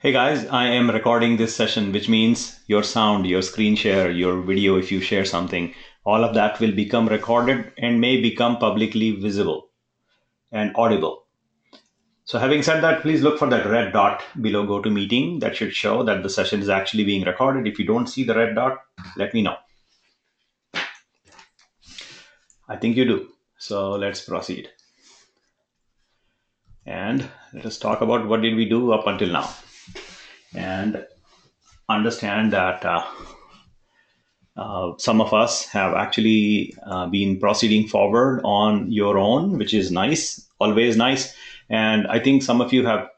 Hey guys, I am recording this session, which means your sound, your screen share, your video, if you share something, all of that will become recorded and may become publicly visible and audible. So having said that, please look for that red dot below GoToMeeting. That should show that the session is actually being recorded. If you don't see the red dot, let me know. I think you do. So let's proceed. And let us talk about what did we do up until now. And understand that some of us have actually been proceeding forward on your own, which is nice, always nice. And I think some of you have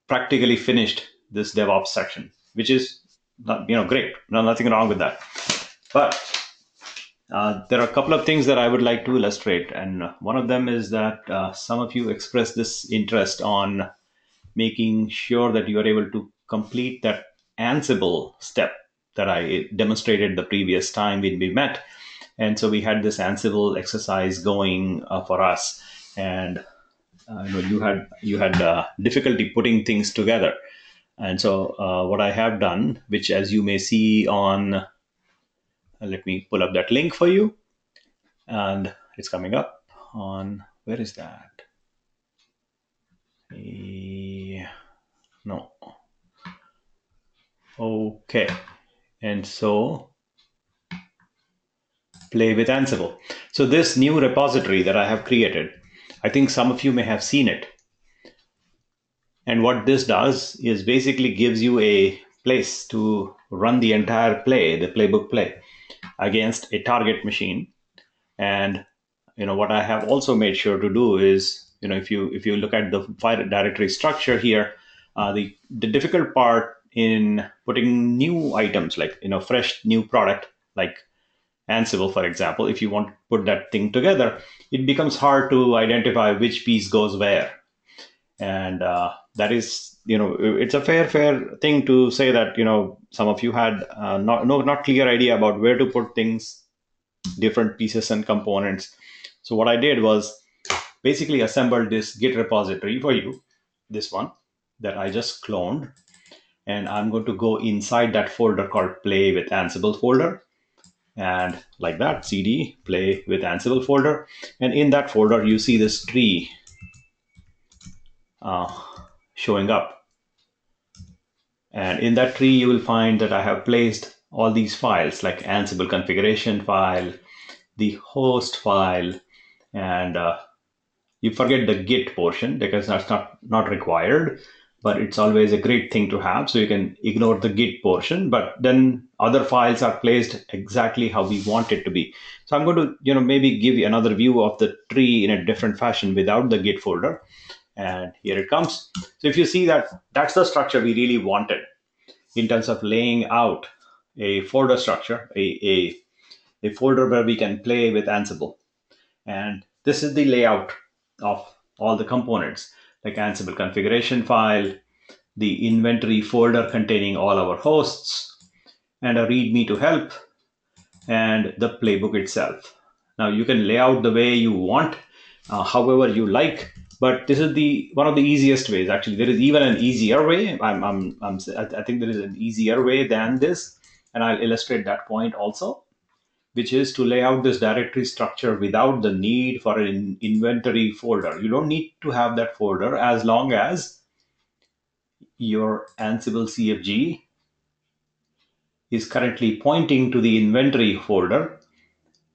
practically finished this DevOps section, which is great. No, nothing wrong with that. But there are a couple of things that I would like to illustrate, and one of them is that some of you expressed this interest on making sure that you are able to complete that Ansible step that I demonstrated the previous time when we met. And so we had this Ansible exercise going for us, and you had difficulty putting things together. And so what I have done, which as you may see on, let me pull up that link for you, and it's coming up on, where is that? No. Okay. And so play with Ansible. So this new repository that I have created, I think some of you may have seen it. And what this does is basically gives you a place to run the entire play, the playbook play, against a target machine. And what I have also made sure to do is, if you look at the file directory structure here, the difficult part in putting new items like fresh new product like Ansible, for example, if you want to put that thing together, it becomes hard to identify which piece goes where. And that is, it's a fair thing to say that, some of you had not clear idea about where to put things, different pieces and components. So what I did was basically assembled this Git repository for you, this one that I just cloned. And I'm going to go inside that folder called Play with Ansible folder. And like that, cd play with Ansible folder, and in that folder you see this tree uh, showing up, and in that tree you will find that I have placed all these files like Ansible configuration file, the host file, and you forget the Git portion because that's not required, but it's always a great thing to have. So you can ignore the Git portion, but then other files are placed exactly how we want it to be. So I'm going to, maybe give you another view of the tree in a different fashion without the Git folder. And here it comes. So if you see that, that's the structure we really wanted in terms of laying out a folder structure, a folder where we can play with Ansible. And this is the layout of all the components, like Ansible configuration file, the inventory folder containing all our hosts, and a README to help, and the playbook itself. Now you can lay out the way you want, however you like, but this is the one of the easiest ways. Actually, there is even an easier way. I think there is an easier way than this, and I'll illustrate that point also, which is to lay out this directory structure without the need for an inventory folder. You don't need to have that folder as long as your Ansible CFG is currently pointing to the inventory folder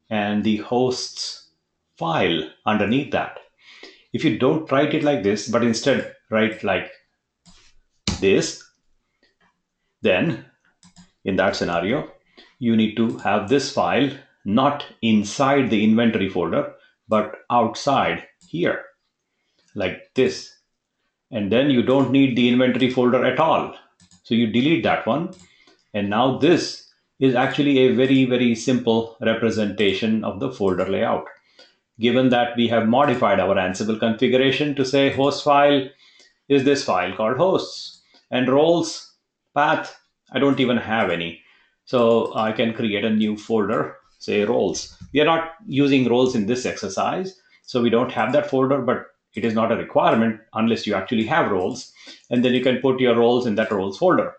and the hosts file underneath that. If you don't write it like this, but instead write like this, then in that scenario, you need to have this file not inside the inventory folder, but outside here, like this. And then you don't need the inventory folder at all. So you delete that one. And now this is actually a very simple representation of the folder layout. Given that we have modified our Ansible configuration to say host file is this file called hosts, and roles path, I don't even have any. So I can create a new folder, say roles. We are not using roles in this exercise, so we don't have that folder, but it is not a requirement unless you actually have roles, and then you can put your roles in that roles folder.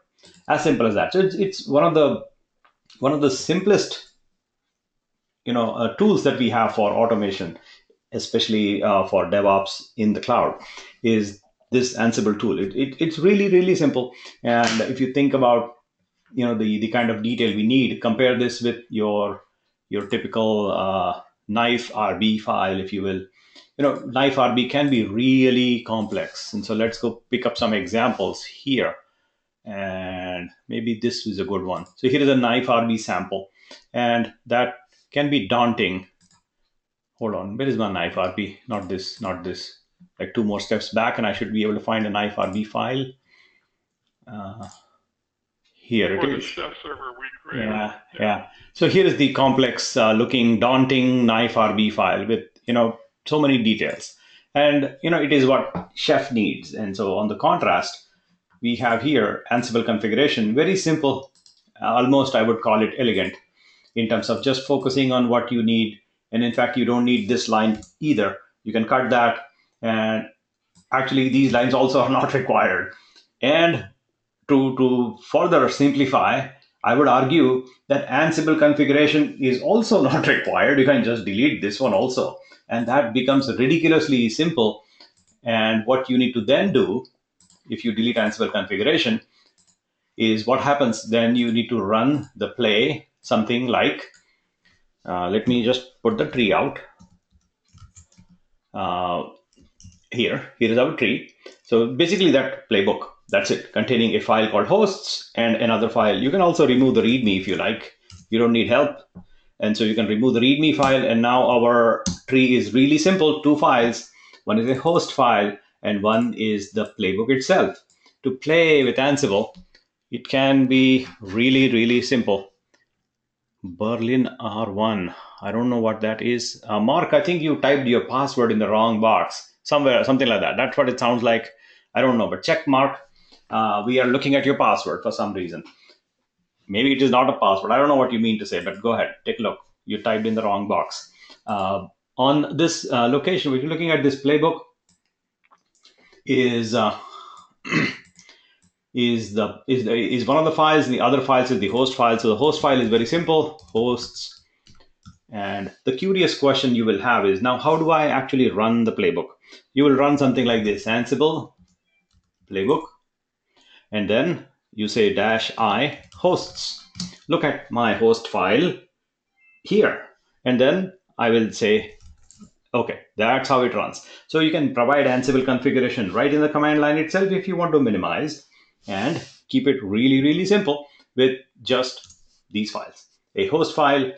As simple as that. So it's one of the simplest tools that we have for automation, especially for DevOps in the cloud, is this Ansible tool. It's really really simple, and if you think about the kind of detail we need, compare this with your typical knife RB file, if you will. Knife RB can be really complex, and so let's go pick up some examples here, and maybe this is a good one. So here is a knife RB sample, and that can be daunting. Hold on, where is my knife RB? Not this, not this. Like two more steps back, and I should be able to find a knife RB file. Here it For the is. chef server we created. Yeah, yeah. So here is the complex looking, daunting knife RB file with so many details, and it is what Chef needs. And so on the contrast, we have here Ansible configuration, very simple, almost I would call it elegant in terms of just focusing on what you need. And in fact, you don't need this line either. You can cut that, and actually these lines also are not required. And to further simplify, I would argue that Ansible configuration is also not required. You can just delete this one also, and that becomes ridiculously simple. And what you need to then do, if you delete Ansible configuration, is what happens then. You need to run the play something like, let me just put the tree out. Uh, here is our tree. So basically that playbook, that's it, containing a file called hosts and another file. You can also remove the readme if you like. You don't need help. And so you can remove the readme file, and now our tree is really simple. Two files. One is a host file and one is the playbook itself. To play with Ansible, it can be really, really simple. Berlin R1. I don't know what that is. Mark, I think you typed your password in the wrong box somewhere, something like that. That's what it sounds like. I don't know, but check, Mark. We are looking at your password for some reason. Maybe it is not a password. I don't know what you mean to say, but go ahead, take a look. You typed in the wrong box. On this location, which you're looking at, this playbook is is one of the files, and the other files is the host file. So the host file is very simple, hosts. And the curious question you will have is, now how do I actually run the playbook? You will run something like this: Ansible playbook, and then you say -I hosts. Look at my host file here, and then I will say, okay, that's how it runs. So you can provide Ansible configuration right in the command line itself if you want to minimize and keep it really, really simple with just these files: a host file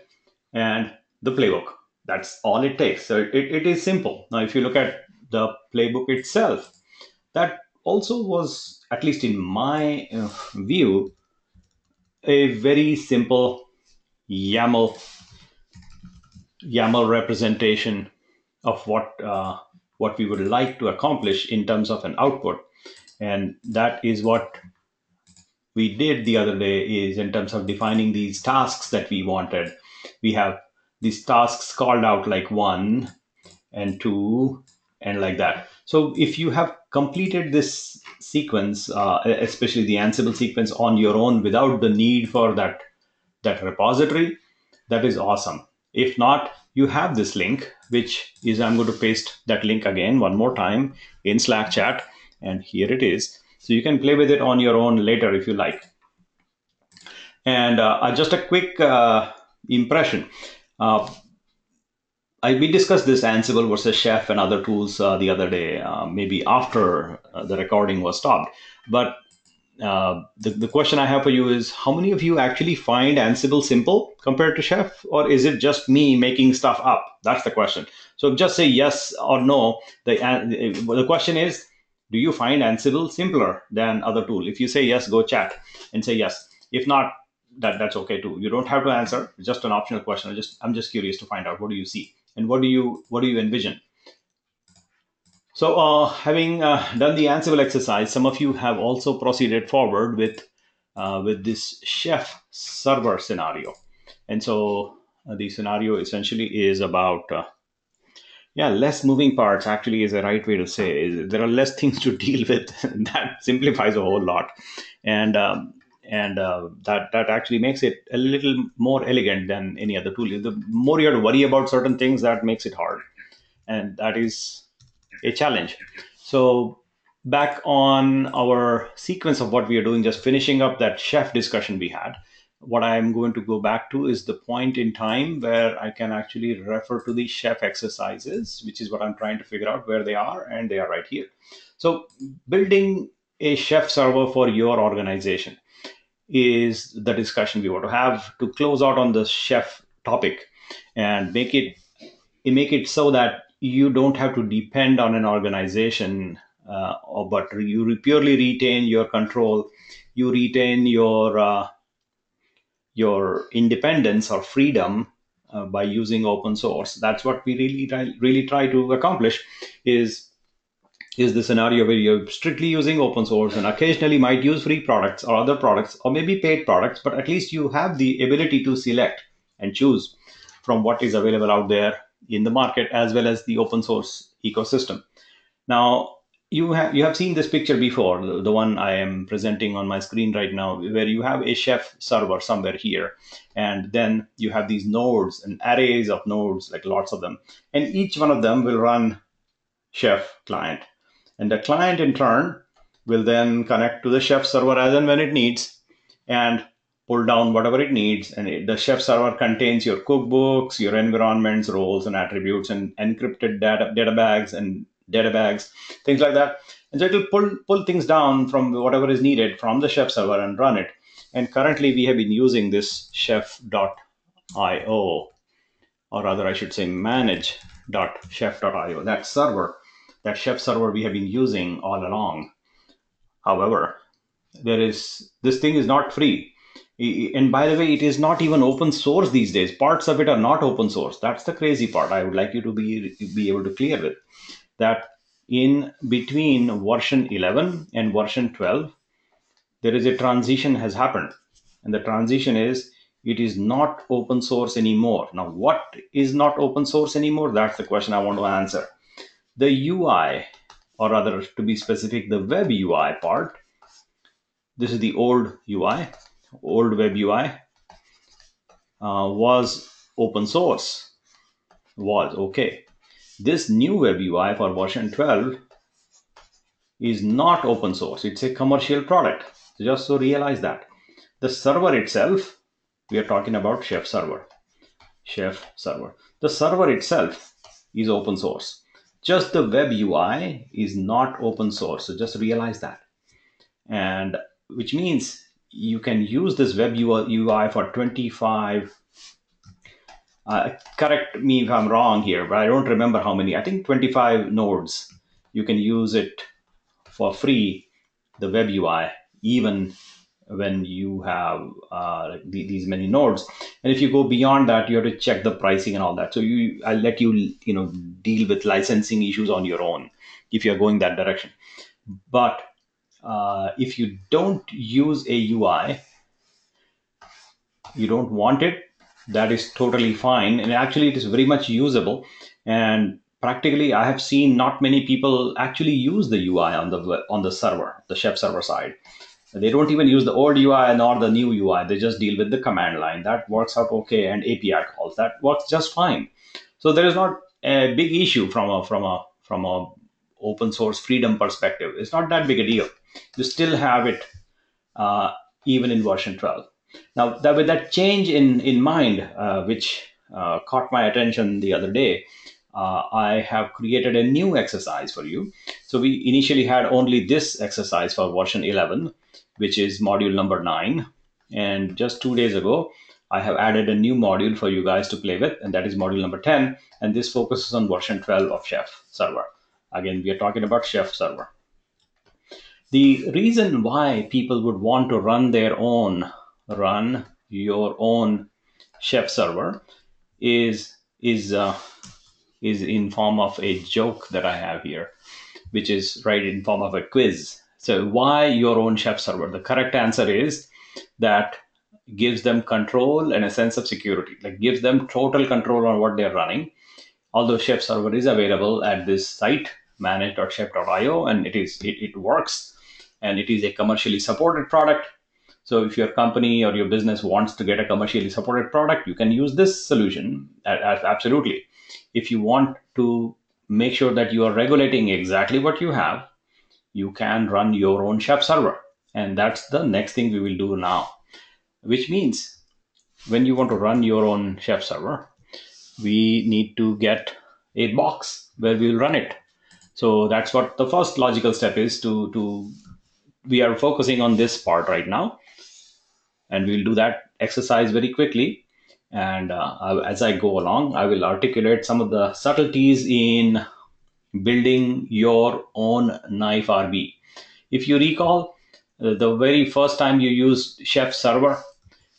and the playbook. That's all it takes. So it is simple. Now, if you look at the playbook itself, that also was, at least in my view, a very simple YAML YAML representation of what we would like to accomplish in terms of an output. And that is what we did the other day, is in terms of defining these tasks that we wanted. We have these tasks called out like 1 and 2 and like that. So if you have completed this sequence, especially the Ansible sequence, on your own without the need for that repository, that is awesome. If not, you have this link, which is, I'm going to paste that link again one more time in Slack chat, and here it is. So you can play with it on your own later if you like. And just a quick impression. We discussed this Ansible versus Chef and other tools the other day, maybe after the recording was stopped. But the question I have for you is, how many of you actually find Ansible simple compared to Chef, or is it just me making stuff up? That's the question. So just say yes or no. The question is, do you find Ansible simpler than other tool? If you say yes, go chat and say yes. If not, that's okay too. You don't have to answer. It's just an optional question. I'm just curious to find out, what do you see and what do you envision? So, having done the Ansible exercise, some of you have also proceeded forward with this Chef server scenario. And so, the scenario essentially is about Yeah, less moving parts actually is a right way to say. There are less things to deal with. That simplifies a whole lot, and that actually makes it a little more elegant than any other tool. The more you have to worry about certain things, that makes it hard, and that is a challenge. So back on our sequence of what we are doing, just finishing up that chef discussion we had, what I'm going to go back to is the point in time where I can actually refer to the chef exercises, which is what I'm trying to figure out where they are, and they are right here. So building a chef server for your organization is the discussion we want to have to close out on the chef topic and make it so that you don't have to depend on an organization, but you purely retain your control, you retain your independence or freedom by using open source. That's what we really try to accomplish. Is the scenario where you're strictly using open source and occasionally might use free products or other products or maybe paid products, but at least you have the ability to select and choose from what is available out there in the market as well as the open source ecosystem. Now, you have seen this picture before, the one I am presenting on my screen right now, where you have a chef server somewhere here, and then you have these nodes and arrays of nodes, like lots of them, and each one of them will run chef client. And the client in turn will then connect to the chef server as and when it needs and pull down whatever it needs. And the chef server contains your cookbooks, your environments, roles, and attributes, and encrypted data bags, things like that. And so it'll pull things down from whatever is needed from the chef server and run it. And currently we have been using this chef.io, or rather I should say manage.chef.io, that chef server we have been using all along. However, this thing is not free. And by the way, it is not even open source these days. Parts of it are not open source. That's the crazy part. I would like you to be able to clear with that. In between version 11 and version 12, there is a transition has happened, and the transition is it is not open source anymore. Now, what is not open source anymore? That's the question I want to answer. The UI, or rather to be specific, the web UI part. This is the old UI, old web UI, was open source, was okay. This new web UI for version 12 is not open source. It's a commercial product. Just so realize that. The server itself, we are talking about chef server. Chef server. The server itself is open source. Just the web UI is not open source. So just realize that. And which means you can use this web UI for 25. Correct me if I'm wrong here, but I don't remember how many. I think 25 nodes. You can use it for free, the web UI, even when you have these many nodes. And if you go beyond that, you have to check the pricing and all that. So I'll let you deal with licensing issues on your own if you're going that direction. But if you don't use a UI, you don't want it, that is totally fine. And actually, it is very much usable. And practically, I have seen not many people actually use the UI on the server, the chef server side. They don't even use the old UI nor the new UI. They just deal with the command line. That works out okay, and API calls that works just fine. So there is not a big issue from a open source freedom perspective. It's not that big a deal. You still have it uh, even in version 12. Now, with that change in mind, which caught my attention the other day, I have created a new exercise for you. So we initially had only this exercise for version 11, which is module number 9. And just 2 days ago, I have added a new module for you guys to play with, and that is module number 10. And this focuses on version 12 of Chef Server. Again, we are talking about Chef Server. The reason why people would want to run your own chef server is in form of a joke that I have here, which is right in form of a quiz. So why your own chef server? The correct answer is that gives them control and a sense of security, like gives them total control on what they're running. although Chef server is available at this site, manage.chef.io, and it works, and it is a commercially supported product. So if your company or your business wants to get a commercially supported product, you can use this solution. Absolutely. If you want to make sure that you are regulating exactly what you have, you can run your own Chef server. And that's the next thing we will do now, which means when you want to run your own Chef server, we need to get a box where we will run it. So that's what the first logical step is. To we are focusing on this part right now, and we'll do that exercise very quickly. And as I go along, I will articulate some of the subtleties in building your own Knife RB. If you recall, the very first time you used Chef server,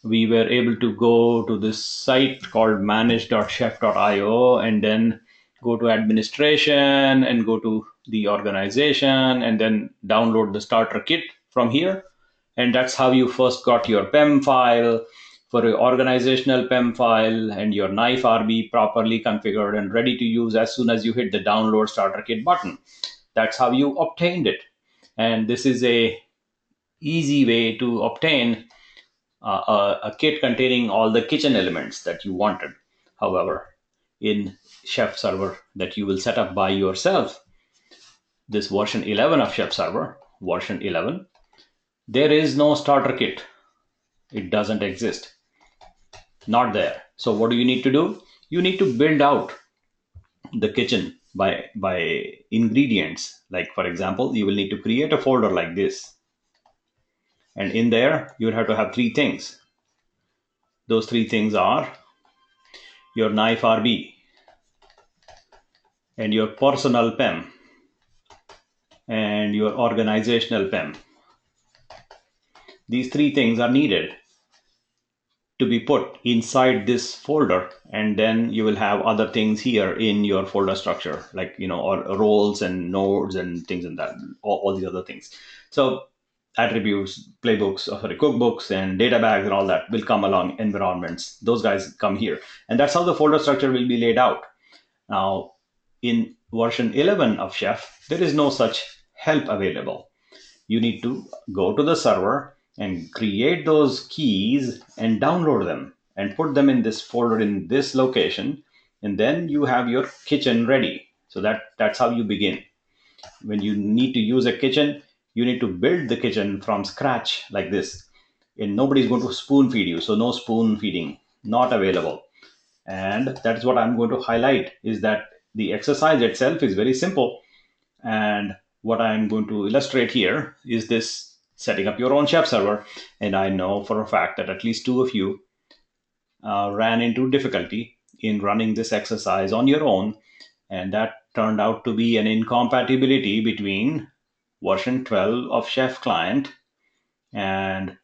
we were able to go to this site called manage.chef.io and then go to administration and go to the organization and then download the starter kit from here. And that's how you first got your PEM file for your organizational PEM file and your Knife RB properly configured and ready to use as soon as you hit the download starter kit button. That's how you obtained it. And this is a easy way to obtain a kit containing all the kitchen elements that you wanted. However, in Chef server that you will set up by yourself, this version 11 of Chef server, version 11, there is no starter kit. It doesn't exist. Not there. So what do you need to do? You need to build out the kitchen by ingredients. Like for example, you will need to create a folder like this. And in there, you have to have three things. Those three things are your Knife RB and your personal PEM and your organizational PEM. These three things are needed to be put inside this folder, and then you will have other things here in your folder structure, like or roles and nodes and things and that, all these other things. So attributes, playbooks, cookbooks and data bags and all that will come along. Environments, those guys come here, and that's how the folder structure will be laid out. Now in version 11 of Chef, there is no such help available. You need to go to the server and create those keys and download them and put them in this folder in this location, and then you have your kitchen ready. So that's how you begin. When you need to use a kitchen, you need to build the kitchen from scratch like this, and nobody's going to spoon feed you. So no spoon feeding, not available. And that's what I'm going to highlight, is that the exercise itself is very simple. And what I'm going to illustrate here is this setting up your own Chef server. And I know for a fact that at least two of you ran into difficulty in running this exercise on your own. And that turned out to be an incompatibility between version 12 of Chef Client and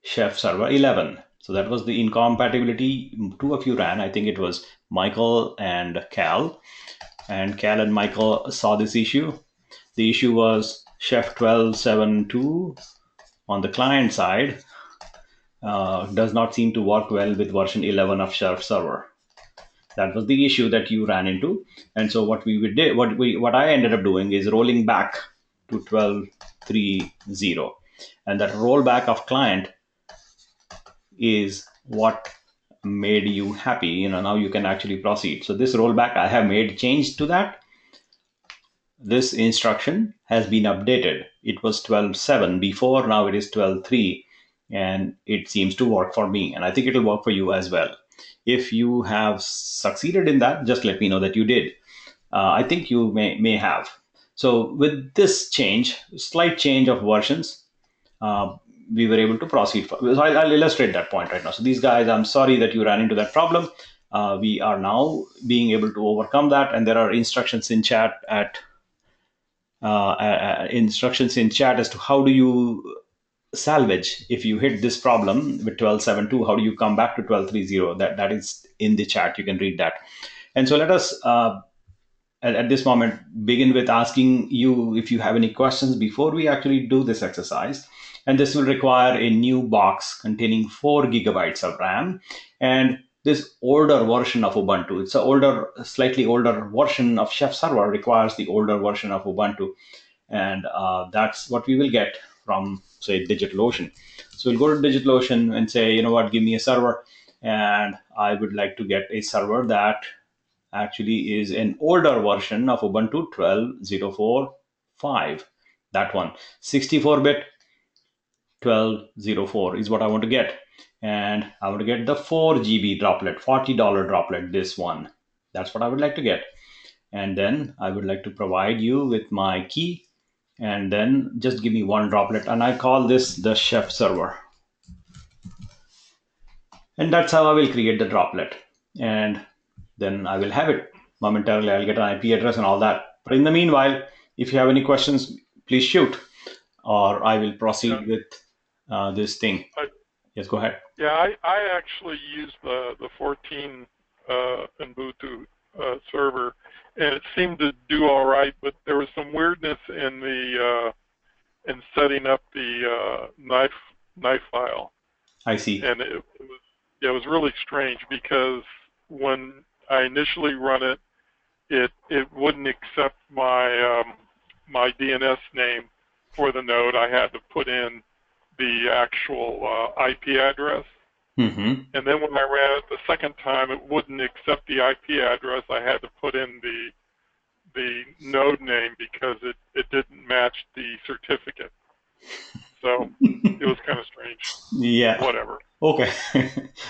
Chef Server 11. So that was the incompatibility two of you ran. I think it was Michael and Cal. And Cal and Michael saw this issue. The issue was Chef 12.7.2 on the client side does not seem to work well with version 11 of Chef server. That was the issue that you ran into. And so what I ended up doing is rolling back to 12.3.0. And that rollback of client is what made you happy. Now you can actually proceed. So this rollback, I have made change to that. This instruction has been updated. It was 12.7 before, now it is 12.3, and it seems to work for me, and I think it will work for you as well. If you have succeeded in that, just let me know that you did. I think you may have. So with this change, slight change of versions, we were able to proceed. So I'll illustrate that point right now. So these guys, I'm sorry that you ran into that problem. We are now being able to overcome that, and there are instructions in chat as to how do you salvage if you hit this problem with 12.7.2. How do you come back to 12.3.0? That is in the chat. You can read that. And so let us at this moment begin with asking you if you have any questions before we actually do this exercise. And this will require a new box containing 4 gigabytes of RAM. And this older version of Ubuntu. It's a slightly older version of Chef Server requires the older version of Ubuntu, and that's what we will get from, say, DigitalOcean. So we'll go to DigitalOcean and say, you know what, give me a server, and I would like to get a server that actually is an older version of Ubuntu 12.04.5. That one, 64-bit 12.04 is what I want to get. And I want to get the 4 GB droplet, $40 droplet, this one. That's what I would like to get. And then I would like to provide you with my key, and then just give me one droplet, and I call this the Chef server. And that's how I will create the droplet. And then I will have it momentarily. I'll get an IP address and all that. But in the meanwhile, if you have any questions, please shoot, or I will proceed with this thing. Yes, go ahead. Yeah, I actually used the 14 Ubuntu server, and it seemed to do all right, but there was some weirdness in the in setting up the knife file. I see. And it was really strange, because when I initially run it, it wouldn't accept my my DNS name for the node. I had to put in the actual IP address. Mm-hmm. And then when I ran it the second time, it wouldn't accept the IP address. I had to put in the node name because it didn't match the certificate. So it was kind of strange. Yeah. Whatever. Okay.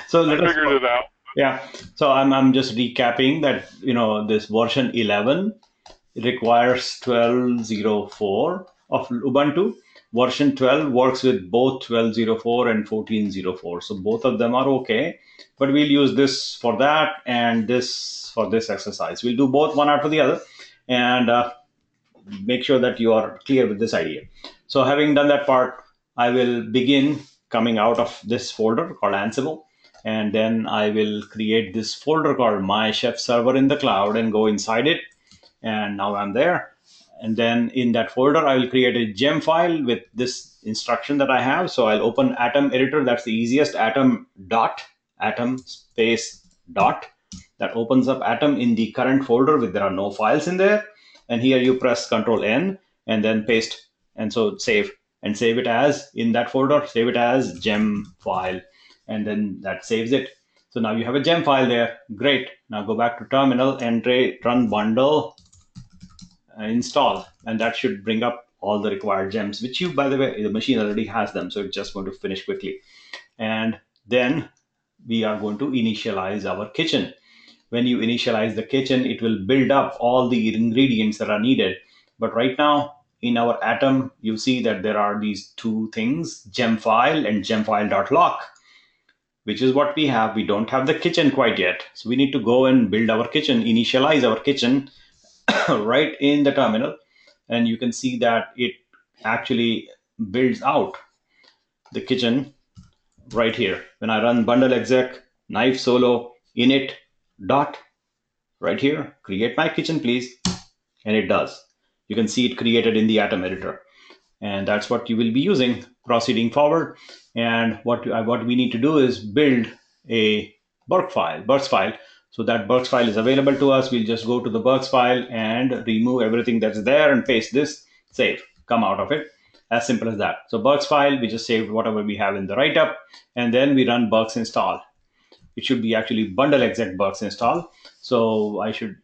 So I figured it out. Yeah. So I'm just recapping that, this version 11 requires 12.04 of Ubuntu. Version 12 works with both 12.04 and 14.04. So both of them are okay, but we'll use this for that and this for this exercise. We'll do both one after the other, and make sure that you are clear with this idea. So having done that part, I will begin coming out of this folder called Ansible, and then I will create this folder called My Chef Server in the cloud and go inside it. And now I'm there. And then in that folder, I will create a gem file with this instruction that I have. So I'll open Atom editor. That's the easiest. Atom space dot. That opens up Atom in the current folder with there are no files in there. And here you press Control N and then paste. And so save it as in that folder, save it as gem file. And then that saves it. So now you have a gem file there. Great. Now go back to terminal and run bundle install, and that should bring up all the required gems, which you, by the way, the machine already has them, so it's just going to finish quickly. And then we are going to initialize our kitchen. When you initialize the kitchen, it will build up all the ingredients that are needed. But right now in our Atom, you see that there are these two things, gem file and gemfile.lock, which is what we have. We don't have the kitchen quite yet, so we need to go and build our kitchen, initialize our kitchen right in the terminal, and you can see that it actually builds out the kitchen right here. When I run bundle exec knife solo init dot right here, create my kitchen please, and it does. You can see it created in the Atom editor, and that's what you will be using proceeding forward. And what we need to do is build a burst file. So that burst file is available to us. We'll just go to the burst file and remove everything that's there and paste this, save, come out of it. As simple as that. So burst file, we just saved whatever we have in the write-up, and then we run burst install. It should be actually bundle exec burst install. So I should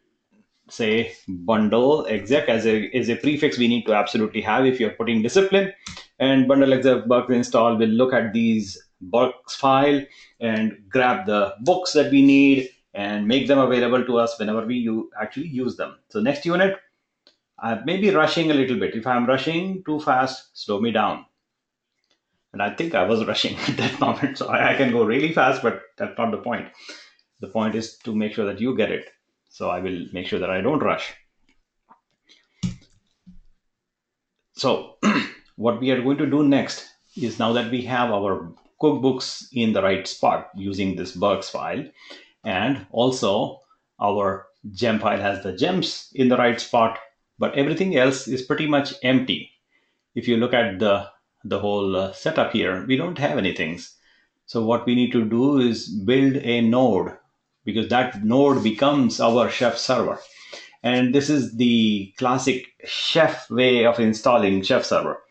say bundle exec as a prefix we need to absolutely have if you're putting discipline. And bundle exec burst install will look at these burst file and grab the books that we need and make them available to us whenever we actually use them. So next unit, I may be rushing a little bit. If I'm rushing too fast, slow me down. And I think I was rushing at that moment. So I can go really fast, but that's not the point. The point is to make sure that you get it. So I will make sure that I don't rush. So what we are going to do next is, now that we have our cookbooks in the right spot using this burst file, and also our gem file has the gems in the right spot, but everything else is pretty much empty. If you look at the whole setup here, we don't have anything. So what we need to do is build a node because that node becomes our Chef server. And this is the classic Chef way of installing Chef server.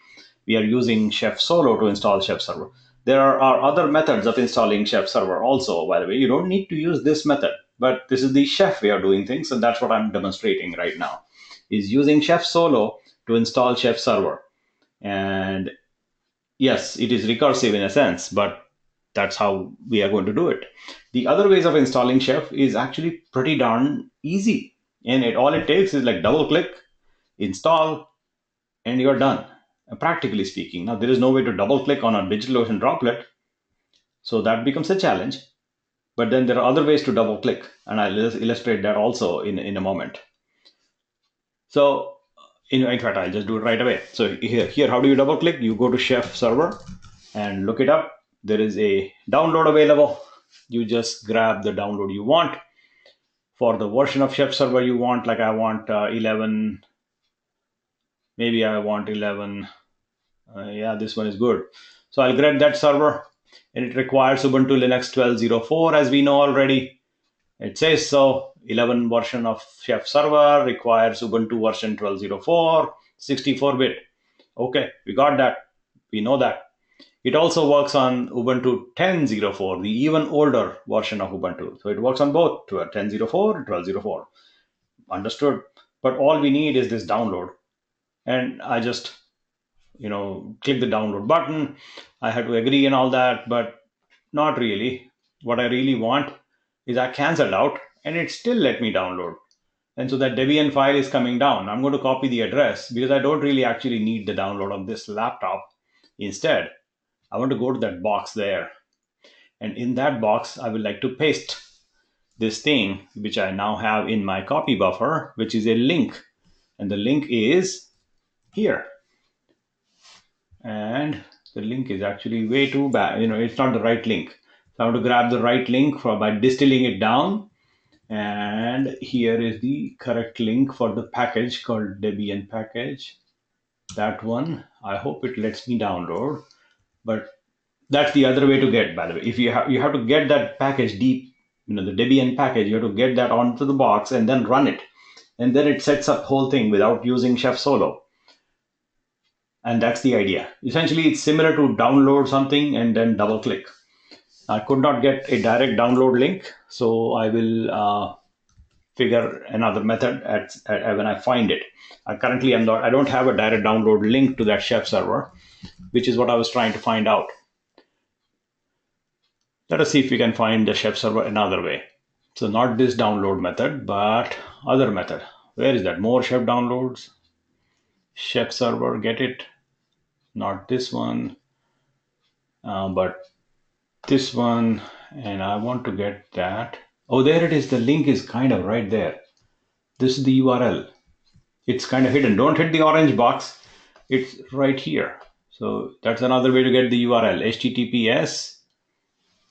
We are using Chef Solo to install Chef server. There are other methods of installing Chef server also, by the way. You don't need to use this method, but this is the Chef way of doing things, and that's what I'm demonstrating right now, is using Chef Solo to install Chef server. And yes, it is recursive in a sense, but that's how we are going to do it. The other ways of installing Chef is actually pretty darn easy. And all it takes is like double click, install, and you're done. Practically speaking. Now, there is no way to double click on a DigitalOcean droplet, so that becomes a challenge. But then there are other ways to double click, and I'll illustrate that also in a moment. So, in fact, I'll just do it right away. So here, how do you double click? You go to Chef server and look it up. There is a download available. You just grab the download you want for the version of Chef server you want. Like I want 11, maybe I want 11. Yeah, this one is good. So I'll grab that server, and it requires Ubuntu Linux 12.04, as we know already. It says so. 11 version of Chef server requires Ubuntu version 12.04, 64-bit. Okay, we got that. We know that. It also works on Ubuntu 10.04, the even older version of Ubuntu. So it works on both 10.04 and 12.04. Understood. But all we need is this download. And I just click the download button. I had to agree and all that, but not really. What I really want is I canceled out and it still let me download. And so that Debian file is coming down. I'm going to copy the address because I don't really actually need the download of this laptop. Instead, I want to go to that box there. And in that box, I would like to paste this thing, which I now have in my copy buffer, which is a link. And the link is here. And the link is actually way too bad. It's not the right link. So I want to grab the right link by distilling it down. And here is the correct link for the package called Debian package. That one, I hope it lets me download. But that's the other way to get, by the way. If you have to get that package deep, the Debian package, you have to get that onto the box and then run it. And then it sets up the whole thing without using Chef Solo. And that's the idea. Essentially, it's similar to download something and then double click. I could not get a direct download link, so I will figure another method when I find it. I don't have a direct download link to that Chef server, which is what I was trying to find out. Let us see if we can find the Chef server another way. So not this download method, but other method. Where is that? More Chef downloads. Chef server, get it? Not this one, but this one. And I want to get that. Oh, there it is. The link is kind of right there. This is the URL. It's kind of hidden. Don't hit the orange box. It's right here. So that's another way to get the URL. HTTPS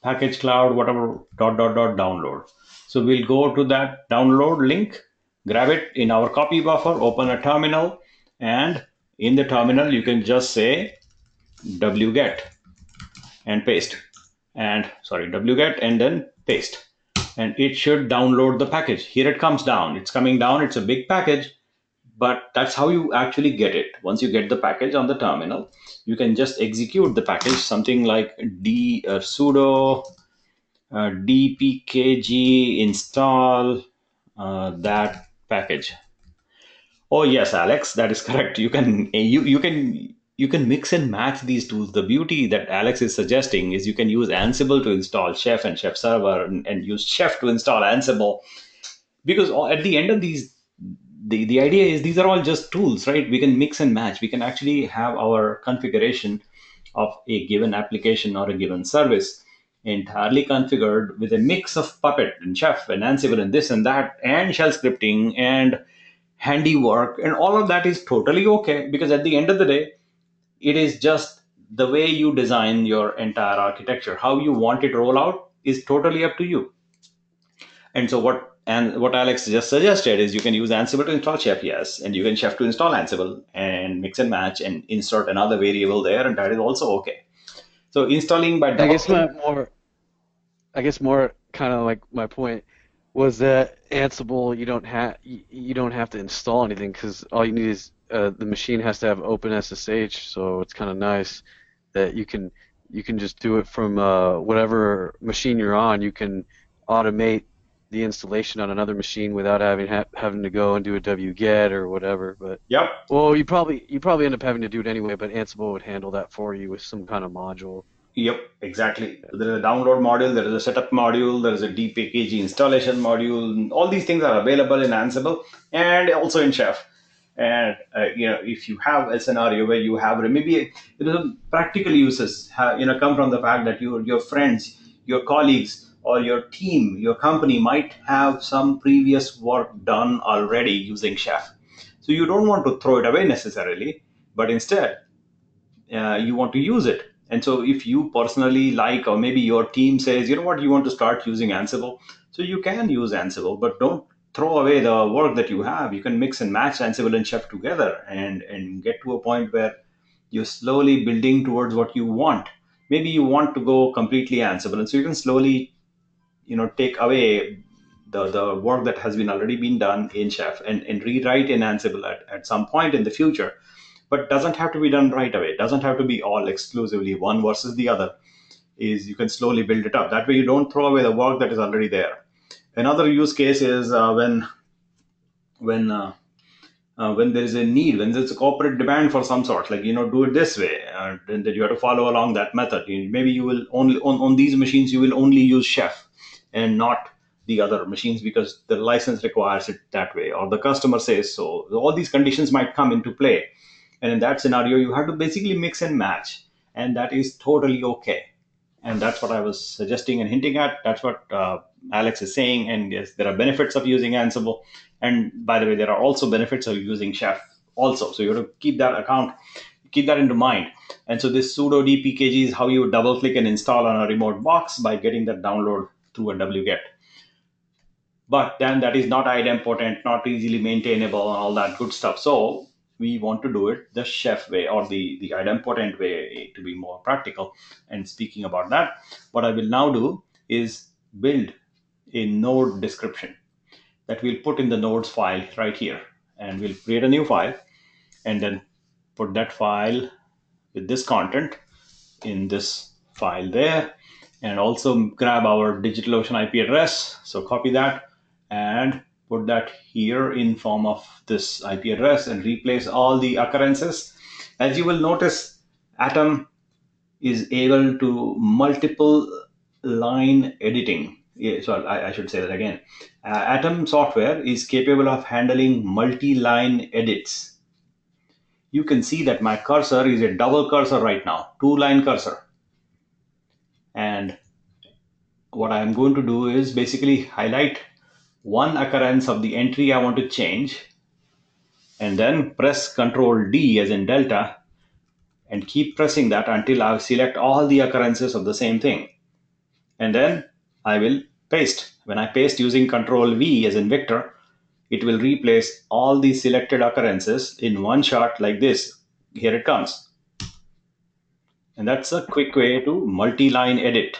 package cloud whatever download. So we'll go to that download link, grab it in our copy buffer, open a terminal, and in the terminal you can just say wget and paste. And wget and then paste. And it should download the package. Here it comes down. It's coming down. It's a big package, but that's how you actually get it. Once you get the package on the terminal, you can just execute the package, something like sudo dpkg install that package. Oh yes, Alex, that is correct. You can mix and match these tools. The beauty that Alex is suggesting is you can use Ansible to install Chef and Chef server, and use Chef to install Ansible, because at the end of these, the idea is these are all just tools, right? We can mix and match. We can actually have our configuration of a given application or a given service entirely configured with a mix of Puppet and Chef and Ansible and this and that and shell scripting and handiwork, and all of that is totally okay, because at the end of the day, it is just the way you design your entire architecture. How you want it roll out is totally up to you. And so what Alex just suggested is you can use Ansible to install Chef, yes, and you can Chef to install Ansible and mix and match and insert another variable there, and that is also okay. So installing by I guess more kind of like my point was that Ansible you don't have to install anything because all you need is the machine has to have OpenSSH, so it's kind of nice that you can just do it from whatever machine you're on. You can automate the installation on another machine without having to go and do a wget or whatever. But Yep. well, you probably end up having to do it anyway. But Ansible would handle that for you with some kind of module. Yep, exactly. So there is a download module, there is a setup module, there is a dpkg installation module. All these things are available in Ansible and also in Chef. And if you have a scenario where you have maybe practical uses, come from the fact that your friends, your colleagues, or your team, your company might have some previous work done already using Chef. So you don't want to throw it away necessarily, but instead you want to use it. And so if you personally like, or maybe your team says, you know what, you want to start using Ansible, so you can use Ansible, but don't throw away the work that you have. You can mix and match Ansible and Chef together and get to a point where you're slowly building towards what you want. Maybe you want to go completely Ansible, and so you can slowly take away the work that has been already been done in Chef and rewrite in Ansible at some point in the future, but doesn't have to be done right away. It doesn't have to be all exclusively one versus the other. Is you can slowly build it up. That way you don't throw away the work that is already there. Another use case is when when there is a need, when there's a corporate demand for some sort, like do it this way, then that you have to follow along that method. Maybe you will only on these machines you will only use Chef and not the other machines because the license requires it that way, or the customer says so. All these conditions might come into play, and in that scenario you have to basically mix and match, and that is totally okay. And that's what I was suggesting and hinting at. That's what Alex is saying. And yes, there are benefits of using Ansible, and by the way, there are also benefits of using Chef also. So you have to keep that into mind. And so this sudo dpkg is how you double click and install on a remote box by getting that download through a wget. But then that is not idempotent, not easily maintainable, and all that good stuff. So we want to do it the Chef way, or the idempotent way, to be more practical. And speaking about that, what I will now do is build a node description that we'll put in the nodes file right here. And we'll create a new file and then put that file with this content in this file there, and also grab our DigitalOcean IP address. So copy that and put that here in form of this IP address and replace all the occurrences. As you will notice, Atom is able to multiple line editing. Yeah, so I should say that again. Atom software is capable of handling multi-line edits. You can see that my cursor is a double cursor right now, two-line cursor. And what I'm going to do is basically highlight one occurrence of the entry I want to change, and then press Ctrl D as in Delta, and keep pressing that until I select all the occurrences of the same thing. And then I will paste. When I paste using Ctrl V as in Victor, it will replace all the selected occurrences in one shot like this. Here it comes. And that's a quick way to multi-line edit.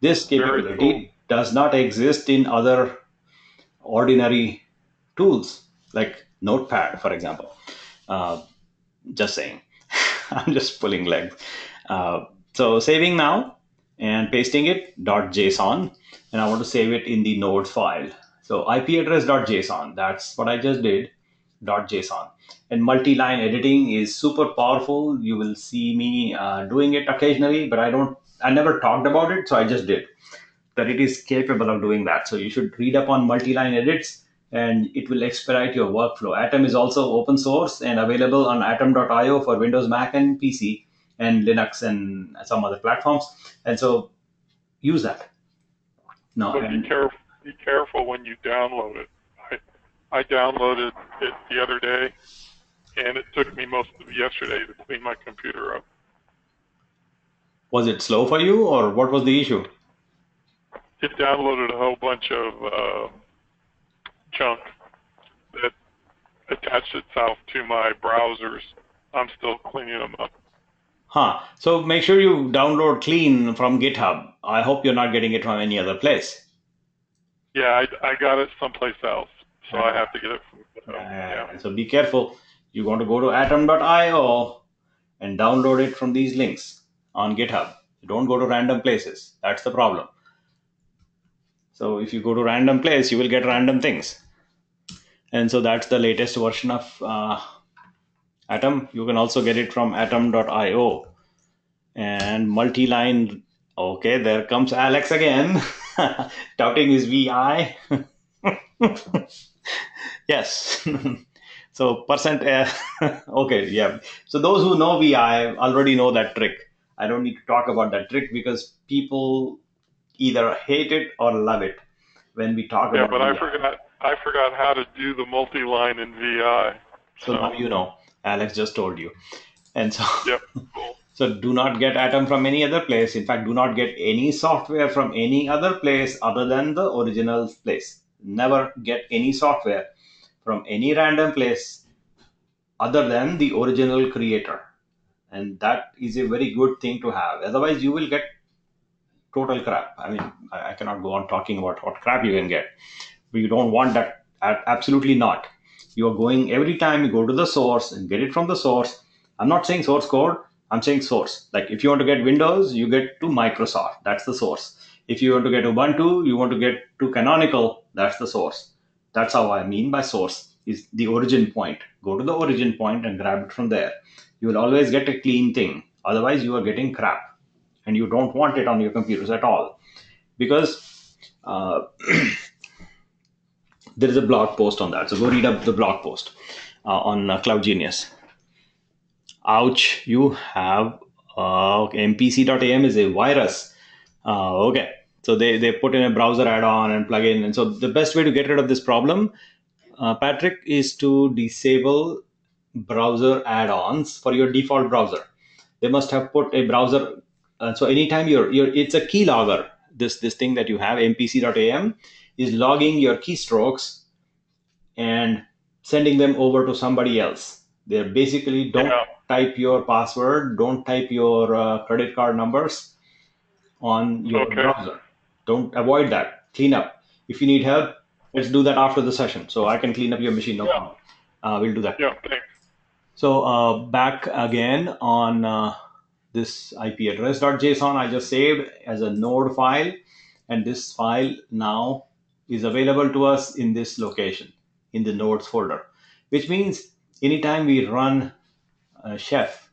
This Very cool. capability does not exist in other ordinary tools like Notepad, for example. Uh, just saying. I'm just pulling legs. So saving now and pasting it .json, and I want to save it in the node file. So IP address .json, that's what I just did, .json. And multi-line editing is super powerful. You will see me doing it occasionally, but I never talked about it, so I just did. That it is capable of doing that. So you should read up on multi-line edits, and it will expedite your workflow. Atom is also open source and available on atom.io for Windows, Mac, and PC, and Linux, and some other platforms. And so use that. No, But and be careful when you download it. I downloaded it the other day, and it took me most of yesterday to clean my computer up. was it slow for you, or what was the issue? It downloaded a whole bunch of junk that attached itself to my browsers. I'm still cleaning them up. So make sure you download clean from GitHub. I hope you're not getting it from any other place. Yeah, I got it someplace else, so I have to get it from GitHub. Yeah. So be careful. You want to go to atom.io and download it from these links on GitHub. Don't go to random places. That's the problem. So if you go to random place, you will get random things. And so that's the latest version of Atom. You can also get it from atom.io. And multi-line. Okay, there comes Alex again, touting his VI. Yes. So percent. Okay, yeah. So those who know VI already know that trick. I don't need to talk about that trick because people either hate it or love it when we talk Yeah, about but VI. I forgot how to do the multi-line in VI. So now you know. Alex just told you. And so, Yep. Cool. so do not get Atom from any other place. In fact, do not get any software from any other place other than the original place. Never get any software from any random place other than the original creator. And that is a very good thing to have. Otherwise, you will get total crap. I mean, I cannot go on talking about what crap you can get. But you don't want that. Absolutely not. You are going every time you go to the source and get it from the source. I'm not saying source code. I'm saying source. Like if you want to get Windows, you get to Microsoft. That's the source. If you want to get Ubuntu, you want to get to Canonical. That's the source. That's how I mean by source is the origin point. Go to the origin point and grab it from there. You will always get a clean thing. Otherwise, you are getting crap, and you don't want it on your computers at all because there is a blog post on that. So go read up the blog post on Cloud Genius. Ouch, you have mpc.am is a virus. Okay, so they put in a browser add-on and plugin. And so the best way to get rid of this problem, Patrick, is to disable browser add-ons for your default browser. They must have put a browser. So anytime it's a keylogger. This thing that you have, mpc.am, is logging your keystrokes and sending them over to somebody else. They're basically don't type your password, don't type your credit card numbers on your browser. Don't avoid that. Clean up. If you need help, let's do that after the session. So I can clean up your machine. No problem. We'll do that. Yeah, thanks. So back again on this IP address.json I just saved as a node file, and this file now is available to us in this location in the nodes folder, which means anytime we run chef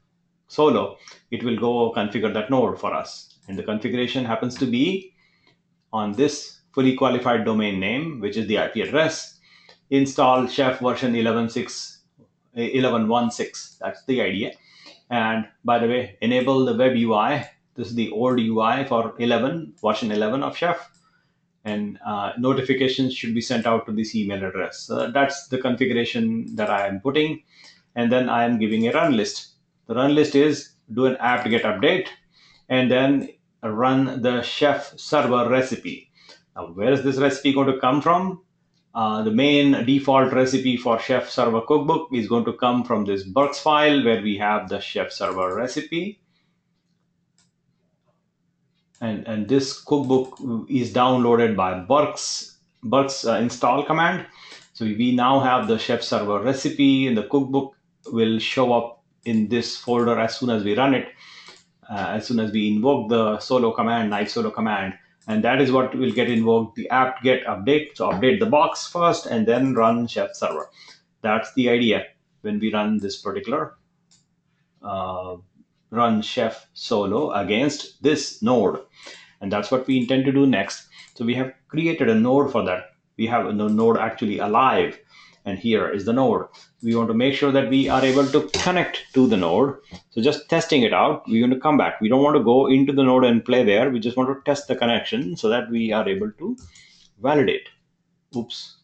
solo, it will go configure that node for us. And the configuration happens to be on this fully qualified domain name, which is the IP address. Install chef version 11.16. That's the idea. And by the way, enable the web UI. This is the old UI for version 11 of Chef. And notifications should be sent out to this email address. That's the configuration that I am putting. And then I am giving a run list. The run list is do an apt-get update and then run the Chef server recipe. Now, where is this recipe going to come from? The main default recipe for Chef Server Cookbook is going to come from this Burks file where we have the Chef Server recipe. And this cookbook is downloaded by Burks install command. So we now have the Chef Server recipe, and the cookbook will show up in this folder as soon as we run it, as soon as we invoke the solo command, knife solo command. And that is what will get invoked, the apt-get update. So update the box first and then run Chef Server. That's the idea when we run this particular run Chef solo against this node. And that's what we intend to do next. So we have created a node for that. We have a node actually alive. And here is the node. We want to make sure that we are able to connect to the node. So just testing it out, we're going to come back. We don't want to go into the node and play there. We just want to test the connection so that we are able to validate. Oops.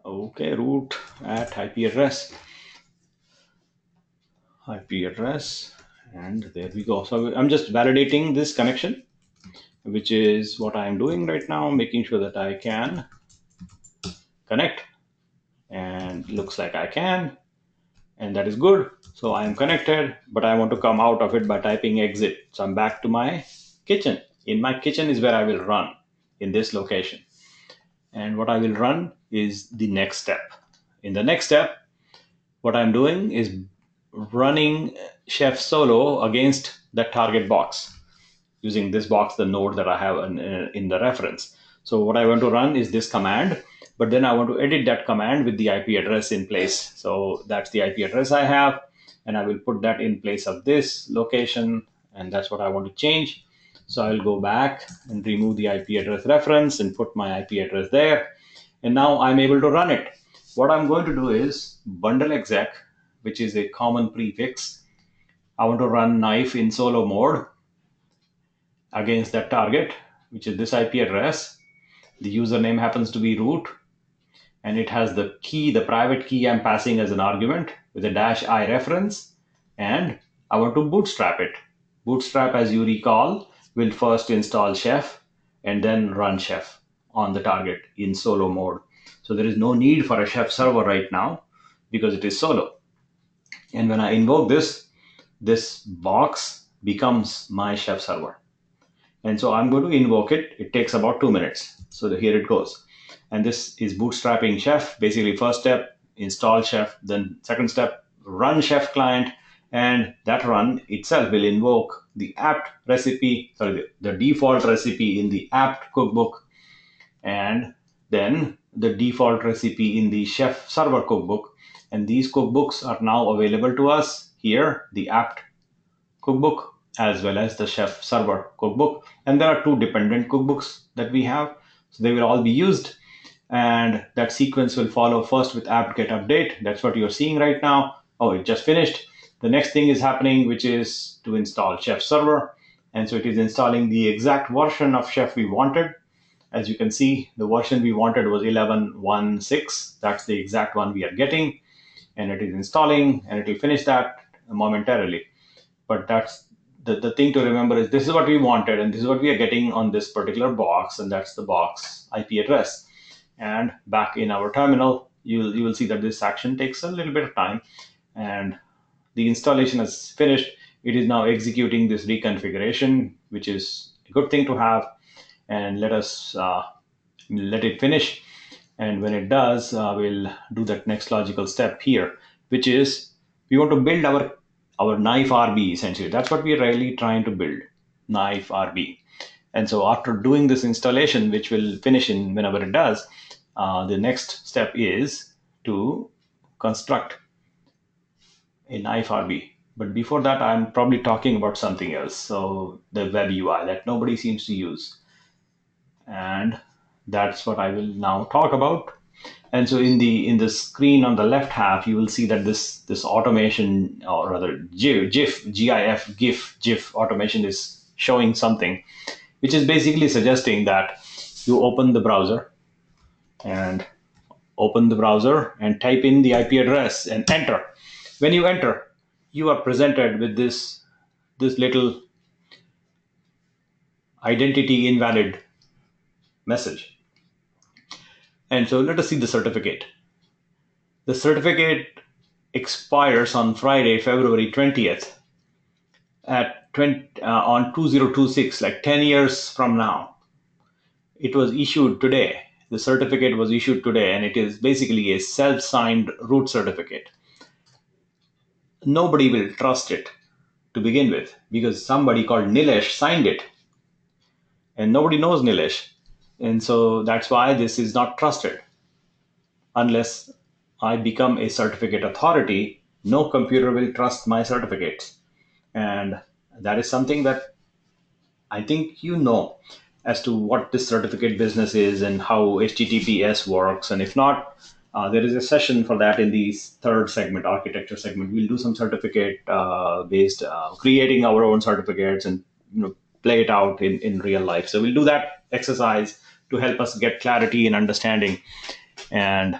Okay, root at IP address. And there we go. So I'm just validating this connection, which is what I'm doing right now, making sure that I can connect. And looks like I can. and that is good. So I am connected, but I want to come out of it by typing exit. So I'm back to my kitchen. In my kitchen is where I will run, in this location. And what I will run is the next step. In the next step, what I'm doing is running Chef Solo against the target box, using this box, the node that I have in the reference. So what I want to run is this command, but then I want to edit that command with the IP address in place. So that's the IP address I have, and I will put that in place of this location, and that's what I want to change. So I'll go back and remove the IP address reference and put my IP address there. And now I'm able to run it. What I'm going to do is bundle exec, which is a common prefix. I want to run knife in solo mode against that target, which is this IP address. The username happens to be root, and it has the key, the private key I'm passing as an argument with a -i reference, and I want to bootstrap it. Bootstrap, as you recall, will first install Chef and then run Chef on the target in solo mode. So there is no need for a Chef server right now because it is solo. And when I invoke this box becomes my Chef server. And so I'm going to invoke it. It takes about 2 minutes. So here it goes. And this is bootstrapping Chef. Basically, first step, install Chef. Then second step, run Chef client. And that run itself will invoke the apt recipe, sorry, the default recipe in the apt cookbook. And then the default recipe in the Chef server cookbook. And these cookbooks are now available to us here, the apt cookbook as well as the Chef server cookbook. And there are two dependent cookbooks that we have. So they will all be used. And that sequence will follow first with apt get update. That's what you're seeing right now. Oh, it just finished. The next thing is happening, which is to install Chef server. And so it is installing the exact version of Chef we wanted. As you can see, the version we wanted was 11.1.6. That's the exact one we are getting. And it is installing, and it will finish that momentarily. But that's the thing to remember is this is what we wanted, and this is what we are getting on this particular box, and that's the box IP address. And back in our terminal, you will see that this action takes a little bit of time, and the installation is finished. It is now executing this reconfiguration, which is a good thing to have. And let us let it finish. And when it does, we'll do that next logical step here, which is we want to build our knife RB essentially. That's what we're really trying to build, knife RB. And so after doing this installation, which will finish in whenever it does, the next step is to construct a knife RB. But before that, I'm probably talking about something else. So the web UI that nobody seems to use. And that's what I will now talk about. And so in the screen on the left half, you will see that this automation, or rather GIF automation is showing something, which is basically suggesting that you open the browser and type in the IP address and enter. When you enter, you are presented with this little identity invalid message. And so let us see the certificate. The certificate expires on Friday, February 20th on 2026, like 10 years from now. It was issued today. The certificate was issued today, and it is basically a self-signed root certificate. Nobody will trust it to begin with because somebody called Nilesh signed it, and nobody knows Nilesh. And so that's why this is not trusted. Unless I become a certificate authority, no computer will trust my certificates. And that is something that I think you know as to what this certificate business is and how HTTPS works. And if not, there is a session for that in the third segment, architecture segment. We'll do some certificate based, creating our own certificates and play it out in real life. So we'll do that exercise to help us get clarity and understanding. And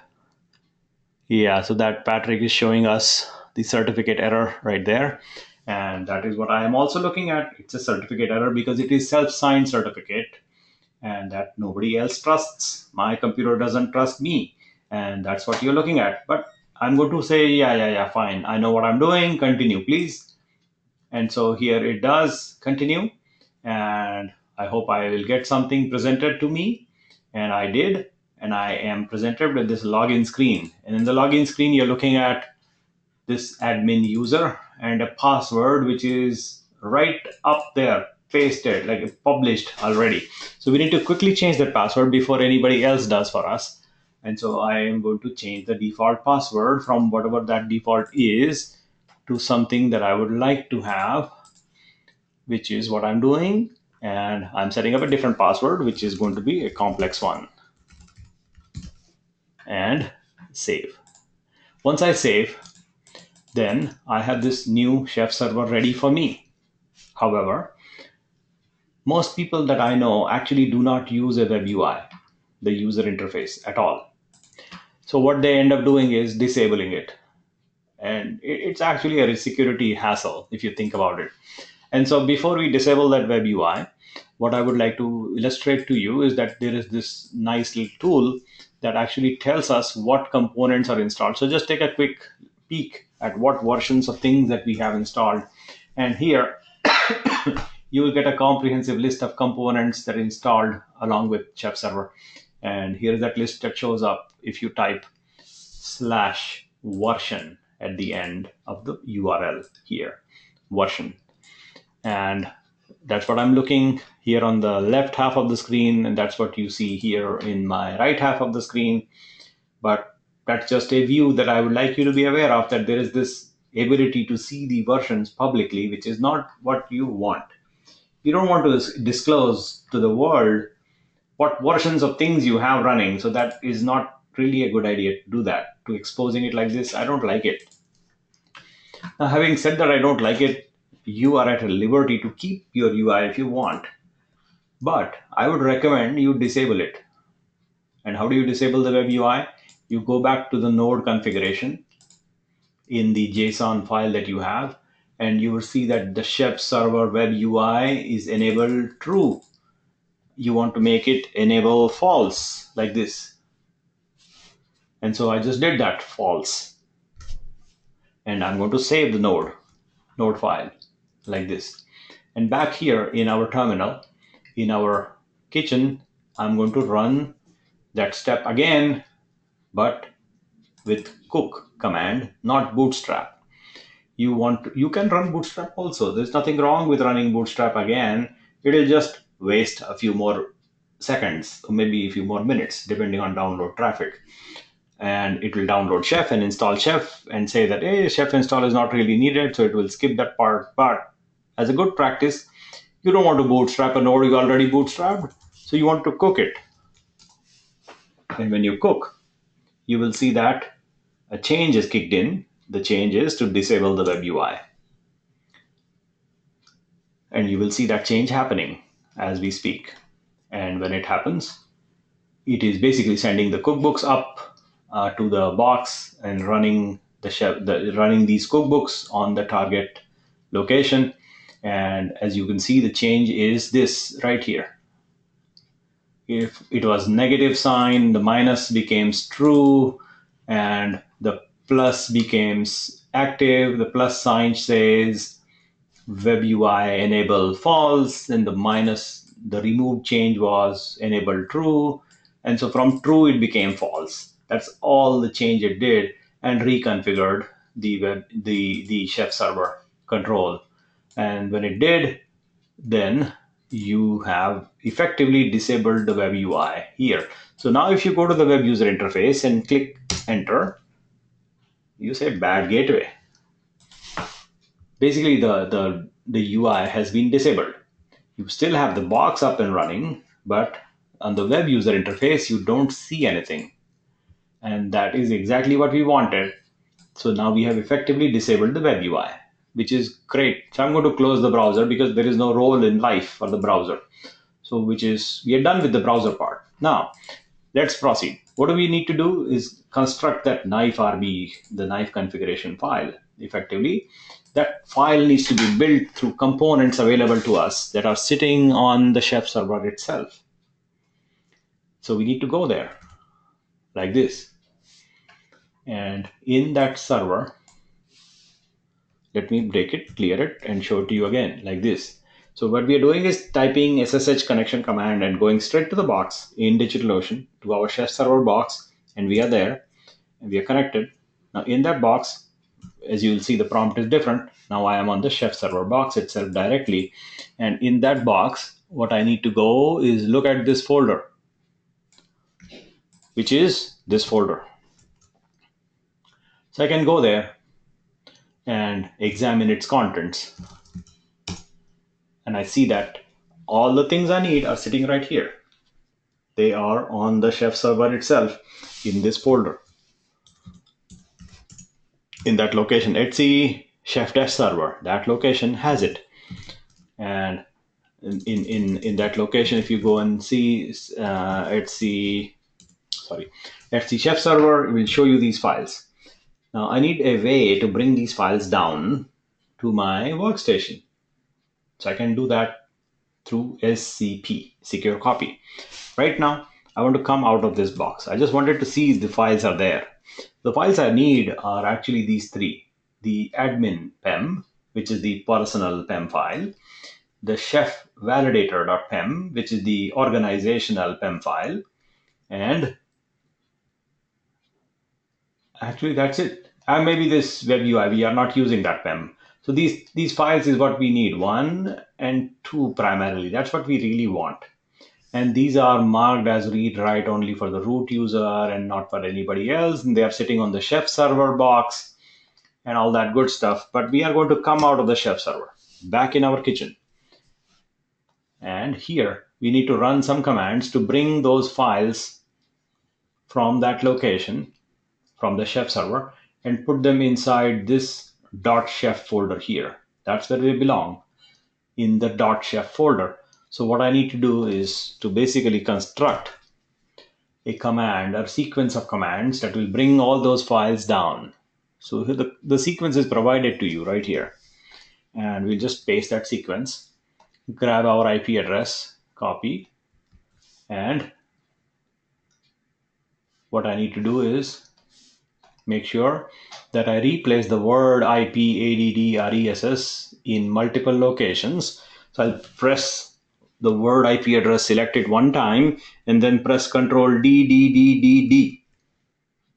yeah, so that Patrick is showing us the certificate error right there. And that is what I am also looking at. It's a certificate error because it is self-signed certificate and that nobody else trusts. My computer doesn't trust me. And that's what you're looking at. But I'm going to say, yeah, fine. I know what I'm doing. Continue, please. And so here it does continue. And I hope I will get something presented to me. And I did. And I am presented with this login screen. And in the login screen, you're looking at this admin user and a password, which is right up there, pasted, like published already. So we need to quickly change that password before anybody else does for us. And so I am going to change the default password from whatever that default is to something that I would like to have, which is what I'm doing. And I'm setting up a different password, which is going to be a complex one. And save. Once I save, then I have this new Chef server ready for me. However, most people that I know actually do not use a web UI, the user interface at all. So what they end up doing is disabling it. And it's actually a security hassle if you think about it. And so before we disable that web UI, what I would like to illustrate to you is that there is this nice little tool that actually tells us what components are installed. So just take a quick peek at what versions of things that we have installed. And here you will get a comprehensive list of components that are installed along with Chef server. And here's that list that shows up if you type /version at the end of the URL here, version. And that's what I'm looking here on the left half of the screen, and that's what you see here in my right half of the screen. But that's just a view that I would like you to be aware of, that there is this ability to see the versions publicly, which is not what you want. You don't want to disclose to the world what versions of things you have running. So that is not really a good idea to do that, to exposing it like this. I don't like it. Now, having said that, I don't like it, you are at a liberty to keep your UI if you want. But I would recommend you disable it. And how do you disable the web UI? You go back to the node configuration in the JSON file that you have, and you will see that the Chef server web UI is enabled true. You want to make it enable false like this. And so I just did that, false. And I'm going to save the node file like this. And back here in our terminal, in our kitchen, I'm going to run that step again, but with cook command, not bootstrap. You can run bootstrap also. There's nothing wrong with running bootstrap again. It'll just waste a few more seconds, or maybe a few more minutes, depending on download traffic. And it will download Chef and install Chef and say that, hey, Chef install is not really needed, so it will skip that part. But as a good practice, you don't want to bootstrap a node you already bootstrapped, so you want to cook it. And when you cook, you will see that a change is kicked in. The change is to disable the web UI. And you will see that change happening as we speak. And when it happens, it is basically sending the cookbooks up to the box and running running these cookbooks on the target location. And as you can see, the change is this right here. If it was negative sign, the minus becomes true, and the plus becomes active. The plus sign says web UI enable false, and the minus, the removed change was enable true. And so from true, it became false. That's all the change it did, and reconfigured the Chef server control. And when it did, then you have effectively disabled the web UI here. So now if you go to the web user interface and click enter, you say bad gateway. Basically the UI has been disabled. You still have the box up and running, but on the web user interface, you don't see anything. And that is exactly what we wanted. So now we have effectively disabled the web UI, which is great. So I'm going to close the browser because there is no role in life for the browser. So we are done with the browser part. Now let's proceed. What we need to do is construct that knife RB, the knife configuration file. Effectively, that file needs to be built through components available to us that are sitting on the Chef server itself. So we need to go there like this. And in that server, let me break it, clear it, and show it to you again like this. So what we are doing is typing SSH connection command and going straight to the box in DigitalOcean to our Chef server box, and we are there and we are connected. Now in that box, as you will see, the prompt is different. Now I am on the Chef server box itself directly, and in that box, what I need to go is look at this folder, which is this folder. So I can go there and examine its contents, and I see that all the things I need are sitting right here. They are on the Chef server itself in this folder, in that location, etc chef server. That location has it, and in that location, if you go and see etc chef server, it will show you these files. Now I need a way to bring these files down to my workstation, so I can do that through SCP, secure copy. Right now, I want to come out of this box. I just wanted to see if the files are there. The files I need are actually these three: the admin PEM, which is the personal PEM file, the chef validator.pem, which is the organizational PEM file, and actually that's it. And maybe this web UI, we are not using that PEM. So these files is what we need, 1 and 2 primarily. That's what we really want. And these are marked as read write only for the root user and not for anybody else. And they are sitting on the Chef server box and all that good stuff. But we are going to come out of the Chef server, back in our kitchen. And here we need to run some commands to bring those files from that location, from the Chef server, and put them inside this .chef folder here. That's where they belong, in the .chef folder. So what I need to do is to basically construct a command or sequence of commands that will bring all those files down. So the sequence is provided to you right here. And we'll just paste that sequence, grab our IP address, copy, and what I need to do is make sure that I replace the word IP, ADD, RESS in multiple locations. So I'll press the word IP address, select it one time, and then press Control D, D, D, D, D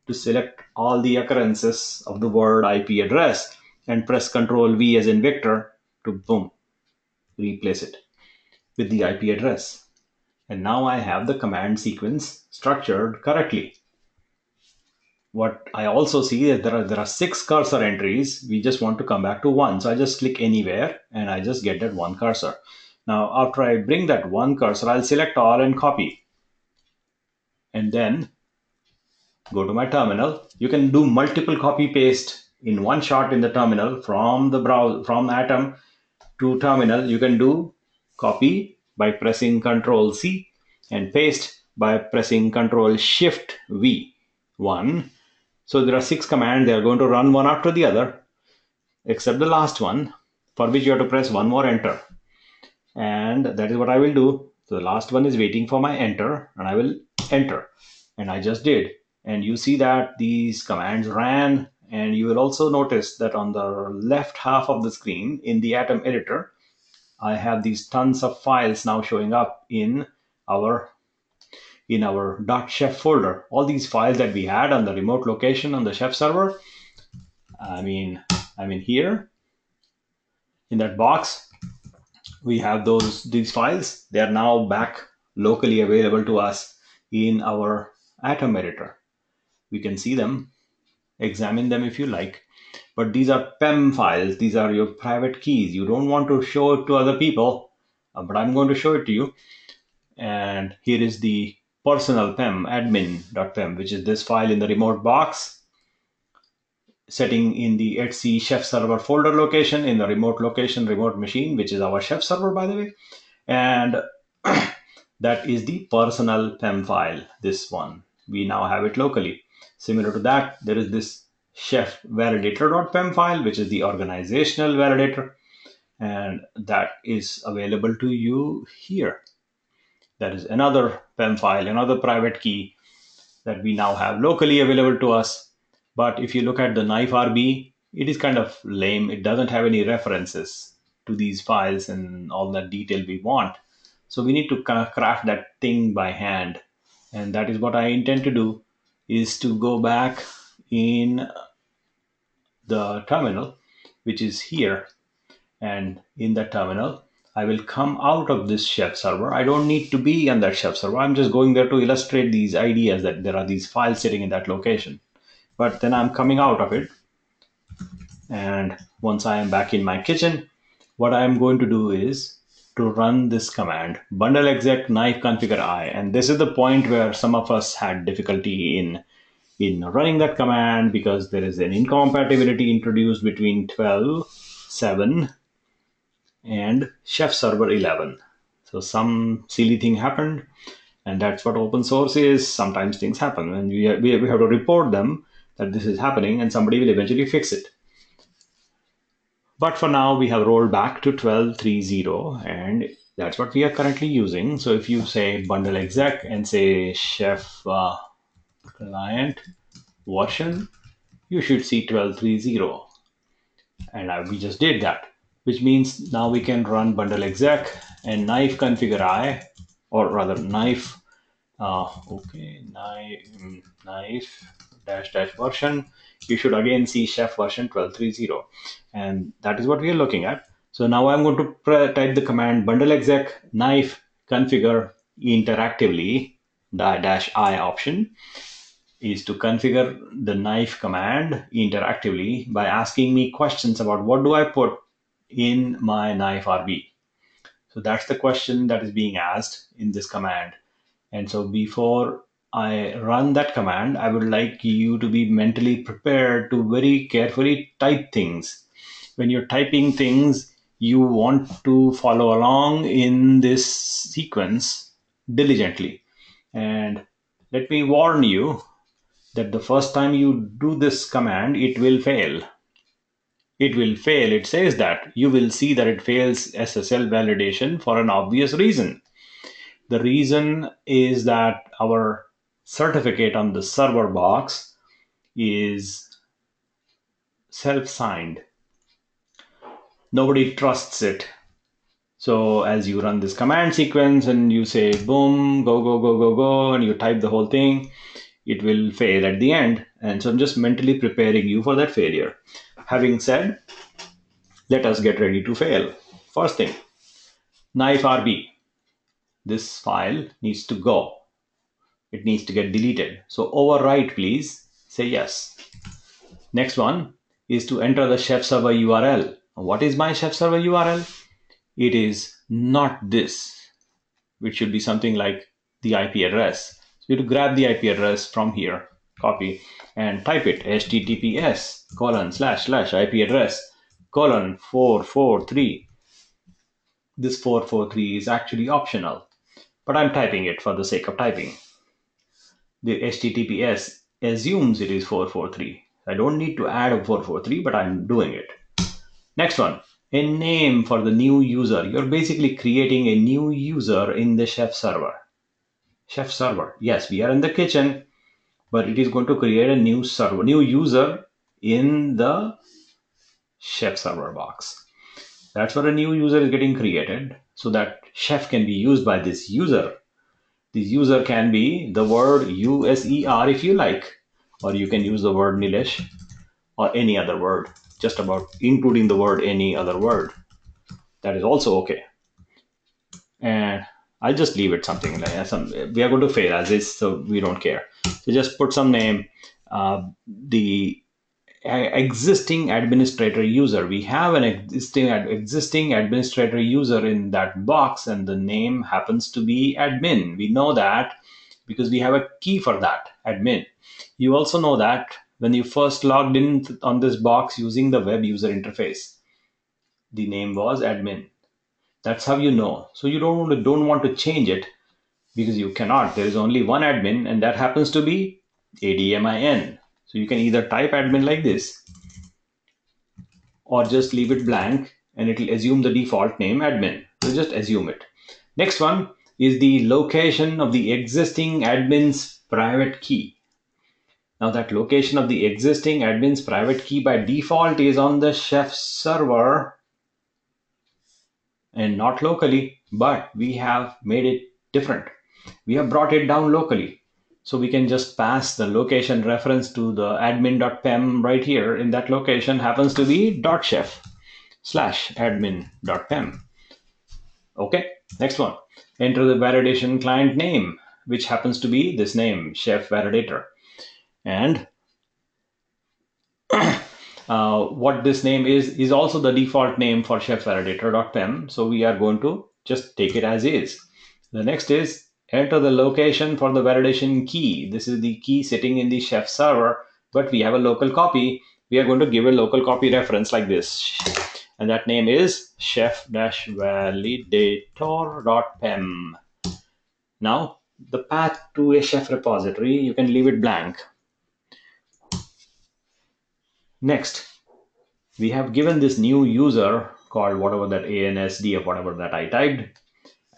to select all the occurrences of the word IP address, and press Control V as in Victor to boom, replace it with the IP address. And now I have the command sequence structured correctly. What I also see is there are 6 cursor entries. We just want to come back to 1. So I just click anywhere and I just get that 1 cursor. Now, after I bring that 1 cursor, I'll select all and copy. And then go to my terminal. You can do multiple copy paste in one shot in the terminal from the browser, from Atom to terminal. You can do copy by pressing Control C and paste by pressing Control Shift V. 1. So there are 6 commands. They are going to run one after the other, except the last one, for which you have to press one more enter. And that is what I will do. So the last one is waiting for my enter, and I will enter. And I just did. And you see that these commands ran. And you will also notice that on the left half of the screen in the Atom editor, I have these tons of files now showing up in our .chef folder. All these files that we had on the remote location on the Chef server, I mean here in that box, we have these files. They are now back locally available to us in our Atom editor. We can see them, examine them if you like. But these are PEM files. These are your private keys. You don't want to show it to other people, but I'm going to show it to you. And here is the personal PEM, admin.pem, which is this file in the remote box, setting in the etc Chef server folder location in the remote location, remote machine, which is our Chef server, by the way. And that is the personal PEM file, this one. We now have it locally. Similar to that, there is this chef validator.pem file, which is the organizational validator, and that is available to you here. That is another PEM file, another private key that we now have locally available to us. But if you look at the knife RB, it is kind of lame. It doesn't have any references to these files and all that detail we want. So we need to kind of craft that thing by hand. And that is what I intend to do, is to go back in the terminal, which is here. And in the terminal, I will come out of this chef server. I don't need to be on that chef server. I'm just going there to illustrate these ideas that there are these files sitting in that location. But then I'm coming out of it. And once I am back in my kitchen, what I am going to do is to run this command, bundle exec knife configure I. And this is the point where some of us had difficulty in running that command, because there is an incompatibility introduced between 12.7 and chef server 11. So some silly thing happened, and that's what open source is. Sometimes things happen, and we have to report them that this is happening, and somebody will eventually fix it. But for now, we have rolled back to 12.3.0, and that's what we are currently using. So if you say bundle exec and say chef client version, you should see 12.3.0. And we just did that, which means now we can run bundle exec and knife configure I, or rather knife, knife dash version. You should again see chef version 12.3.0, and that is what we are looking at. So now I'm going to type the command bundle exec knife configure interactively. The dash I option is to configure the knife command interactively by asking me questions about what do I put in my knife RB. So that's the question that is being asked in this command. And so before I run that command, I would like you to be mentally prepared to very carefully type things. When you're typing things, you want to follow along in this sequence diligently. And let me warn you that the first time you do this command, it will fail. It will fail. It says that. You will see that it fails SSL validation for an obvious reason. The reason is that our certificate on the server box is self-signed. Nobody trusts it. So as you run this command sequence and you say boom, go, and you type the whole thing, it will fail at the end. And so I'm just mentally preparing you for that failure. Having said, let us get ready to fail. First thing, knife RB. This file needs to go. It needs to get deleted. So overwrite, please. Say yes. Next one is to enter the chef server URL. What is my chef server URL? It is not this, which should be something like the IP address. So you have to grab the IP address from here, copy, and type it, https://IP address 443. This 443 is actually optional, but I'm typing it for the sake of typing. The HTTPS assumes it is 443. I don't need to add a 443, but I'm doing it. Next one, a name for the new user. You're basically creating a new user in the chef server. Chef server. Yes, we are in the kitchen, but it is going to create a new server, new user in the chef server box. That's where a new user is getting created, so that chef can be used by this user. This user can be the word user if you like, or you can use the word Nilesh or any other word, just about including the word any other word. That is also okay. And I'll just leave it something like some. We are going to fail as is, so we don't care. So just put some name. The existing administrator user. We have an existing administrator user in that box, and the name happens to be admin. We know that because we have a key for that, admin. You also know that when you first logged in on this box using the web user interface, the name was admin. That's how you know. So you don't want to change it, because you cannot. There is only one admin, and that happens to be ADMIN. So you can either type admin like this, or just leave it blank, and it will assume the default name admin. So just assume it. Next one is the location of the existing admin's private key. Now that location of the existing admin's private key by default is on the Chef server and not locally, but we have made it different. We have brought it down locally. So we can just pass the location reference to the admin.pem right here. In that location happens to be .chef/admin.pem. Okay, next one. Enter the validation client name, which happens to be this name, Chef Validator. And what this name is also the default name for Chef Validator.pem. So we are going to just take it as is. The next is enter the location for the validation key. This is the key sitting in the Chef server, but we have a local copy. We are going to give a local copy reference like this. And that name is chef-validator.pem. Now, the path to a Chef repository, you can leave it blank. Next, we have given this new user called whatever that ANSDF, whatever that I typed.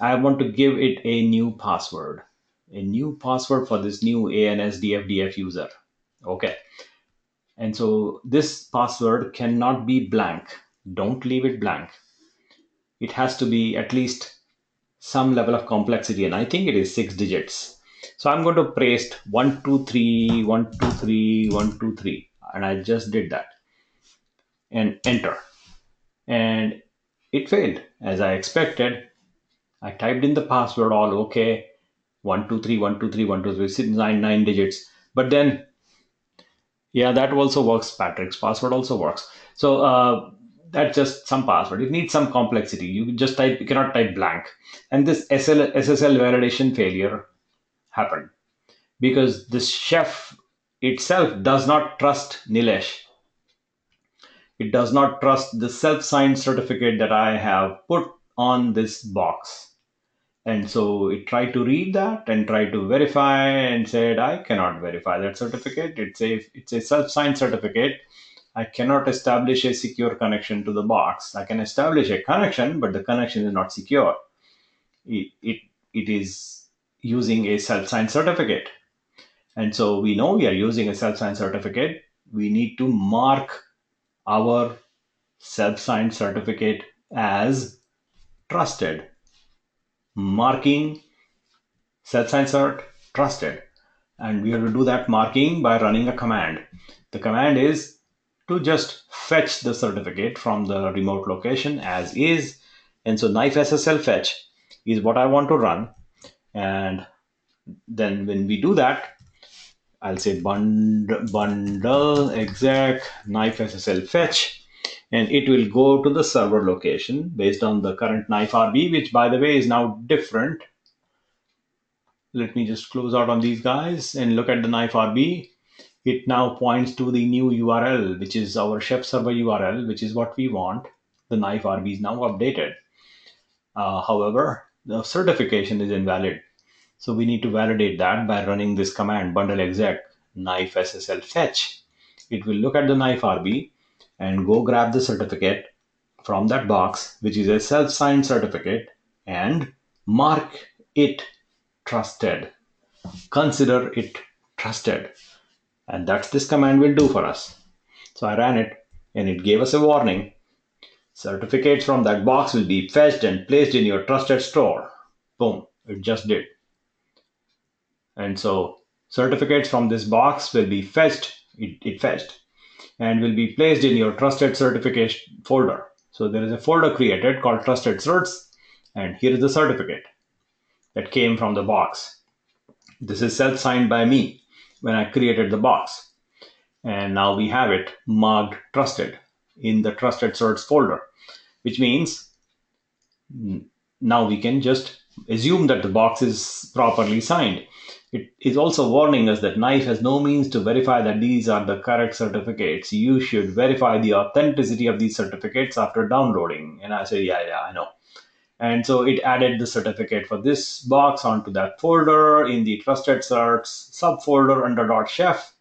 I want to give it a new password for this new ANSDFDF user. Okay. And so this password cannot be blank. Don't leave it blank. It has to be at least some level of complexity, and I think it is 6 digits. So I'm going to paste 123, 123, 123, and I just did that and enter. And it failed as I expected. I typed in the password all okay, 123, 123, 123, 9 digits. But then, yeah, that also works. Patrick's password also works. So that's just some password. It needs some complexity. You cannot type blank. And this SSL validation failure happened because this Chef itself does not trust Nilesh. It does not trust the self-signed certificate that I have put on this box. And so it tried to read that and tried to verify and said, I cannot verify that certificate. It's a self-signed certificate. I cannot establish a secure connection to the box. I can establish a connection, but the connection is not secure. It is using a self-signed certificate. And so we know we are using a self-signed certificate. We need to mark our self-signed certificate as trusted. Marking self-signed cert trusted, and we have to do that marking by running a command. The command is to just fetch the certificate from the remote location as is, and so knife SSL fetch is what I want to run. And then when we do that, I'll say bundle exec knife SSL fetch, and it will go to the server location based on the current knife RB, which by the way is now different. Let me just close out on these guys and look at the knife RB. It now points to the new URL, which is our Chef server URL, which is what we want. The knife RB is now updated. However, the certification is invalid. So we need to validate that by running this command bundle exec knife SSL fetch. It will look at the knife RB and go grab the certificate from that box, which is a self-signed certificate, and mark it trusted. Consider it trusted. And that's this command will do for us. So I ran it and it gave us a warning. Certificates from that box will be fetched and placed in your trusted store. Boom, it just did. And so certificates from this box will be fetched, it fetched, and will be placed in your trusted certification folder. So there is a folder created called trusted certs, and here is the certificate that came from the box. This is self-signed by me when I created the box. And now we have it marked trusted in the trusted certs folder, which means now we can just assume that the box is properly signed. It is also warning us that knife has no means to verify that these are the correct certificates. You should verify the authenticity of these certificates after downloading. And I say, yeah, I know. And so it added the certificate for this box onto that folder in the trusted certs subfolder under .chef.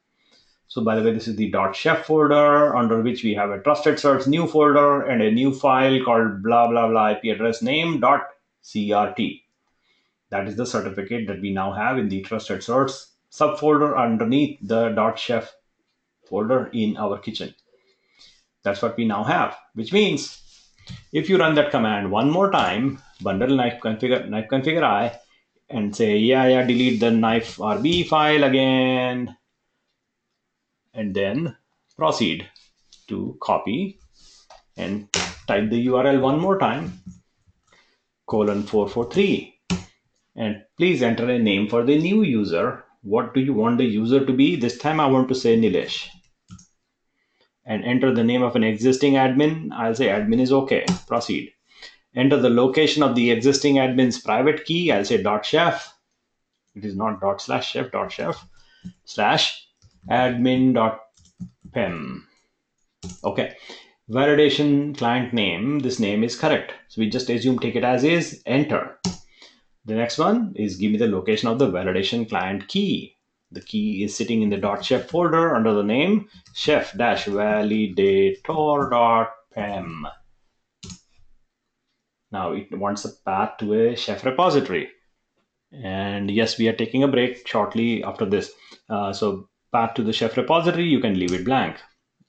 So by the way, this is the .chef folder under which we have a trusted certs new folder and a new file called blah, blah, blah IP address name.crt. That is the certificate that we now have in the trusted certs subfolder underneath the .chef folder in our kitchen. That's what we now have, which means if you run that command one more time, bundle knife configure I, and say, yeah, delete the knife RB file again, and then proceed to copy and type the URL one more time, :443. And please enter a name for the new user. What do you want the user to be? This time I want to say Nilesh. And enter the name of an existing admin. I'll say admin is okay. Proceed. Enter the location of the existing admin's private key. I'll say .chef. It is not ./chef, .chef /admin.pem. Okay. Validation client name. This name is correct. So we just assume take it as is. Enter. The next one is give me the location of the validation client key. The key is sitting in the .chef folder under the name chef-validator.pem. Now it wants a path to a chef repository. And yes, we are taking a break shortly after this. So path to the chef repository, you can leave it blank.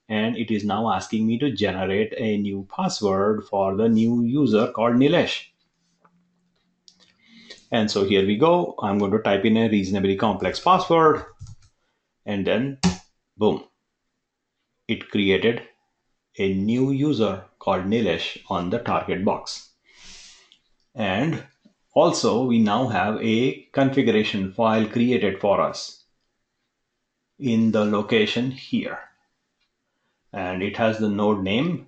And it is now asking me to generate a new password for the new user called Nilesh. And so here we go. I'm going to type in a reasonably complex password, and then boom, it created a new user called Nilesh on the target box. And also we now have a configuration file created for us in the location here. And it has the node name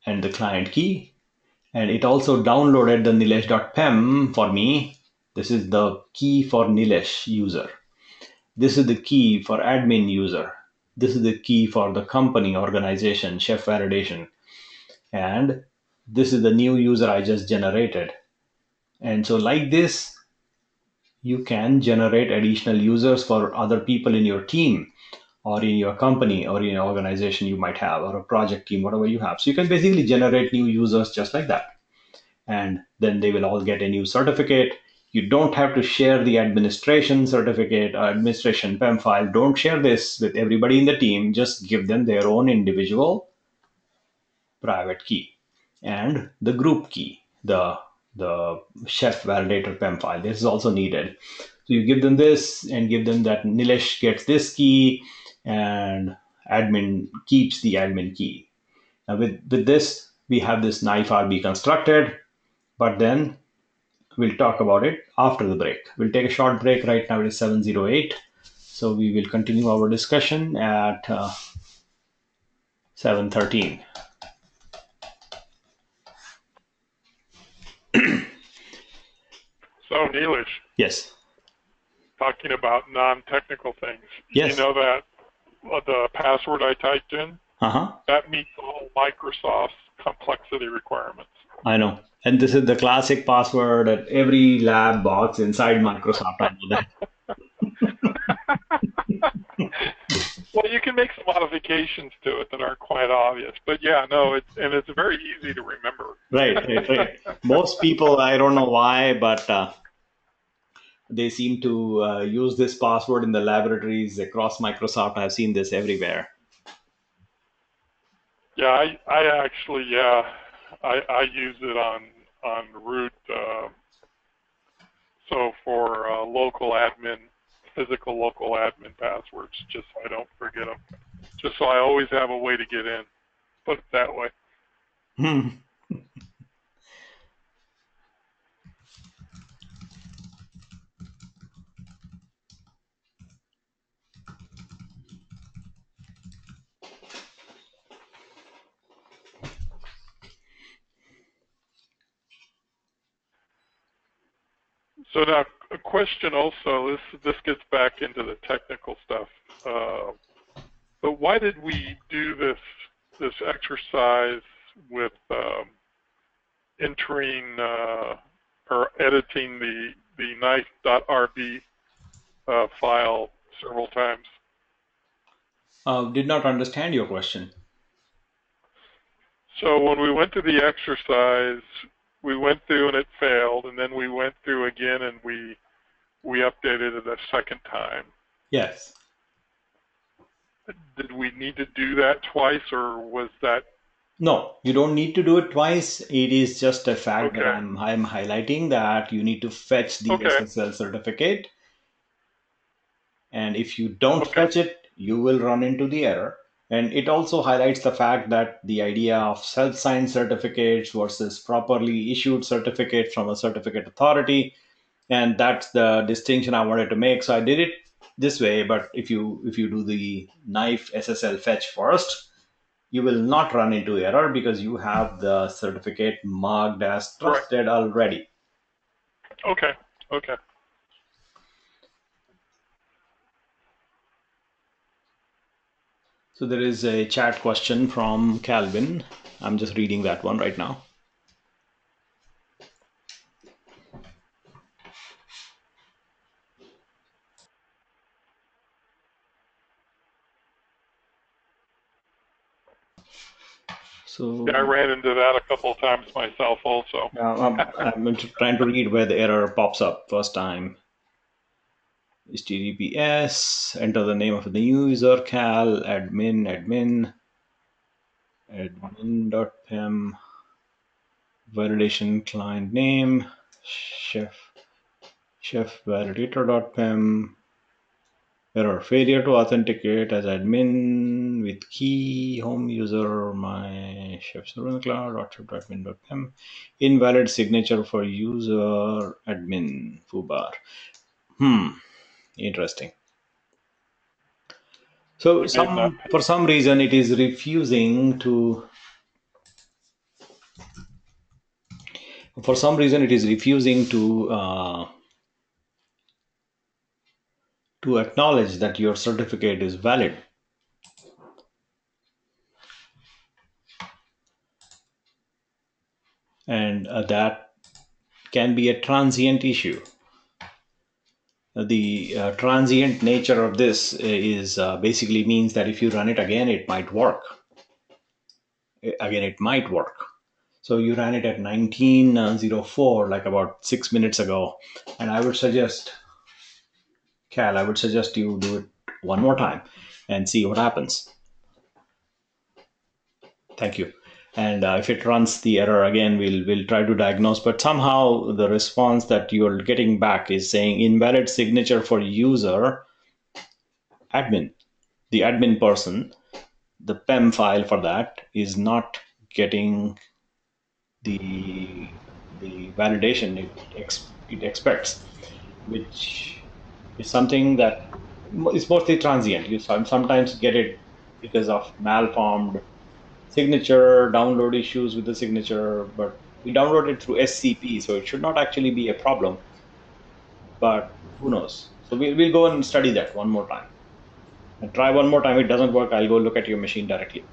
and the client key. And it also downloaded the nilesh.pem for me. This is the key for Nilesh user. This is the key for admin user. This is the key for the company organization, chef validation. And this is the new user I just generated. And so like this, you can generate additional users for other people in your team or in your company or in your organization you might have, or a project team, whatever you have. So you can basically generate new users just like that. And then they will all get a new certificate. You don't have to share the administration certificate or administration PEM file. Don't share this with everybody in the team. Just give them their own individual private key and the group key, the chef validator PEM file. This is also needed. So you give them this and give them that Nilesh gets this key and admin keeps the admin key. Now with this, we have this knife RB constructed, but then we'll talk about it after the break. We'll take a short break. Right now it is 7:08. So we will continue our discussion at 7:13. So Nilesh, Yes. talking about non-technical things. Yes. You know that the password I typed in, Uh-huh. that meets all Microsoft's complexity requirements. I know. And this is the classic password at every lab box inside Microsoft. I know that. Well, you can make some modifications to it that aren't quite obvious, but yeah, no, it's very easy to remember. Right. Most people, I don't know why, but they seem to use this password in the laboratories across Microsoft. I've seen this everywhere. Yeah, I actually, I use it on root. So for local admin, physical local admin passwords, just so I don't forget them. Just so I always have a way to get in. Put it that way. So now a question also, this gets back into the technical stuff, but why did we do this exercise with entering or editing the knife.rb file several times? Did not understand your question. So when we went to the exercise, we went through and it failed, and then we went through again and we updated it a second time. Yes. Did we need to do that twice, or was that No, you don't need to do it twice. It is just a fact that okay? I'm highlighting that you need to fetch the Okay, SSL certificate. And if you don't okay, fetch it, you will run into the error. And it also highlights the fact that the idea of self-signed certificates versus properly issued certificates from a certificate authority, and that's the distinction I wanted to make. So I did it this way. But if you do the knife SSL fetch first, you will not run into error because you have the certificate marked as right, trusted already. okay, okay. So there is a chat question from Calvin. I'm just reading that one right now. So Yeah, I ran into that a couple of times myself, also. I'm trying to read where the error pops up first time. HTTPS, enter the name of the user, cal, admin.pem, validation client name, chef validator.pem, error, failure to authenticate as admin with key, home user, my chef server in the cloud, admin.pem, invalid signature for user admin, foobar. Interesting. So I made that. for some reason it is refusing to to acknowledge that your certificate is valid. And that can be a transient issue. The transient nature of this is basically means that if you run it again, it might work. Again, it might work. So you ran it at 1904, like about 6 minutes ago, and I would suggest, Cal, I would suggest you do it one more time and see what happens. Thank you. And if it runs the error again, we'll try to diagnose. But somehow the response that you're getting back is saying invalid signature for user admin. The admin person, the PEM file for that is not getting the validation it expects, which is something that is mostly transient. You sometimes get it because of malformed signature, download issues with the signature, but we download it through SCP, so it should not actually be a problem. But who knows? So we'll go and study that one more time. And try one more time. If it doesn't work, I'll go look at your machine directly.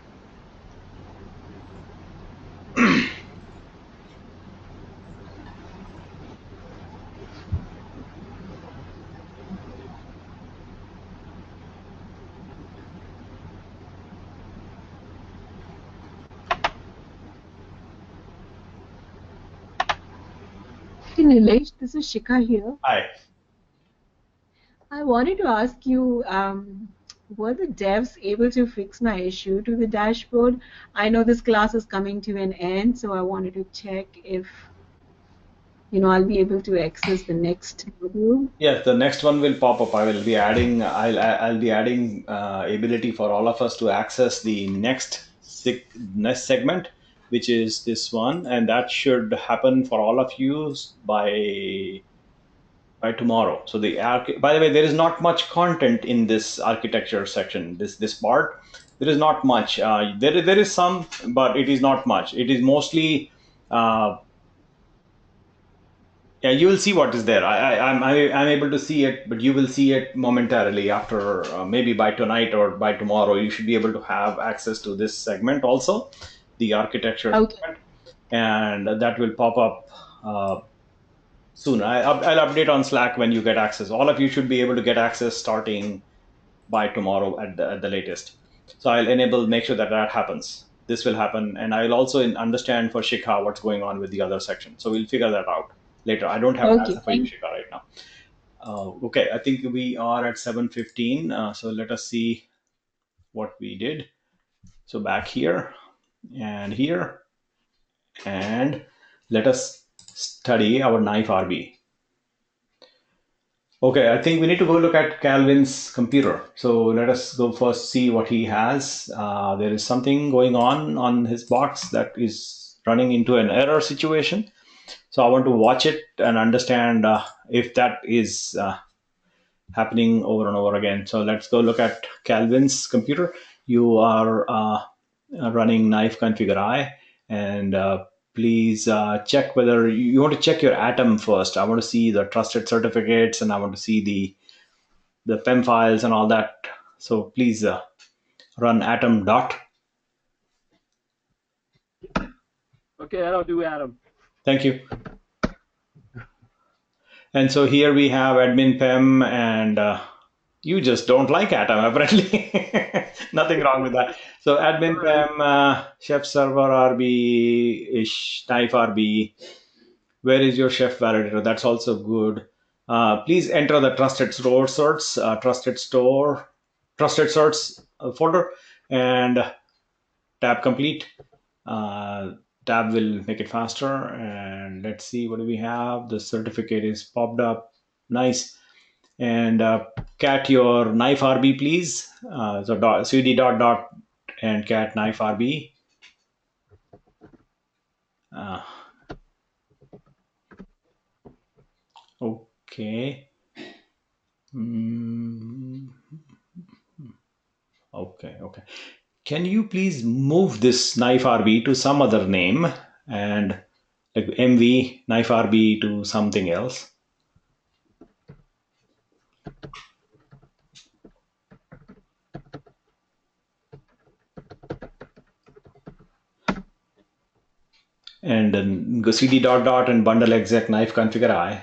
Hey Nilesh, this is Shikha here. Hi. I wanted to ask you, were the devs able to fix my issue to the dashboard? I know this class is coming to an end, so I wanted to check if, I'll be able to access the next module. Yes, the next one will pop up. I'll be adding ability for all of us to access the next segment, which is this one, and that should happen for all of you by tomorrow. So by the way, there is not much content in this architecture section. This part, there is not much. There is some, but it is not much. It is mostly. Yeah, you will see what is there. I'm able to see it, but you will see it momentarily after maybe by tonight or by tomorrow. You should be able to have access to this segment also, the architecture Okay. segment, and that will pop up soon. I'll update on Slack when you get access. All of you should be able to get access starting by tomorrow at the latest. So I'll make sure that that happens. This will happen, and I'll also understand for Shikha what's going on with the other section. So we'll figure that out later. I don't have an Okay, answer for you, Shikha, right now. Okay, I think we are at 7:15. So let us see what we did. So back here and here, and let us study our knife RB. Okay, I think we need to go look at Calvin's computer. So let us go first see what he has. There is something going on his box that is running into an error situation. So I want to watch it and understand if that is happening over and over again. So let's go look at Calvin's computer. You are running knife configure I, and please check whether you want to check your Atom first. I want to see the trusted certificates, and I want to see the PEM files and all that. So please run Atom dot. Okay, I don't do Atom. Thank you. And so here we have admin PEM, and you just don't like Atom, apparently. Nothing wrong with that. So admin PEM, chef server RB, ish, knife RB. Where is your chef validator? That's also good. Please enter the trusted store certs, trusted certs folder, and tab complete. Tab will make it faster. And let's see, what do we have? The certificate is popped up. Nice. And cat your knife RB, please. So cd dot and cat knife RB. Okay. Okay. Can you please move this knife RB to some other name, and like MV knife RB to something else? And then go cd dot and bundle exec knife configure I.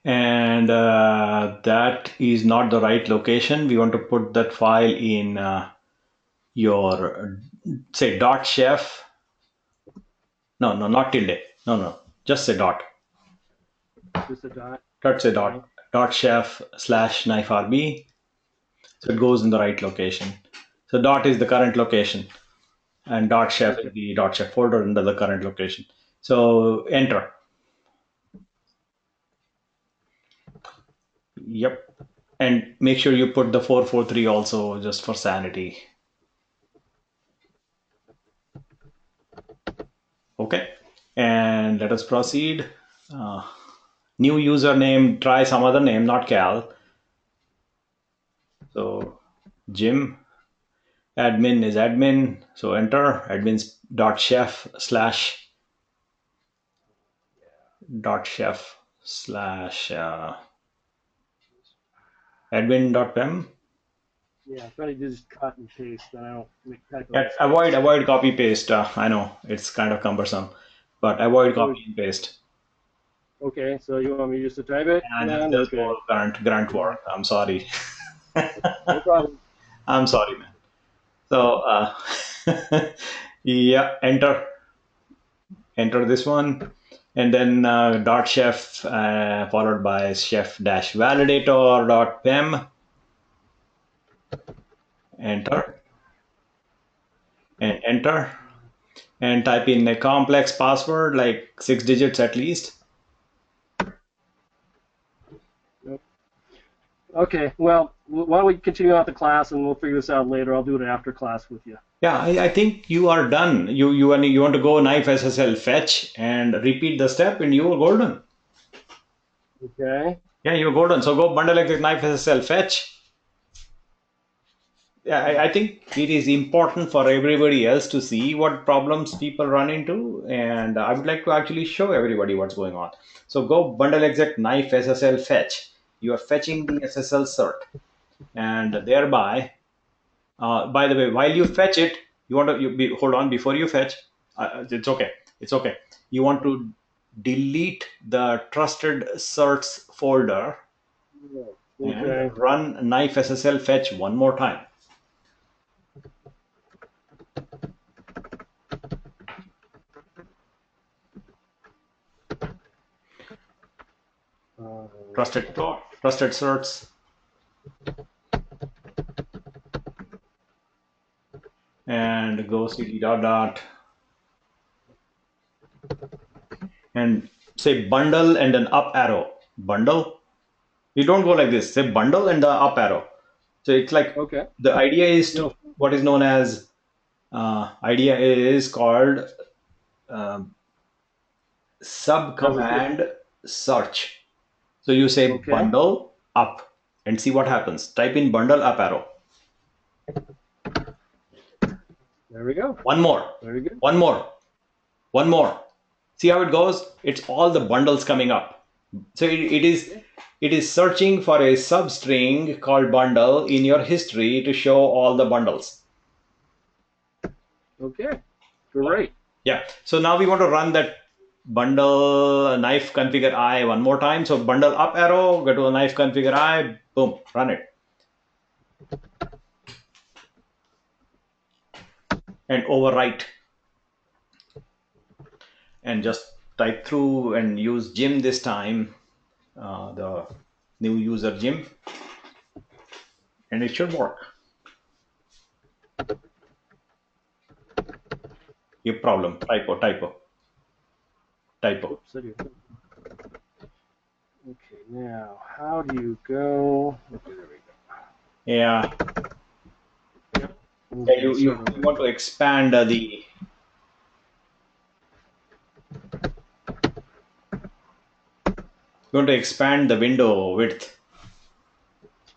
And that is not the right location. We want to put that file in your, say, dot chef. No, not tilde. No, just say dot. Just a dot. Dot say dot chef / knife RB. So it goes in the right location. So dot is the current location, and dot chef is the dot chef folder under the current location. So enter. Yep. And make sure you put the 443 also, just for sanity. Okay. And let us proceed. New username, try some other name, not Cal. So Jim. Admin is admin. So enter admins dot chef / dot chef / admin.pem. Yeah, try to just cut and paste. Then I don't make typos. Avoid copy paste. I know it's kind of cumbersome, but avoid copy and paste. Okay, so you want me just to type it? And just more grunt work. I'm sorry. No problem. I'm sorry, man. So yeah, enter this one, and then dot chef followed by chef dash validator dot pem. Enter and enter, and type in a complex password, like 6 digits at least. Okay, well, why don't we continue on with the class, and we'll figure this out later. I'll do it after class with you. Yeah, I think you are done. You want to go knife SSL fetch and repeat the step, and you are golden. Okay. Yeah, you're golden. So go bundle exec knife SSL fetch. Yeah, I think it is important for everybody else to see what problems people run into, and I would like to actually show everybody what's going on. So go bundle exec knife SSL fetch. You are fetching the SSL cert, and thereby, by the way, while you fetch it, you want to hold on before you fetch. It's okay. You want to delete the trusted certs folder. Okay. and run knife SSL fetch one more time. Trusted certs. And go cd dot and say bundle and an up arrow. Bundle. You don't go like this. Say bundle and the up arrow. So it's like Okay. the idea is to what is known as idea is called sub command search. So you say Okay. bundle up and see what happens. Type in bundle up arrow. There we go. One more. Very good. One more. One more. See how it goes? It's all the bundles coming up. So it is searching for a substring called bundle in your history to show all the bundles. Okay. Great. Yeah. So now we want to run that bundle knife configure I one more time. So bundle up arrow, go to a knife configure I, boom, run it. And overwrite. And just type through and use Jim this time, the new user Jim, and it should work. Your problem, typo. Oops, I did. Okay, now how do you go? Okay, there we go. Yeah. Yeah, you want to expand the. You want to expand the window width.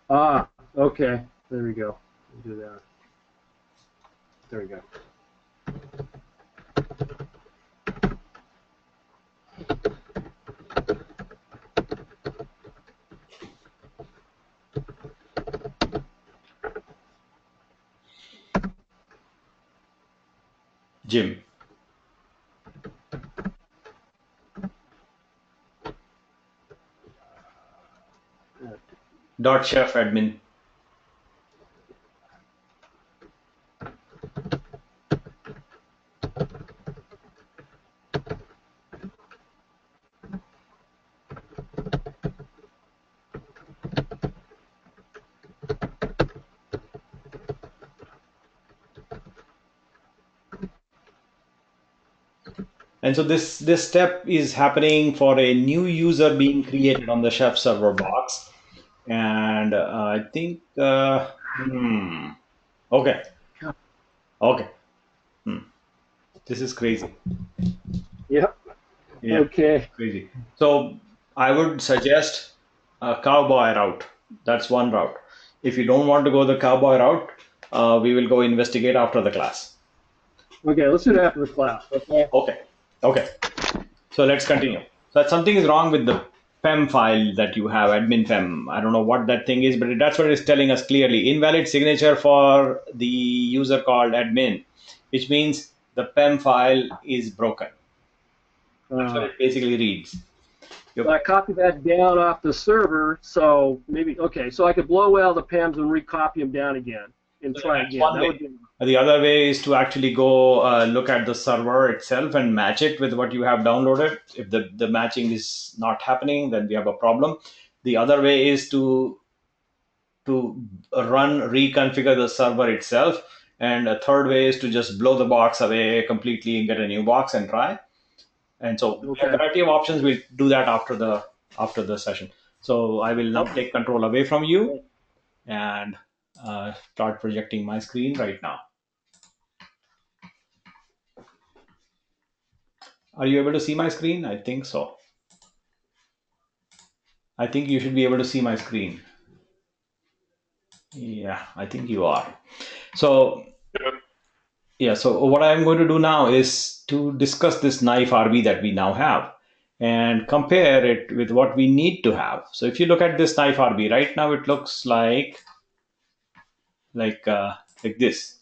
Ah, okay. There we go. We'll do that. There we go. Jim. .chef admin. And so this step is happening for a new user being created on the chef server box. And I think, okay. This is crazy. Yep. Yeah, Okay. crazy. So I would suggest a cowboy route. That's one route. If you don't want to go the cowboy route, we will go investigate after the class. Okay, let's do it after the class. Okay. Okay. So let's continue. So something is wrong with the PEM file that you have, admin PEM. I don't know what that thing is, but that's what it's telling us clearly. Invalid signature for the user called admin, which means the PEM file is broken. That's what it basically reads. So I copied that down off the server, so maybe, okay, so I could blow away all the PEMs and recopy them down again and try again. One way. The other way is to actually go look at the server itself and match it with what you have downloaded. If the matching is not happening, then we have a problem. The other way is to reconfigure the server itself. And a third way is to just blow the box away completely and get a new box and try. And so a variety of options. We'll do that after the session. So I will now take control away from you and start projecting my screen right now. Are you able to see my screen? I think so. I think you should be able to see my screen. Yeah, I think you are. So yeah, so what I'm going to do now is to discuss this knife RB that we now have and compare it with what we need to have. So if you look at this knife RB right now, it looks like this,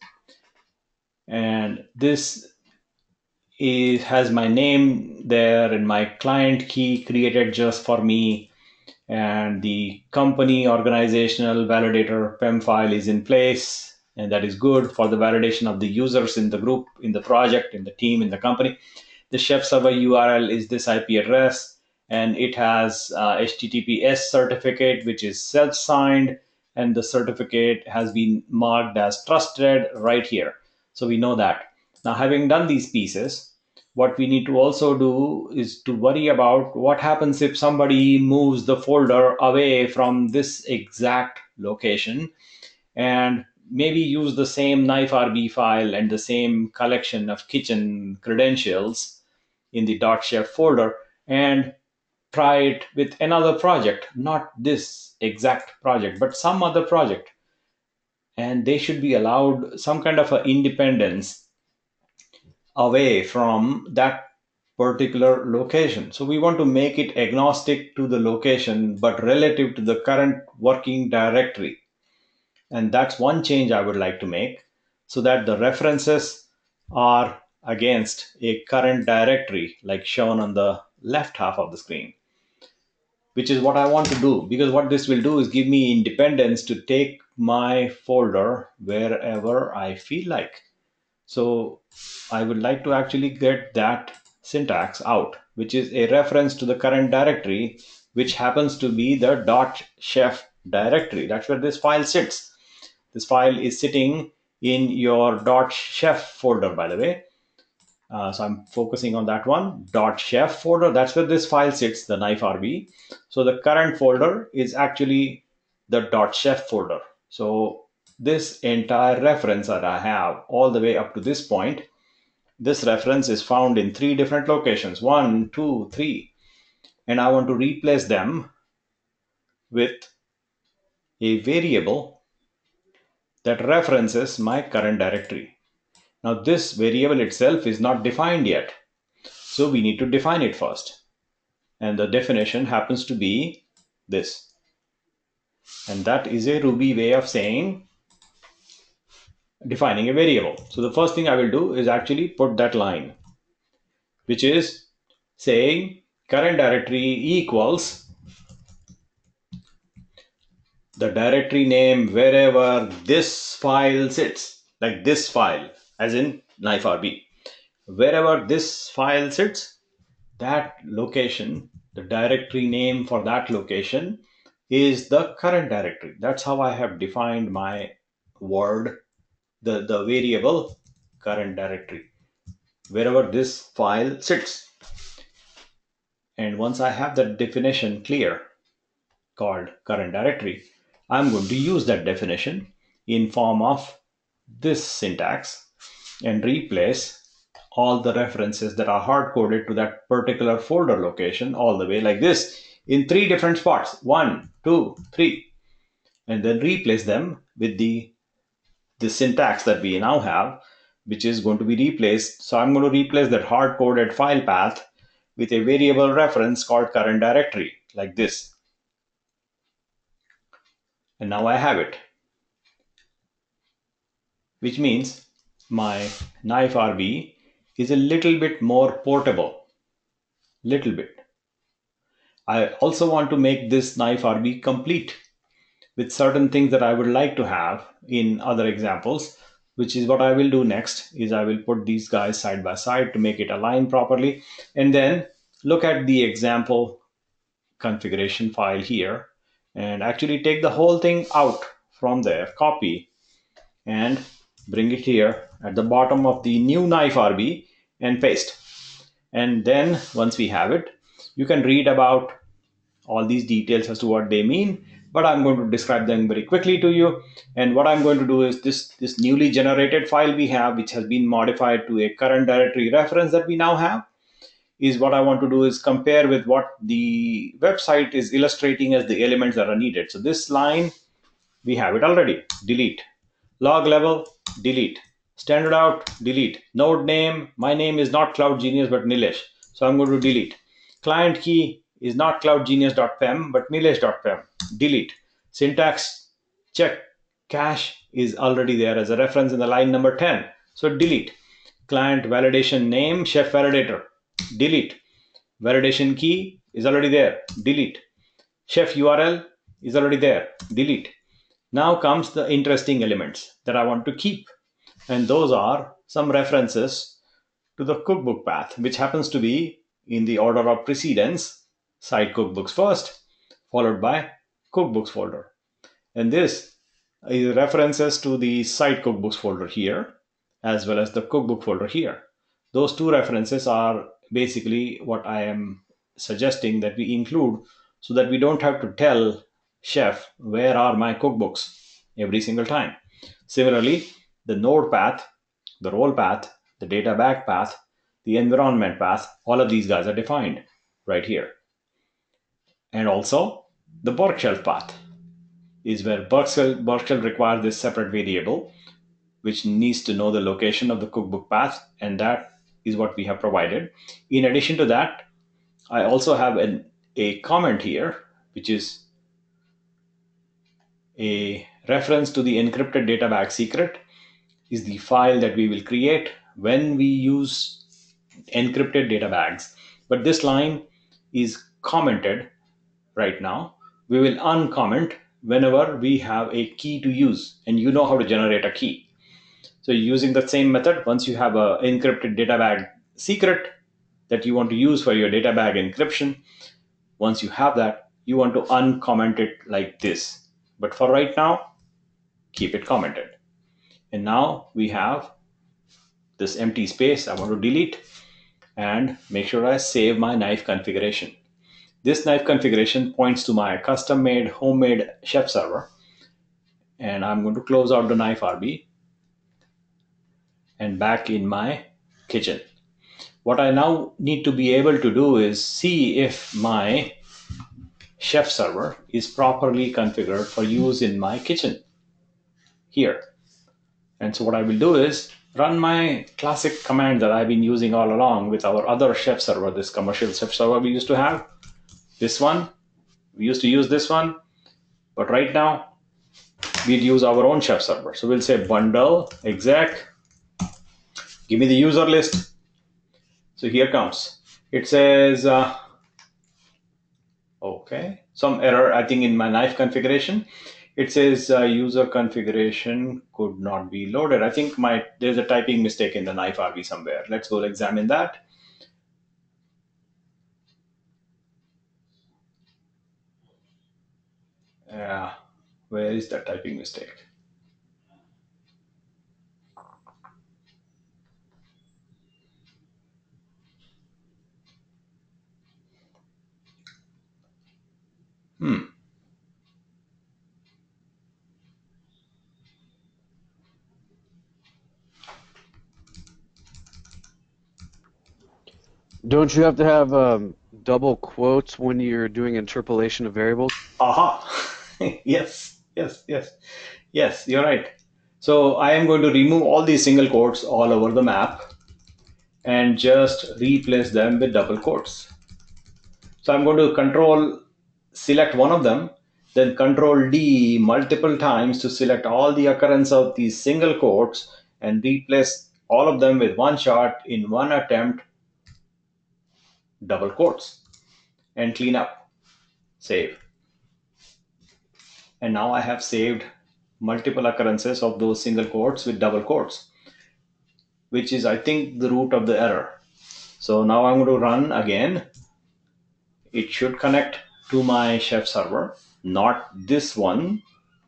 and this has my name there and my client key created just for me, and the company organizational validator PEM file is in place, and that is good for the validation of the users in the group, in the project, in the team, in the company. The chef server URL is this IP address, and it has HTTPS certificate, which is self-signed, and the certificate has been marked as trusted right here. So we know that. Now, having done these pieces, what we need to also do is to worry about what happens if somebody moves the folder away from this exact location and maybe use the same knifeRB file and the same collection of kitchen credentials in the .chef folder and try it with another project, not this exact project, but some other project. And they should be allowed some kind of an independence away from that particular location. So we want to make it agnostic to the location, but relative to the current working directory. And that's one change I would like to make, so that the references are against a current directory, like shown on the left half of the screen, which is what I want to do, because what this will do is give me independence to take my folder wherever I feel like. So I would like to actually get that syntax out, which is a reference to the current directory, which happens to be the .chef directory. That's where this file sits. This file is sitting in your .chef folder, by the way. So I'm focusing on that one, .chef folder. That's where this file sits, the knifeRB. So the current folder is actually the .chef folder. So this entire reference that I have all the way up to this point, this reference is found in 3 different locations, 1, 2, 3. And I want to replace them with a variable that references my current directory. Now this variable itself is not defined yet. So we need to define it first. And the definition happens to be this. And that is a Ruby way of saying defining a variable. So the first thing I will do is actually put that line, which is saying current directory equals the directory name wherever this file sits, like this file, as in knifeRB. Wherever this file sits, that location, the directory name for that location is the current directory. That's how I have defined my word, the variable current directory, wherever this file sits. And once I have that definition clear, called current directory, I'm going to use that definition in form of this syntax and replace all the references that are hard-coded to that particular folder location all the way like this in 3 different spots, 1, 2, 3, and then replace them with the syntax that we now have, which is going to be replaced. So I'm going to replace that hard-coded file path with a variable reference called current directory, like this. And now I have it, which means my knifeRB is a little bit more portable. Little bit. I also want to make this knifeRB complete with certain things that I would like to have in other examples, which is what I will do next. Is I will put these guys side by side to make it align properly, and then look at the example configuration file here and actually take the whole thing out from there, copy, and bring it here at the bottom of the new knifeRB and paste. And then once we have it, you can read about all these details as to what they mean, but I'm going to describe them very quickly to you. And what I'm going to do is this newly generated file we have, which has been modified to a current directory reference that we now have, is what I want to do is compare with what the website is illustrating as the elements that are needed. So this line, we have it already. Delete. Log level, delete. Standard out, delete. Node name, my name is not Cloud Genius but Nilesh, so I'm going to delete. Client key is not cloudgenius.pem but nilesh.pem, delete. Syntax check, cache is already there as a reference in the line number 10, so delete. Client validation name, chef validator, delete. Validation key is already there, delete. chef URL is already there, delete. Now comes the interesting elements that I want to keep. And those are some references to the cookbook path, which happens to be in the order of precedence, site cookbooks first, followed by cookbooks folder. And this is references to the site cookbooks folder here, as well as the cookbook folder here. Those two references are basically what I am suggesting that we include so that we don't have to tell chef where are my cookbooks every single time. Similarly, the node path, the role path, the data bag path, the environment path, all of these guys are defined right here. And also the Burkshelf path is where Burkshelf requires this separate variable which needs to know the location of the cookbook path, and that is what we have provided. In addition to that, I also have a comment here, which is a reference to the encrypted data bag secret is the file that we will create when we use encrypted data bags. But this line is commented right now. We will uncomment whenever we have a key to use, and you know how to generate a key. So using the same method, once you have an encrypted data bag secret that you want to use for your data bag encryption, once you have that, you want to uncomment it like this. But for right now, keep it commented. And now we have this empty space I want to delete and make sure I save my knife configuration. This knife configuration points to my custom-made, homemade chef server. And I'm going to close out the knife RB and back in my kitchen. What I now need to be able to do is see if my chef server is properly configured for use in my kitchen here. And so what I will do is run my classic command that I've been using all along with our other chef server, this commercial chef server we used to have. This one, we used to use this one, but right now we'll use our own chef server. So we'll say bundle exec, give me the user list. So here comes. It says, okay, some error, I think in my knife configuration. It says user configuration could not be loaded. I think there's a typing mistake in the knife RB somewhere. Let's go examine that. Where is that typing mistake? Don't you have to have double quotes when you're doing interpolation of variables? Aha. Yes, you're right. So I am going to remove all these single quotes all over the map and just replace them with double quotes. So I'm going to select one of them, then Control D multiple times to select all the occurrence of these single quotes and replace all of them with one shot in one attempt, double quotes, and clean up, save. And now I have saved multiple occurrences of those single quotes with double quotes, which is, I think, the root of the error. So now I'm going to run again. It should connect to my chef server, not this one,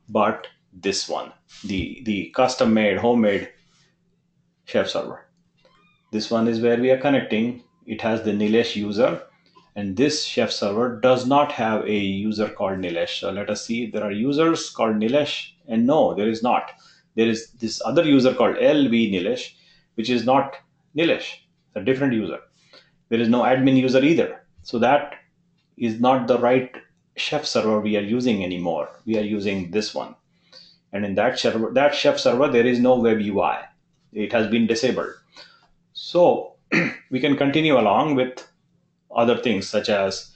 but this one, the custom-made, homemade chef server. This one is where we are connecting. It has the Nilesh user, and this chef server does not have a user called Nilesh. So let us see if there are users called Nilesh, and no, there is not. There is this other user called LV Nilesh, which is not Nilesh, a different user. There is no admin user either. So that is not the right chef server we are using anymore. We are using this one. And in that chef server, there is no web UI. It has been disabled. So we can continue along with other things such as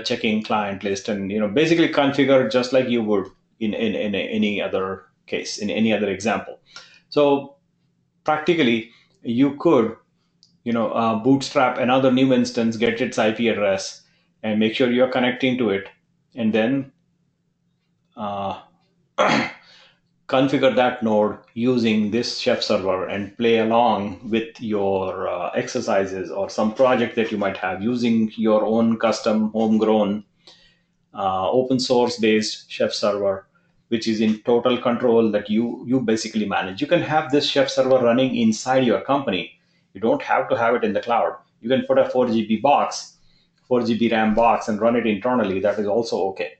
checking client list and basically configure just like you would in any other case, in any other example. So practically you could bootstrap another new instance, get its IP address, and make sure you're connecting to it, and then configure that node using this Chef server and play along with your exercises or some project that you might have using your own custom homegrown open source based Chef server, which is in total control that you basically manage. You can have this Chef server running inside your company. You don't have to have it in the cloud. You can put a 4 GB box, 4 GB RAM box, and run it internally. That is also okay.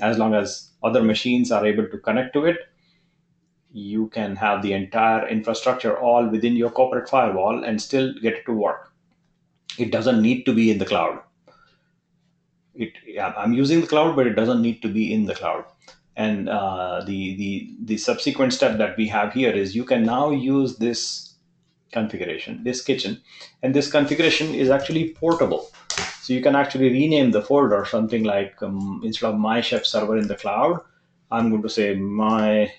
As long as other machines are able to connect to it, you can have the entire infrastructure all within your corporate firewall and still get it to work. It doesn't need to be in the cloud. I'm using the cloud, but it doesn't need to be in the cloud. And the subsequent step that we have here is you can now use this configuration, this kitchen, and this configuration is actually portable. So you can actually rename the folder something like instead of my chef server in the cloud, I'm going to say my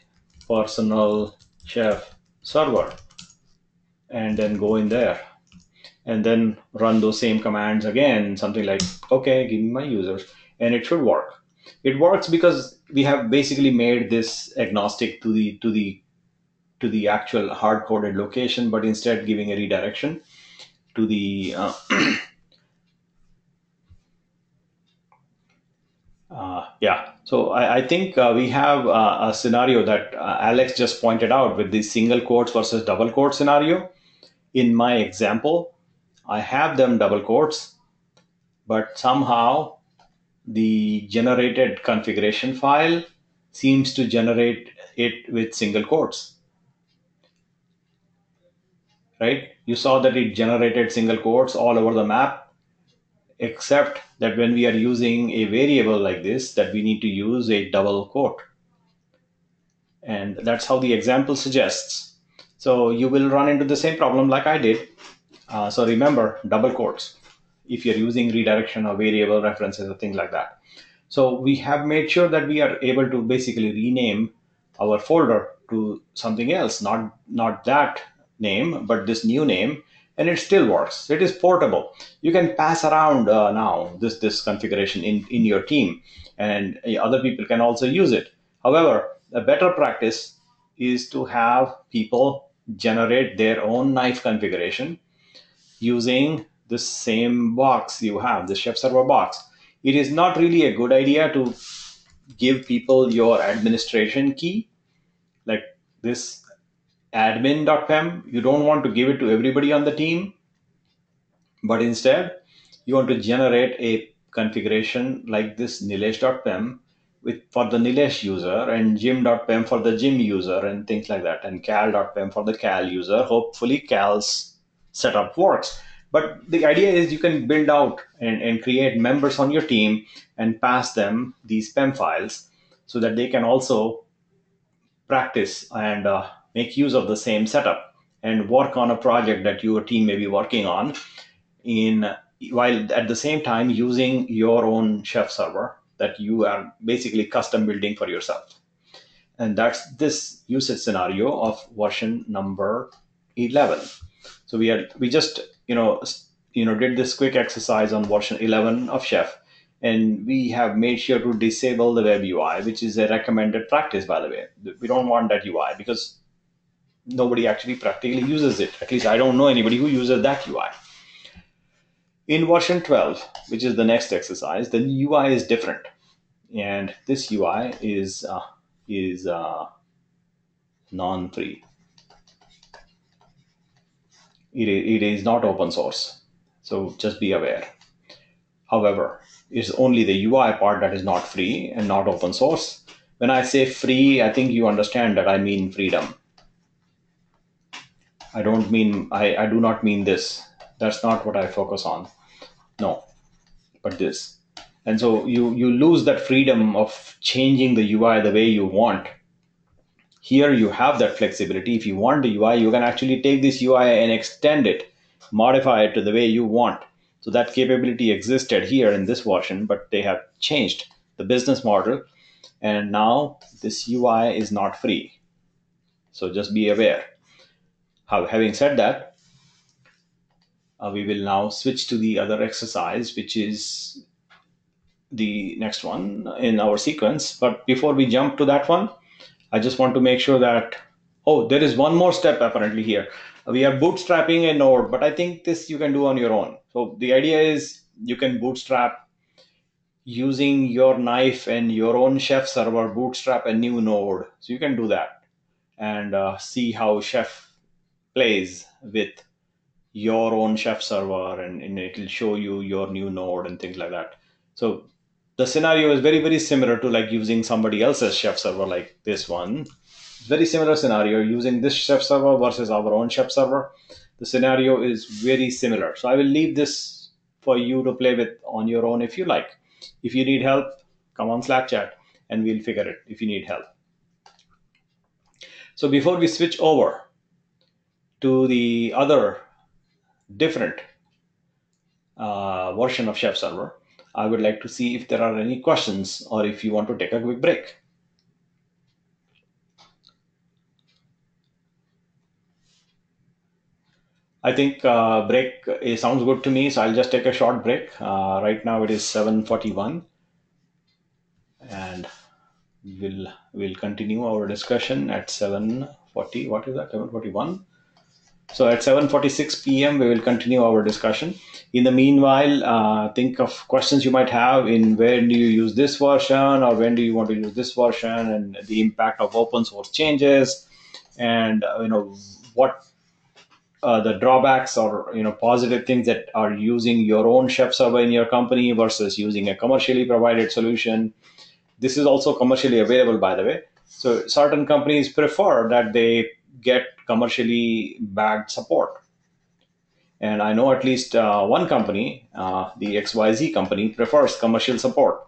personal chef server, and then go in there and then run those same commands again, something like, okay, give me my users, and it should work. It works because we have basically made this agnostic to the actual hard-coded location, but instead giving a redirection to the yeah. So I think we have a scenario that Alex just pointed out with the single quotes versus double quote scenario. In my example, I have them double quotes, but somehow the generated configuration file seems to generate it with single quotes, right? You saw that it generated single quotes all over the map, except that when we are using a variable like this, that we need to use a double quote. And that's how the example suggests. So you will run into the same problem like I did. So remember, double quotes if you're using redirection or variable references or things like that. So we have made sure that we are able to basically rename our folder to something else, not that name, but this new name, and it still works. It is portable. You can pass around now this configuration in your team, and other people can also use it. However, a better practice is to have people generate their own knife configuration using the same box you have, the Chef server box. It is not really a good idea to give people your administration key, like this admin.pem. You don't want to give it to everybody on the team, but instead you want to generate a configuration like this nilesh.pem with for the Nilesh user and jim.pem for the Jim user and things like that, and cal.pem for the Cal user. Hopefully Cal's setup works. But the idea is you can build out and create members on your team and pass them these PEM files so that they can also practice and make use of the same setup and work on a project that your team may be working on in while at the same time using your own Chef server that you are basically custom building for yourself. And that's this usage scenario of version number 11. So we just did this quick exercise on version 11 of Chef, and we have made sure to disable the web UI, which is a recommended practice, by the way. We don't want that UI because nobody actually practically uses it. At least I don't know anybody who uses that UI. In version 12, which is the next exercise, the UI is different, and this UI is non-free. It is not open source, so just be aware. However, it's only the UI part that is not free and not open source. When I say free, I think you understand that I mean freedom. I do not mean this. That's not what I focus on. No, but this. And so you lose that freedom of changing the UI the way you want. Here you have that flexibility. If you want the UI, you can actually take this UI and extend it, modify it to the way you want. So that capability existed here in this version, but they have changed the business model. And now this UI is not free. So just be aware. Having said that, we will now switch to the other exercise, which is the next one in our sequence. But before we jump to that one, I just want to make sure that, oh, there is one more step apparently here. We are bootstrapping a node, but I think this you can do on your own. So the idea is you can bootstrap using your knife and your own Chef server, bootstrap a new node. So you can do that and see how Chef plays with your own Chef server, and it will show you your new node and things like that. So the scenario is very, very similar to like using somebody else's Chef server like this one. Very similar scenario using this Chef server versus our own Chef server. The scenario is very similar. So I will leave this for you to play with on your own if you like. If you need help, come on Slack chat and we'll figure it if you need help. So before we switch over to the other different version of Chef server, I would like to see if there are any questions or if you want to take a quick break. I think break sounds good to me, so I'll just take a short break. Right now it is 7:41, and we'll continue our discussion at 7:40. What is that? 7:41. So at 7:46 p.m. we will continue our discussion. In the meanwhile, think of questions you might have in when do you use this version or when do you want to use this version, and the impact of open source changes, and what the drawbacks or positive things that are using your own Chef server in your company versus using a commercially provided solution. This is also commercially available, by the way. So certain companies prefer that they get commercially backed support. And I know at least one company, the XYZ company, prefers commercial support.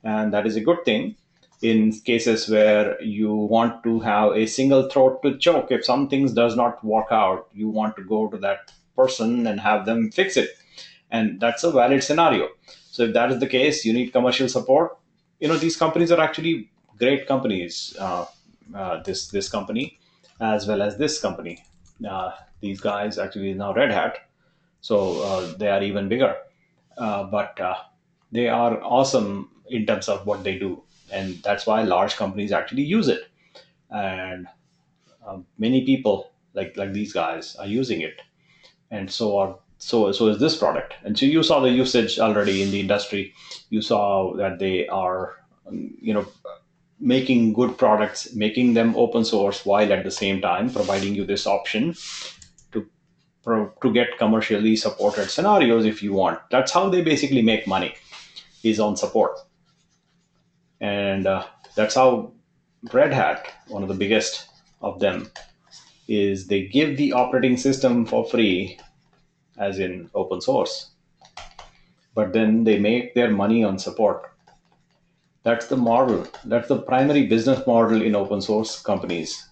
And that is a good thing in cases where you want to have a single throat to choke. If some things does not work out, you want to go to that person and have them fix it. And that's a valid scenario. So if that is the case, you need commercial support. These companies are actually great companies. This company, as well as this company. These guys actually now Red Hat, so they are even bigger. But they are awesome in terms of what they do, and that's why large companies actually use it. And many people like these guys are using it, and so is this product. And so you saw the usage already in the industry. You saw that they are making good products, making them open source, while at the same time providing you this option to get commercially supported scenarios if you want. That's how they basically make money, is on support. And that's how Red Hat, one of the biggest of them, is they give the operating system for free, as in open source, but then they make their money on support. That's the model. That's the primary business model in open source companies.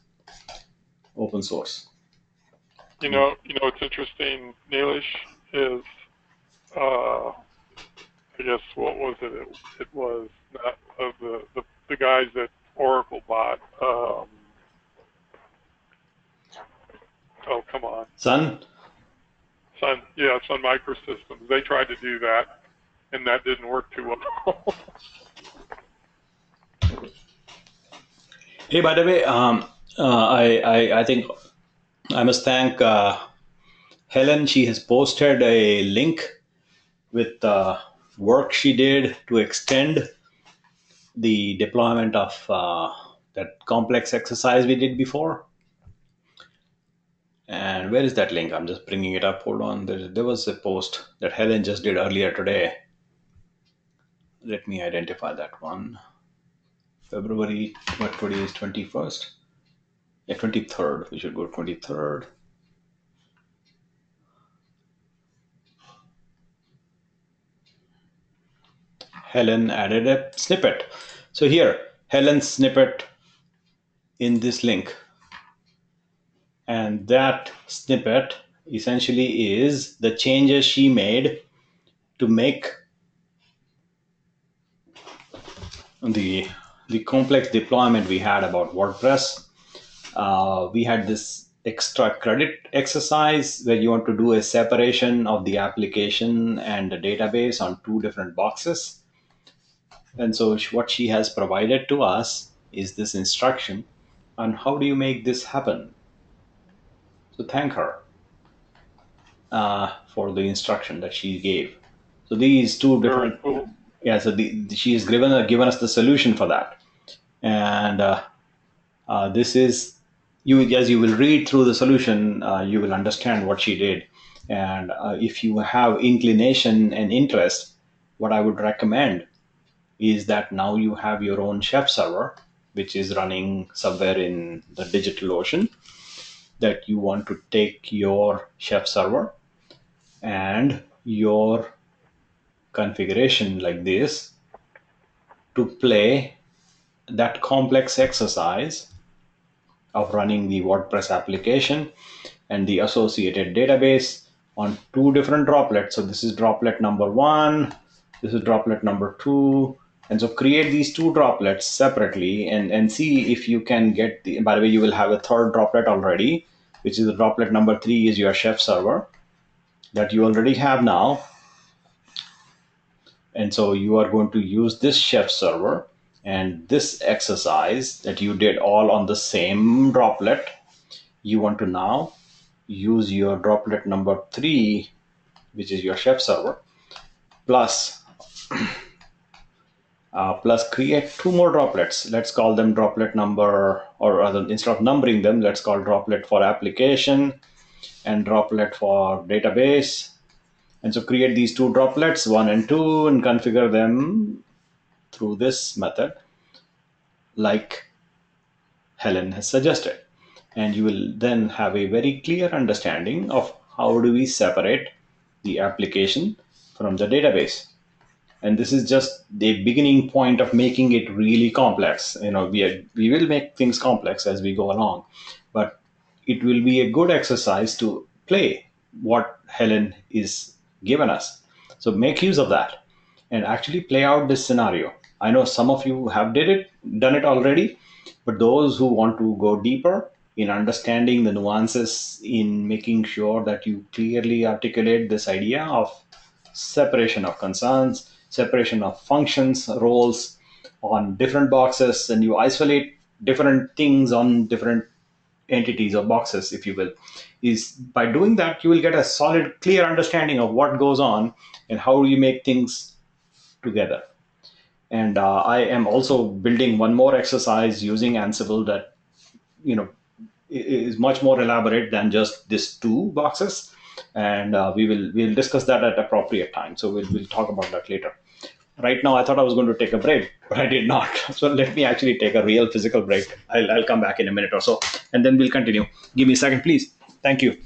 Open source. What's interesting, Neelish, is I guess what was it? It was not of the guys that Oracle bought. Oh, come on. Sun Microsystems. They tried to do that, and that didn't work too well. Hey, by the way, I think I must thank Helen. She has posted a link with work she did to extend the deployment of that complex exercise we did before. And where is that link? I'm just bringing it up. Hold on. There was a post that Helen just did earlier today. Let me identify that one. February, what today is 21st? Yeah, 23rd. We should go 23rd. Helen added a snippet. So here, Helen's snippet in this link. And that snippet essentially is the changes she made to make the complex deployment we had about WordPress. We had this extra credit exercise where you want to do a separation of the application and the database on two different boxes. And so what she has provided to us is this instruction on how do you make this happen. So thank her for the instruction that she gave. So these two Very different, cool. yeah. So she has given us the solution for that, and this is you. As you will read through the solution, you will understand what she did, and if you have inclination and interest, what I would recommend is that now you have your own chef server, which is running somewhere in the digital ocean, that you want to take your chef server and your configuration like this to play that complex exercise of running the WordPress application and the associated database on two different droplets. So this is droplet number one, this is droplet number two. And so create these two droplets separately and see if you can get the, by the way, you will have a third droplet already, which is the droplet number three is your chef server that you already have now. And so you are going to use this chef server and this exercise that you did all on the same droplet. You want to now use your droplet number three, which is your chef server, plus create two more droplets. Let's call them droplet number, or rather, instead of numbering them, let's call droplet for application and droplet for database. And so create these two droplets, one and two, and configure them through this method like Helen has suggested. And you will then have a very clear understanding of how do we separate the application from the database. And this is just the beginning point of making it really complex. We will make things complex as we go along, but it will be a good exercise to play what Helen is given us. So make use of that and actually play out this scenario. I know some of you have done it already, but those who want to go deeper in understanding the nuances, in making sure that you clearly articulate this idea of separation of concerns, separation of functions, roles on different boxes, and you isolate different things on different entities or boxes, if you will, is by doing that, you will get a solid, clear understanding of what goes on and how you make things together. And I am also building one more exercise using Ansible that, is much more elaborate than just these two boxes. And we'll discuss that at appropriate time. So we'll talk about that later. Right now, I thought I was going to take a break, but I did not. So let me actually take a real physical break. I'll come back in a minute or so, and then we'll continue. Give me a second, please. Thank you.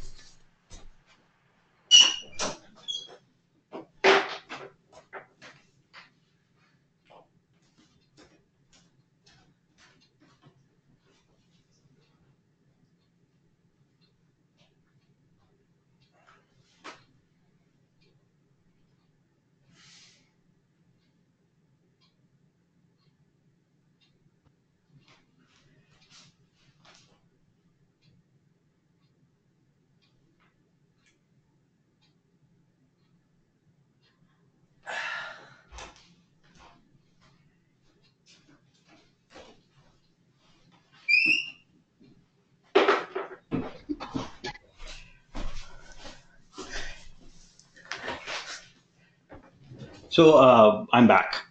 So I'm back.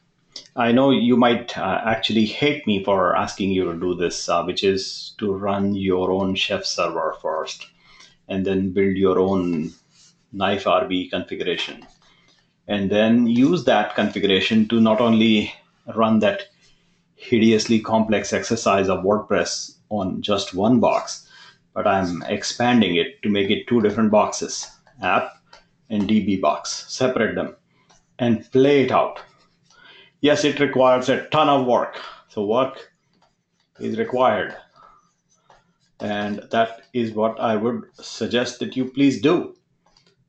I know you might actually hate me for asking you to do this, which is to run your own chef server first and then build your own knife RB configuration. And then use that configuration to not only run that hideously complex exercise of WordPress on just one box, but I'm expanding it to make it two different boxes, app and DB box, separate them and play it out. Yes, it requires a ton of work. So work is required. And that is what I would suggest that you please do.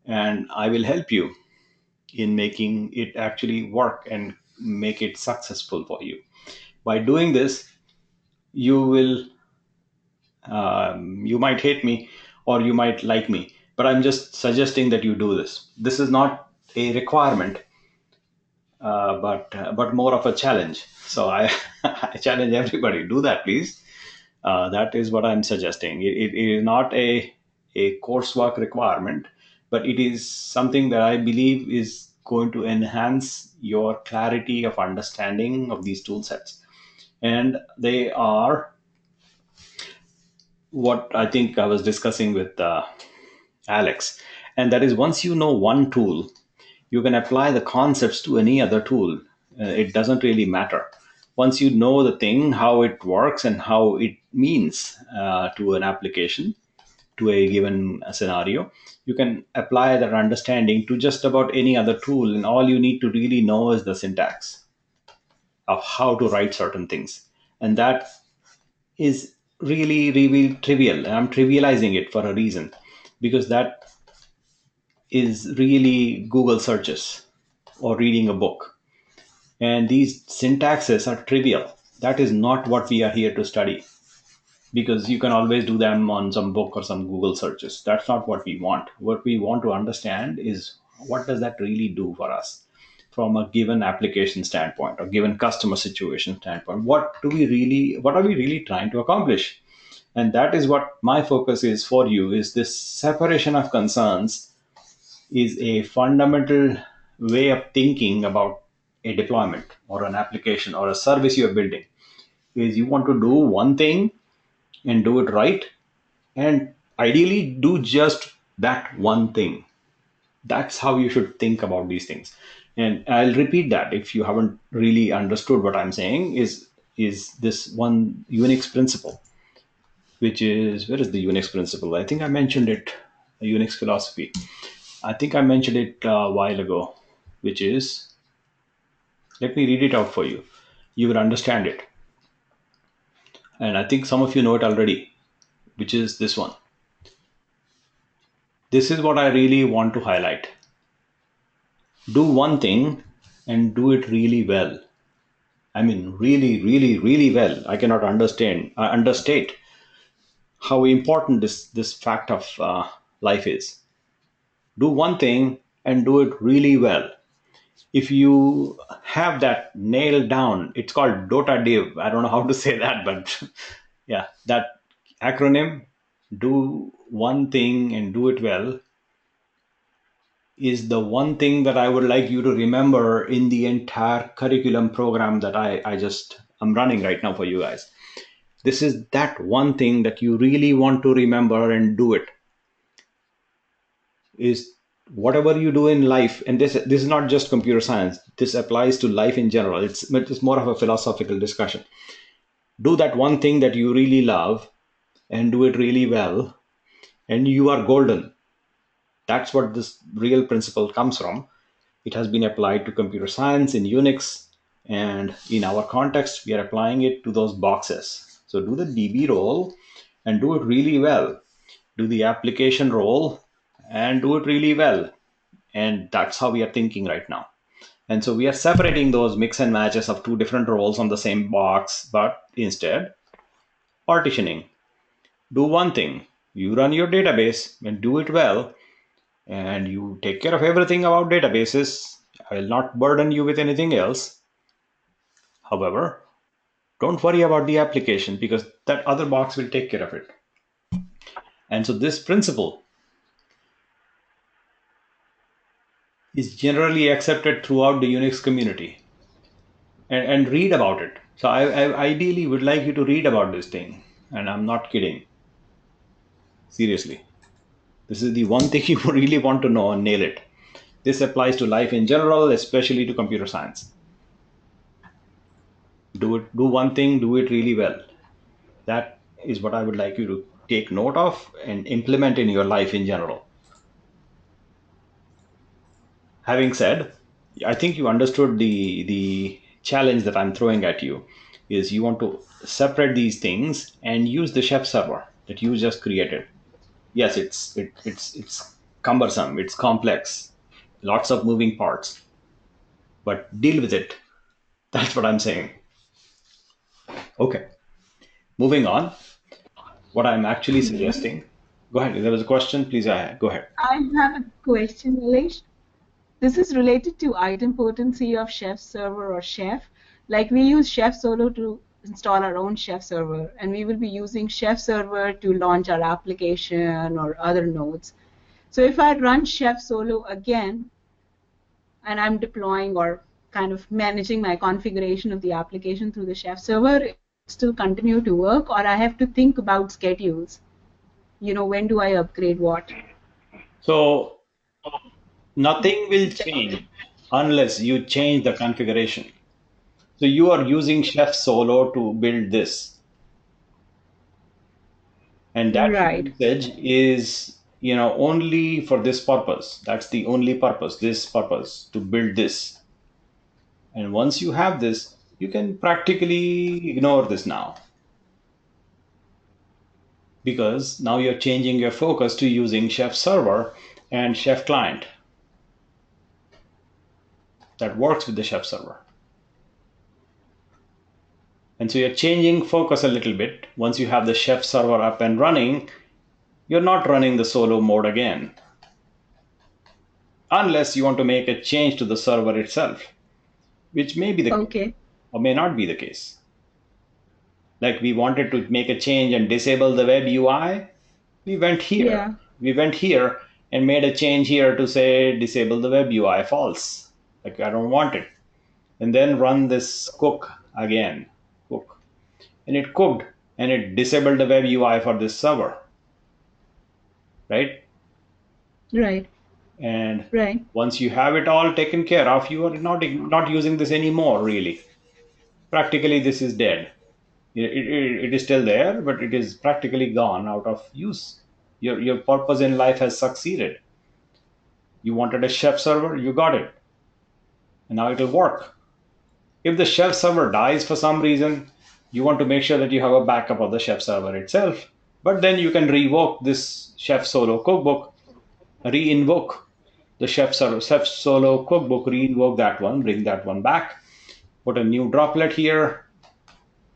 And I will help you in making it actually work and make it successful for you. By doing this, you might hate me or you might like me, but I'm just suggesting that you do this. This is not a requirement. but more of a challenge. So I, I challenge everybody, do that, please. That is what I'm suggesting. It is not a coursework requirement, but it is something that I believe is going to enhance your clarity of understanding of these tool sets. And they are what I think I was discussing with Alex. And that is, once you know one tool, you can apply the concepts to any other tool. It doesn't really matter. Once you know the thing, how it works and how it means to an application, to a given scenario, you can apply that understanding to just about any other tool. And all you need to really know is the syntax of how to write certain things. And that is really, really trivial. I'm trivializing it for a reason, because that is really Google searches or reading a book. And these syntaxes are trivial. That is not what we are here to study, because you can always do them on some book or some Google searches. That's not what we want. What we want to understand is, what does that really do for us from a given application standpoint or given customer situation standpoint? What are we really trying to accomplish? And that is what my focus is for you, is this separation of concerns is a fundamental way of thinking about a deployment or an application or a service you're building. Is you want to do one thing and do it right, and ideally do just that one thing. That's how you should think about these things. And I'll repeat that if you haven't really understood what I'm saying, is this one Unix principle, which is, where is the Unix principle? I think I mentioned it, Unix philosophy. I think I mentioned it a while ago, which is, let me read it out for you. You will understand it. And I think some of you know it already, which is this one. This is what I really want to highlight. Do one thing and do it really well. I mean, really, really, really well. I cannot understate how important this fact of life is. Do one thing and do it really well. If you have that nailed down, it's called DOTA-DIV. I don't know how to say that, but yeah, that acronym, do one thing and do it well, is the one thing that I would like you to remember in the entire curriculum program that I'm running right now for you guys. This is that one thing that you really want to remember and do it. Is whatever you do in life, and this is not just computer science, this applies to life in general. It's more of a philosophical discussion. Do that one thing that you really love and do it really well, and you are golden. That's what this real principle comes from. It has been applied to computer science in Unix, and in our context, we are applying it to those boxes. So do the DB role and do it really well. Do the application role and do it really well. And that's how we are thinking right now. And so we are separating those mix and matches of two different roles on the same box, but instead partitioning. Do one thing. You run your database and do it well, and you take care of everything about databases. I will not burden you with anything else. However, don't worry about the application, because that other box will take care of it. And so this principle is generally accepted throughout the Unix community. And read about it. So I ideally would like you to read about this thing. And I'm not kidding. Seriously. This is the one thing you really want to know and nail it. This applies to life in general, especially to computer science. Do one thing, do it really well. That is what I would like you to take note of and implement in your life in general. Having said, I think you understood the challenge that I'm throwing at you. Is you want to separate these things and use the chef server that you just created. Yes, it's cumbersome, it's complex, lots of moving parts, but deal with it. That's what I'm saying. Okay, moving on. What I'm actually suggesting. Go ahead. If there was a question, please go ahead. I have a question, Nilesh. This is related to idempotency of Chef server or Chef. Like we use Chef Solo to install our own Chef server, and we will be using Chef server to launch our application or other nodes. So if I run Chef Solo again, and I'm deploying or kind of managing my configuration of the application through the Chef server, it still continue to work, or I have to think about schedules. When do I upgrade what? So nothing will change unless you change the configuration. So you are using Chef Solo to build this. And that Right. usage is, only for this purpose. That's the only purpose, this purpose, to build this. And once you have this, you can practically ignore this now. Because now you're changing your focus to using Chef Server and Chef Client. That works with the Chef Server. And so you're changing focus a little bit. Once you have the Chef Server up and running, you're not running the solo mode again. Unless you want to make a change to the server itself, which may be the case or may not be the case. Like we wanted to make a change and disable the web UI. We went here. Yeah. We went here and made a change here to say disable the web UI false. Like I don't want it. And then run this cook again. Cook. And it cooked and it disabled the web UI for this server. Right? Right. And Right. once you have it all taken care of, you are not using this anymore, really. Practically, this is dead. It is still there, but it is practically gone out of use. Your purpose in life has succeeded. You wanted a Chef server, you got it. And now it will work. If the Chef server dies for some reason, you want to make sure that you have a backup of the Chef server itself. But then you can revoke this Chef Solo cookbook, re-invoke the Chef Solo cookbook, re-invoke that one, bring that one back, put a new droplet here,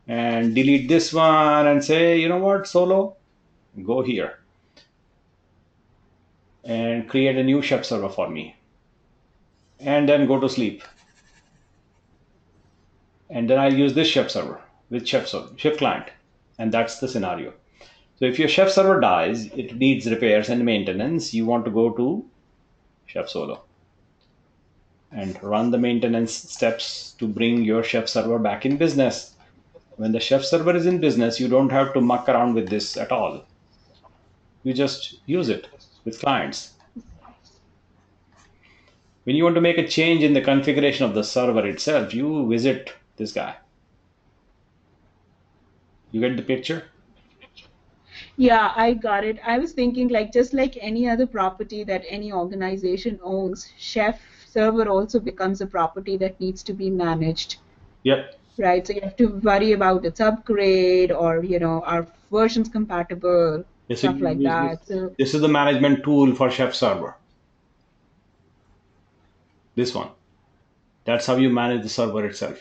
and delete this one and say, you know what, Solo, go here and create a new Chef server for me. And then go to sleep. And then I'll use this Chef server with Chef Client. And that's the scenario. So if your Chef server dies, it needs repairs and maintenance, you want to go to Chef Solo and run the maintenance steps to bring your Chef server back in business. When the Chef server is in business, you don't have to muck around with this at all. You just use it with clients. When you want to make a change in the configuration of the server itself, you visit this guy. You get the picture? Yeah, I got it. I was thinking just like any other property that any organization owns, Chef server also becomes a property that needs to be managed. Yep. Right, so you have to worry about its upgrade or, are versions compatible, stuff like that. So this is the management tool for Chef server. This one. That's how you manage the server itself.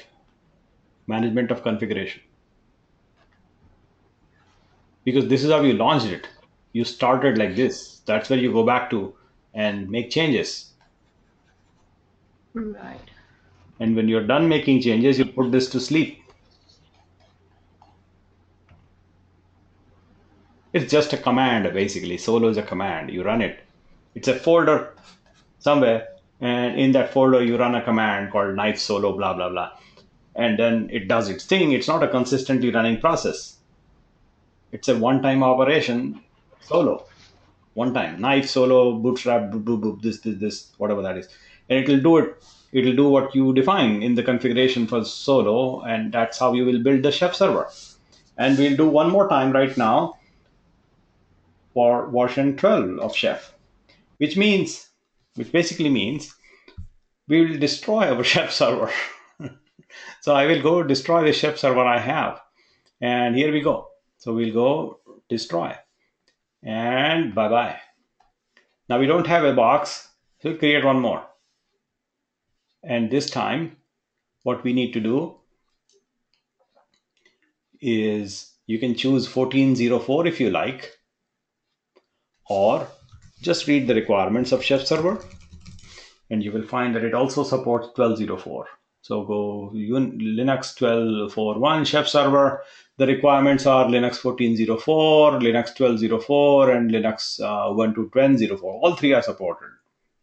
Management of configuration. Because this is how you launched it. You started like this. That's where you go back to and make changes. Right. And when you're done making changes, you put this to sleep. It's just a command, basically. Solo is a command. You run it. It's a folder somewhere. And in that folder, you run a command called knife solo, blah, blah, blah. And then it does its thing. It's not a consistently running process. It's a one-time operation, solo. One time. Knife solo, bootstrap, boop, boop, boop, this, whatever that is. And it will do it. It will do what you define in the configuration for solo. And that's how you will build the Chef server. And we'll do one more time right now for version 12 of Chef, which basically means we will destroy our Chef server. So I will go destroy the Chef server I have. And here we go. So we'll go destroy. And bye-bye. Now we don't have a box, so we'll create one more. And this time, what we need to do is you can choose 1404 if you like, or just read the requirements of Chef server. and you will find that it also supports 12.04. So go Linux 12.4.1 chef server. The requirements are Linux 14.04, Linux 12.04, and Linux 1.2.10.04. All three are supported.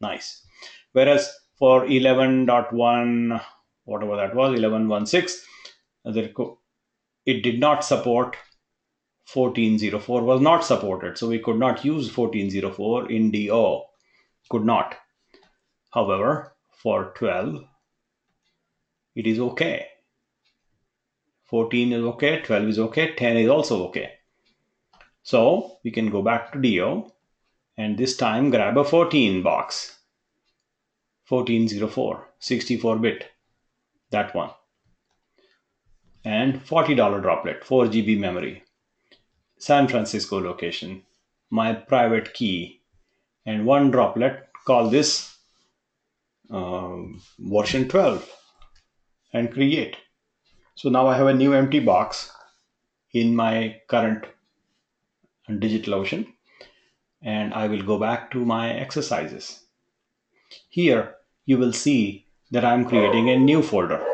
Nice. Whereas for 11.1, whatever that was, 11.16, it did not support 14.04, was not supported. So we could not use 14.04 in DO. Could not. However, for 12, it is okay. 14 is okay, 12 is okay, 10 is also okay. So we can go back to DO and this time grab a 14 box. 1404, 64-bit, that one. And $40 droplet, 4 GB memory. San Francisco location, my private key, and one droplet, call this version 12 and create. So now I have a new empty box in my current DigitalOcean, and I will go back to my exercises. Here you will see that I'm creating a new folder,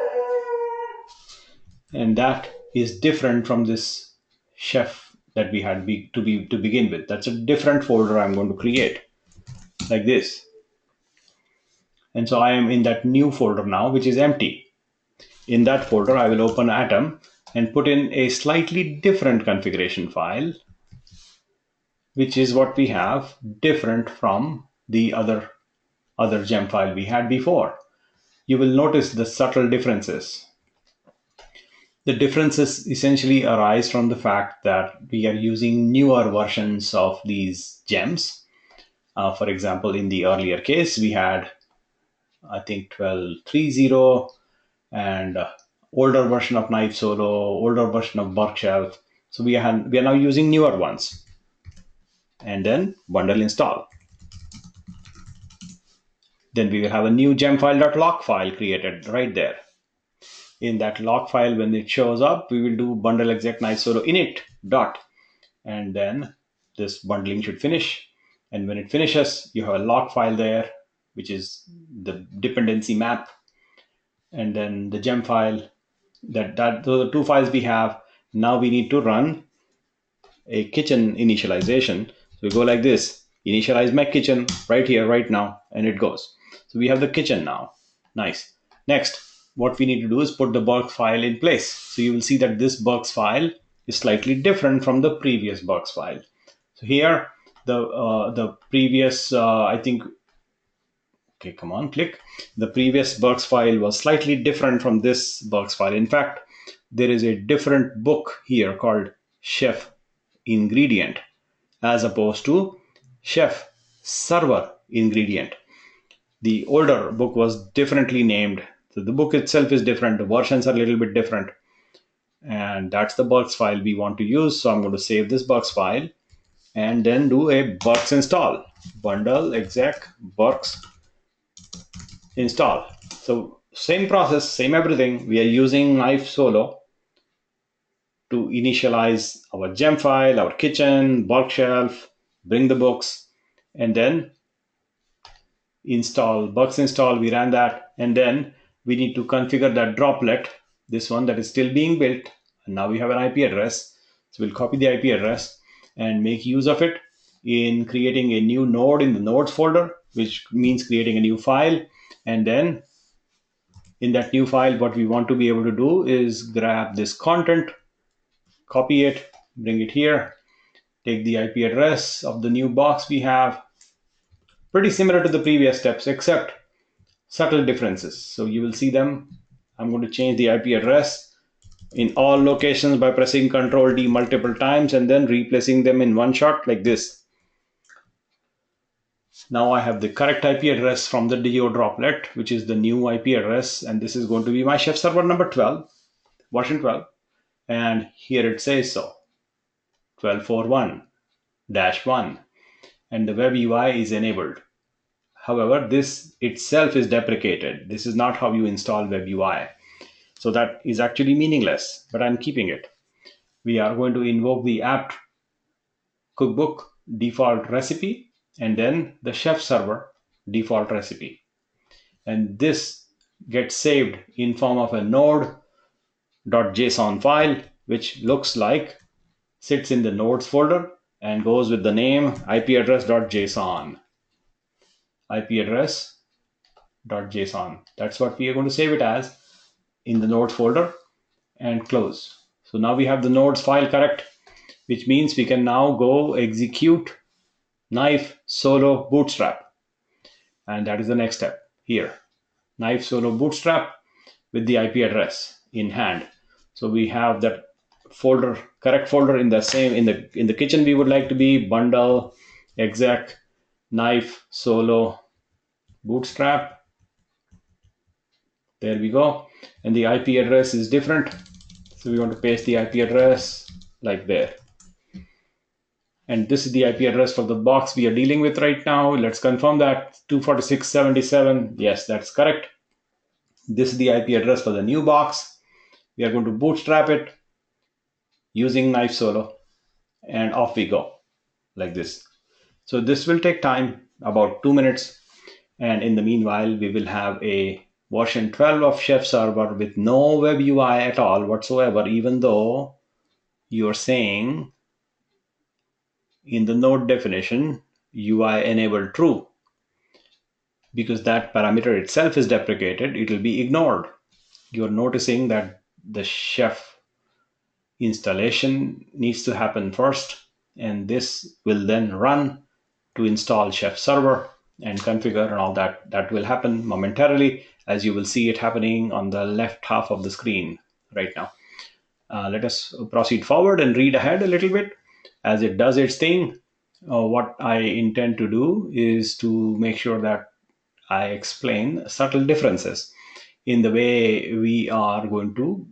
and that is different from this chef that we had to begin with. That's a different folder I'm going to create, like this. And so I am in that new folder now, which is empty. In that folder, I will open Atom and put in a slightly different configuration file, which is what we have, different from the other gem file we had before. You will notice the subtle differences. The differences essentially arise from the fact that we are using newer versions of these gems. For example, in the earlier case, we had, I think, 12.3.0 and older version of Knife Solo, older version of Burkshelf. So we are now using newer ones. And then bundle install. Then we will have a new gemfile.log file created right there. In that log file, when it shows up, we will do bundle exec Knife Solo init dot, and then this bundling should finish. And when it finishes, you have a log file there, which is the dependency map, and then the gem file. Those are the two files we have. Now we need to run a kitchen initialization. So we go like this: initialize my kitchen right here, right now, and it goes. So we have the kitchen now. Nice. Next, what we need to do is put the Burks file in place. So you will see that this Burks file is slightly different from the previous Burks file. So here, the previous, I think, okay, come on, click. The previous Burks file was slightly different from this Burks file. In fact, there is a different book here called Chef Ingredient as opposed to Chef Server Ingredient. The older book was differently named. So the book itself is different. The versions are a little bit different. And that's the Burks file we want to use. So I'm going to save this Burks file and then do a Burks install. Bundle exec Burks install. So same process, same everything. We are using Knife Solo to initialize our gem file, our kitchen, bulk shelf, bring the books, and then install Burks install. We ran that, and then we need to configure that droplet, this one that is still being built. And now we have an IP address. So we'll copy the IP address and make use of it in creating a new node in the nodes folder, which means creating a new file. And then in that new file, what we want to be able to do is grab this content, copy it, bring it here, take the IP address of the new box we have. Pretty similar to the previous steps, except subtle differences. So you will see them. I'm going to change the IP address in all locations by pressing Ctrl D multiple times and then replacing them in one shot like this. Now I have the correct IP address from the DO droplet, which is the new IP address, and this is going to be my chef server number 12, version 12, and here it says so, 12.4.1-1, and the web UI is enabled. However, this itself is deprecated. This is not how you install web UI. So that is actually meaningless, but I'm keeping it. We are going to invoke the apt cookbook default recipe and then the chef server default recipe. and this gets saved in form of a node.json file, which looks like sits in the nodes folder and goes with the name ipaddress.json. ipaddress.json. That's what we are going to save it as in the nodes folder and close. So now we have the nodes file correct, which means we can now go execute knife solo bootstrap. And that is the next step here. Knife solo bootstrap with the IP address in hand. So we have that folder, correct folder in the same, in the kitchen we would like to be bundle exec knife solo bootstrap. There we go. And the IP address is different. So we want to paste the IP address like there. And this is the IP address for the box we are dealing with right now. Let's confirm that 246.77. Yes, that's correct. This is the IP address for the new box. We are going to bootstrap it using knife solo, and off we go like this. So this will take time, about 2 minutes. And in the meanwhile, we will have a version 12 of Chef server with no web UI at all whatsoever, even though you're saying in the node definition, UI enabled true. Because that parameter itself is deprecated, it will be ignored. You're noticing that the Chef installation needs to happen first, and this will then run to install Chef server and configure and all that. That will happen momentarily, as you will see it happening on the left half of the screen right now. Let us proceed forward and read ahead a little bit as it does its thing. What I intend to do is to make sure that I explain subtle differences in the way we are going to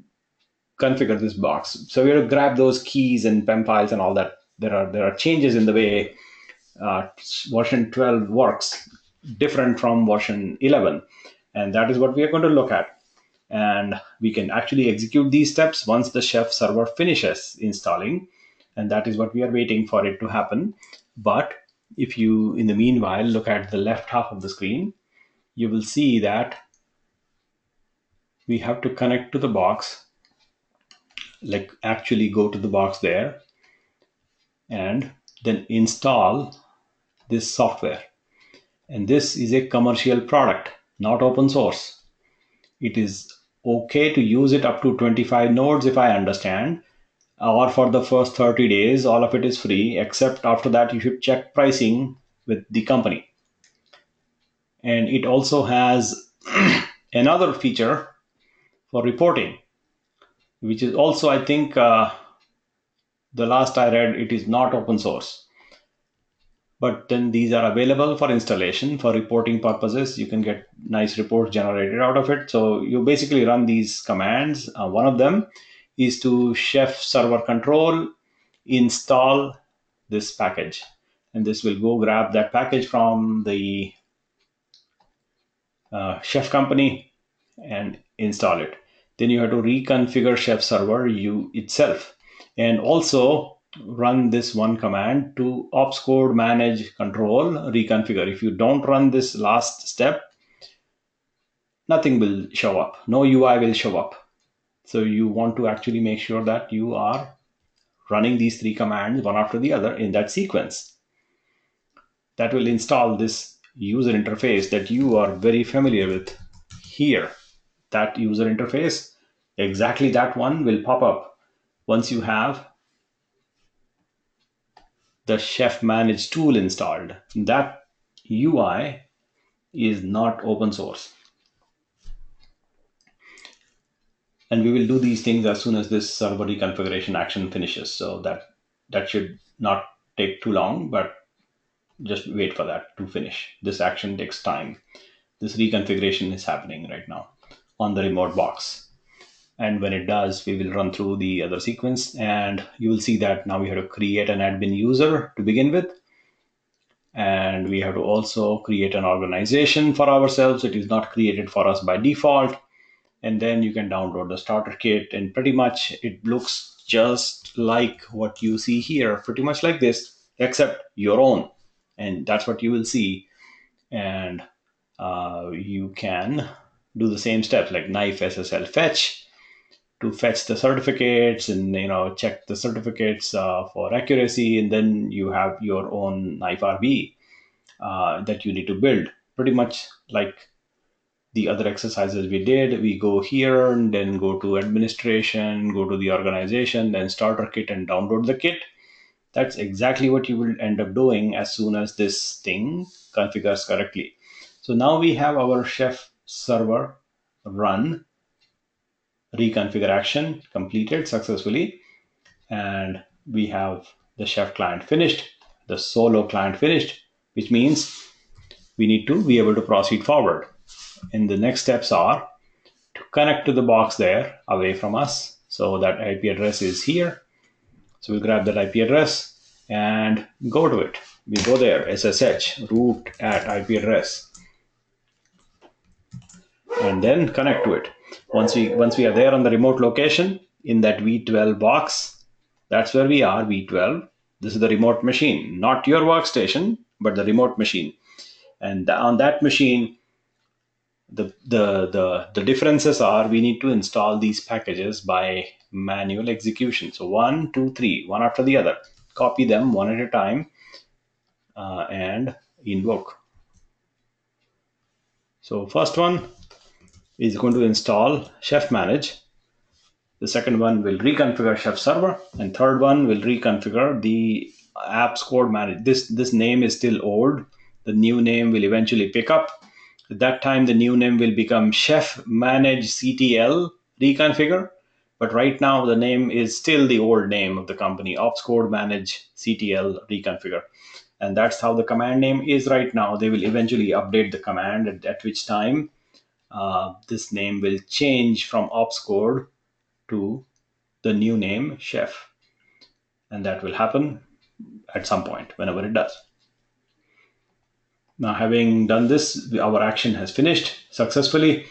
configure this box. So we're going to grab those keys and PEM files and all that. There are changes in the way version 12 works, different from version 11. And that is what we are going to look at. And we can actually execute these steps once the Chef server finishes installing. And that is what we are waiting for it to happen. But if you, in the meanwhile, look at the left half of the screen, you will see that we have to connect to the box, like actually go to the box there and then install this software. And this is a commercial product, not open source. It is okay to use it up to 25 nodes if I understand, or for the first 30 days, all of it is free, except after that you should check pricing with the company. And it also has another feature for reporting, which is also, I think, the last I read, it is not open source. But then these are available for installation for reporting purposes. You can get nice reports generated out of it. So you basically run these commands. One of them is to Chef server control install this package. And this will go grab that package from the Chef company and install it. Then you have to reconfigure Chef server itself, and also run this one command to ops code manage control reconfigure. If you don't run this last step, nothing will show up. No UI will show up. So you want to actually make sure that you are running these three commands one after the other in that sequence. That will install this user interface that you are very familiar with here. That user interface, exactly that one will pop up once you have the Chef Manage tool installed. That UI is not open source. And we will do these things as soon as this server reconfiguration action finishes. So that should not take too long, but just wait for that to finish. This action takes time. This reconfiguration is happening right now on the remote box. And when it does, we will run through the other sequence, and you will see that now we have to create an admin user to begin with. And we have to also create an organization for ourselves. It is not created for us by default. And then you can download the starter kit, and pretty much it looks just like what you see here, pretty much like this, except your own. And that's what you will see. And you can do the same steps like knife SSL fetch to fetch the certificates and check the certificates for accuracy, and then you have your own knife RB that you need to build. Pretty much like the other exercises we did, we go here and then go to administration, go to the organization, then starter kit and download the kit. That's exactly what you will end up doing as soon as this thing configures correctly. So now we have our Chef server run, reconfigure action completed successfully, and we have the Chef client finished, the solo client finished, which means we need to be able to proceed forward. And the next steps are to connect to the box there away from us. So that IP address is here. So we'll grab that IP address and go to it. We go there, SSH, root at IP address, and then connect to it. Once we are there on the remote location in that V12 box, that's where we are, V12. This is the remote machine, not your workstation, but the remote machine. And on that machine, the differences are we need to install these packages by manual execution. So 1, 2, 3, one after the other. Copy them one at a time and invoke. So first one is going to install Chef Manage. The second one will reconfigure Chef Server, and third one will reconfigure the apps code manage. This name is still old. The new name will eventually pick up. At that time, the new name will become Chef Manage CTL reconfigure. But right now, the name is still the old name of the company, Ops Code Manage CTL reconfigure. And that's how the command name is right now. They will eventually update the command, at which time this name will change from Ops Code to the new name Chef. And that will happen at some point, whenever it does. Now, having done this, our action has finished successfully.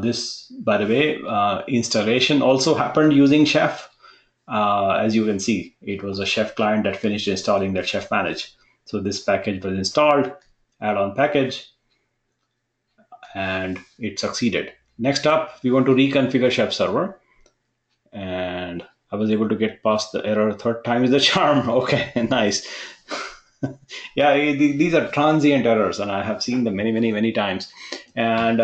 This, by the way, installation also happened using Chef. As you can see, it was a Chef client that finished installing that Chef Manage. So this package was installed, add-on package, and it succeeded. Next up, we want to reconfigure Chef Server. And I was able to get past the error. Third time is the charm. Okay, nice. Yeah, these are transient errors, and I have seen them many times. And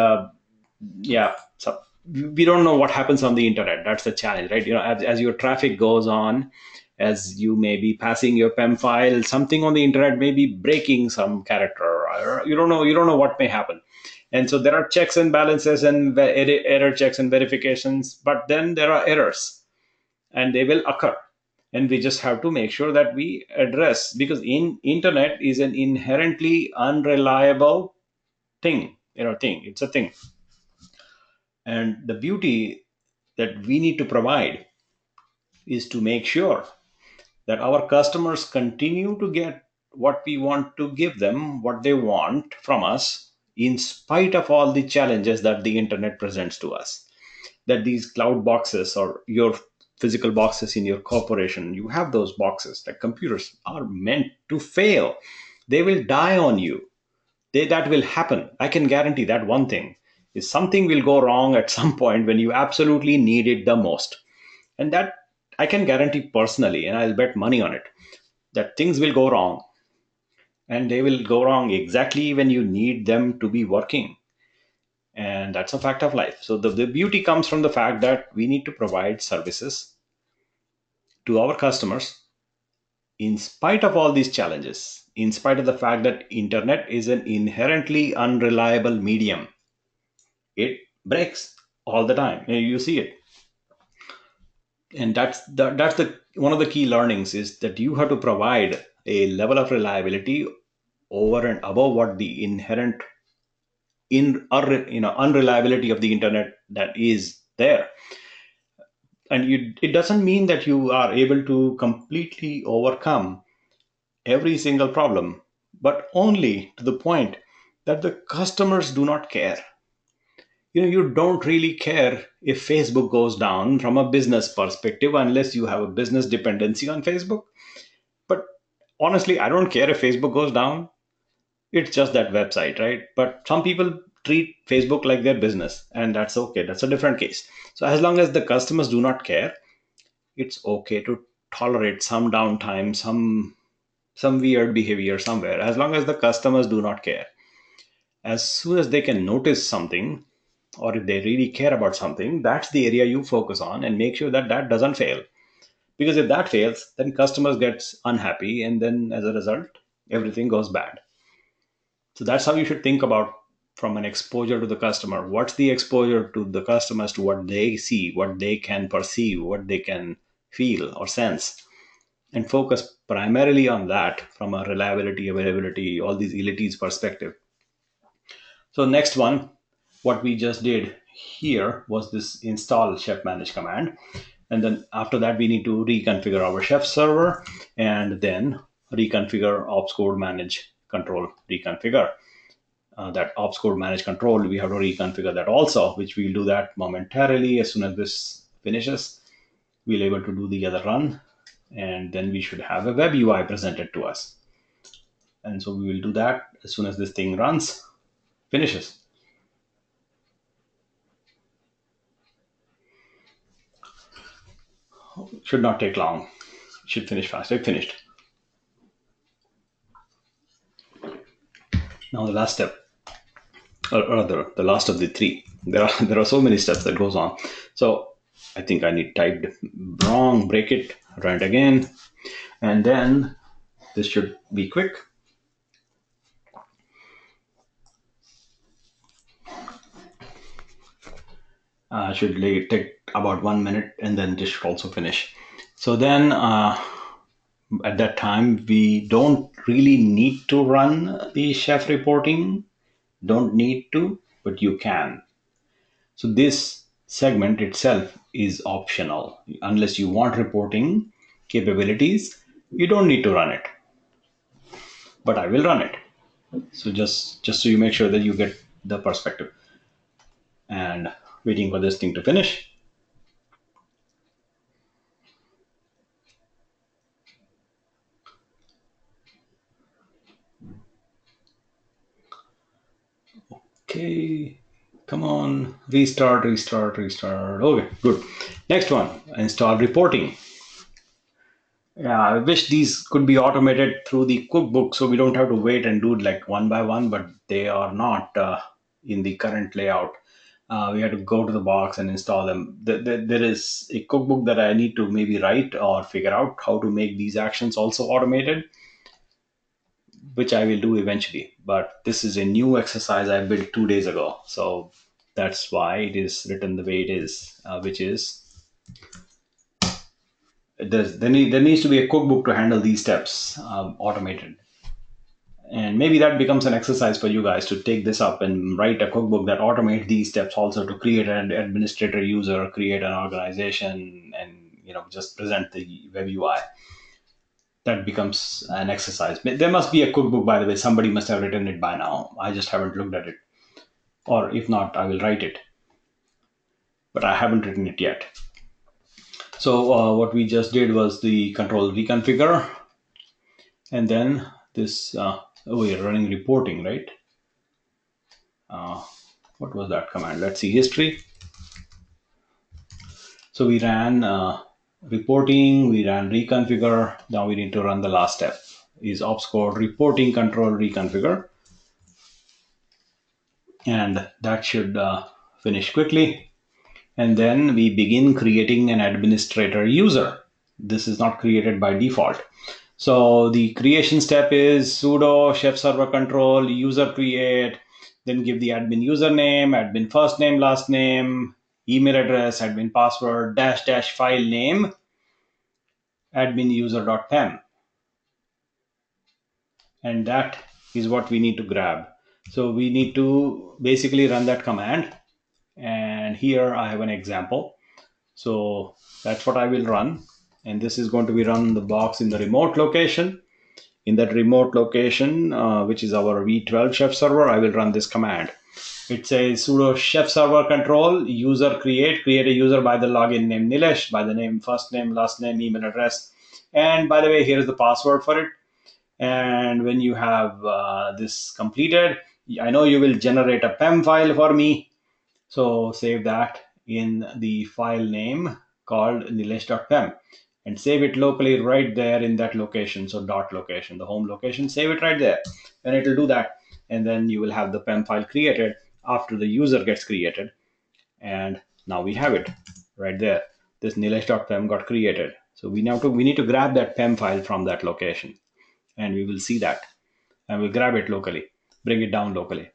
yeah, so we don't know what happens on the internet. That's the challenge, right? As your traffic goes on, as you may be passing your PEM file, something on the internet may be breaking some character. Or you don't know what may happen. And so there are checks and balances and error checks and verifications, but then there are errors, and they will occur. And we just have to make sure that we address, because internet is an inherently unreliable thing. It's a thing. And the beauty that we need to provide is to make sure that our customers continue to get what we want to give them, what they want from us, in spite of all the challenges that the internet presents to us. That these cloud boxes or your physical boxes in your corporation, you have those boxes. That computers are meant to fail. They will die on you. That will happen. I can guarantee that one thing is something will go wrong at some point when you absolutely need it the most. And that I can guarantee personally, and I'll bet money on it, that things will go wrong. And they will go wrong exactly when you need them to be working. And that's a fact of life. So the beauty comes from the fact that we need to provide services to our customers in spite of all these challenges, in spite of the fact that internet is an inherently unreliable medium. It breaks all the time. You see it. And that's the one of the key learnings is that you have to provide a level of reliability over and above what the inherent unreliability of the internet that is there. And it doesn't mean that you are able to completely overcome every single problem, but only to the point that the customers do not care. You don't really care if Facebook goes down from a business perspective unless you have a business dependency on Facebook. But honestly, I don't care if Facebook goes down. It's just that website, right? But some people treat Facebook like their business, and that's okay. That's a different case. So as long as the customers do not care, it's okay to tolerate some downtime, some weird behavior somewhere, as long as the customers do not care. As soon as they can notice something, or if they really care about something, that's the area you focus on and make sure that that doesn't fail. Because if that fails, then customers gets unhappy, and then as a result, everything goes bad. So that's how you should think about from an exposure to the customer. What's the exposure to the customers to what they see, what they can perceive, what they can feel or sense, and focus primarily on that from a reliability, availability, all these entities perspective. So next one, what we just did here was this install chef manage command. And then after that, we need to reconfigure our chef server and then reconfigure ops code manage control reconfigure. That ops code manage control, we have to reconfigure that also, which we'll do that momentarily. As soon as this finishes, we'll able to do the other run, and then we should have a web UI presented to us. And so we will do that as soon as this thing runs, finishes. Should not take long. Should finish fast. It finished. Now the last step, or rather the last of the three. There are so many steps that goes on. So I think I need typed wrong, break it, run it again, and then this should be quick. Should take about 1 minute, and then this should also finish. So then at that time, we don't really need to run the chef reporting. Don't need to, but you can. So this segment itself is optional. Unless you want reporting capabilities, you don't need to run it. But I will run it. So just so you make sure that you get the perspective. And waiting for this thing to finish. Okay, come on, restart. Okay, good. Next one, install reporting. Yeah, I wish these could be automated through the cookbook so we don't have to wait and do it like one by one, but they are not in the current layout. We have to go to the box and install them. There is a cookbook that I need to maybe write or figure out how to make these actions also automated, which I will do eventually. But this is a new exercise I built 2 days ago. So that's why it is written the way it is, which is there needs to be a cookbook to handle these steps automated. And maybe that becomes an exercise for you guys to take this up and write a cookbook that automates these steps also, to create an administrator user, create an organization, and just present the web UI. That becomes an exercise. There must be a cookbook, by the way. Somebody must have written it by now. I just haven't looked at it. Or if not, I will write it. But I haven't written it yet. So what we just did was the control reconfigure. And then this, we are running reporting, right? What was that command? Let's see, history. So we ran reporting, we ran reconfigure. Now we need to run the last step, is ops code reporting control reconfigure. And that should finish quickly. And then we begin creating an administrator user. This is not created by default. So the creation step is sudo chef server control user create, then give the admin username, admin first name, last name, email address, admin password, -- file name, admin user.pem. And that is what we need to grab. So we need to basically run that command. And here I have an example. So that's what I will run. And this is going to be run in the box in the remote location. In that remote location, which is our V12 chef server, I will run this command. It says sudo chef server control user create a user by the login name Nilesh, by the name first name, last name, email address. And by the way, here's the password for it. And when you have this completed, I know you will generate a PEM file for me. So save that in the file name called nilesh.pem and save it locally right there in that location. So dot location, the home location, save it right there, and it will do that. And then you will have the PEM file created after the user gets created. And now we have it right there. This nilesh.pem got created. So we need to grab that PEM file from that location, and we will see that, and we'll grab it locally, bring it down locally.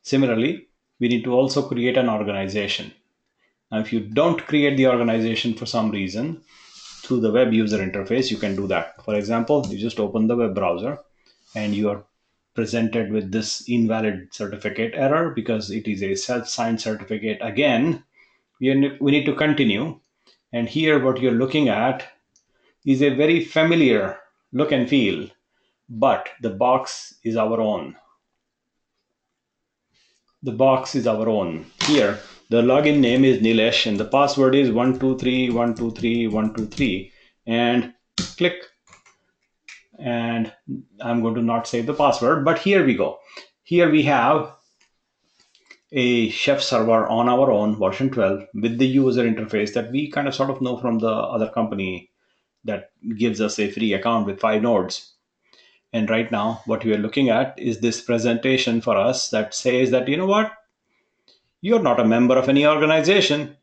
Similarly, we need to also create an organization. Now, if you don't create the organization for some reason through the web user interface, you can do that. For example, you just open the web browser and you are presented with this invalid certificate error because it is a self-signed certificate. Again, we need to continue. And here what you're looking at is a very familiar look and feel, but the box is our own. The box is our own. Here, the login name is Nilesh and the password is 123123123, and click. And I'm going to not save the password, but here we go. Here we have a Chef server on our own, version 12, with the user interface that we kind of sort of know from the other company that gives us a free account with 5 nodes. And right now, what we are looking at is this presentation for us that says that, you know what? You're not a member of any organization,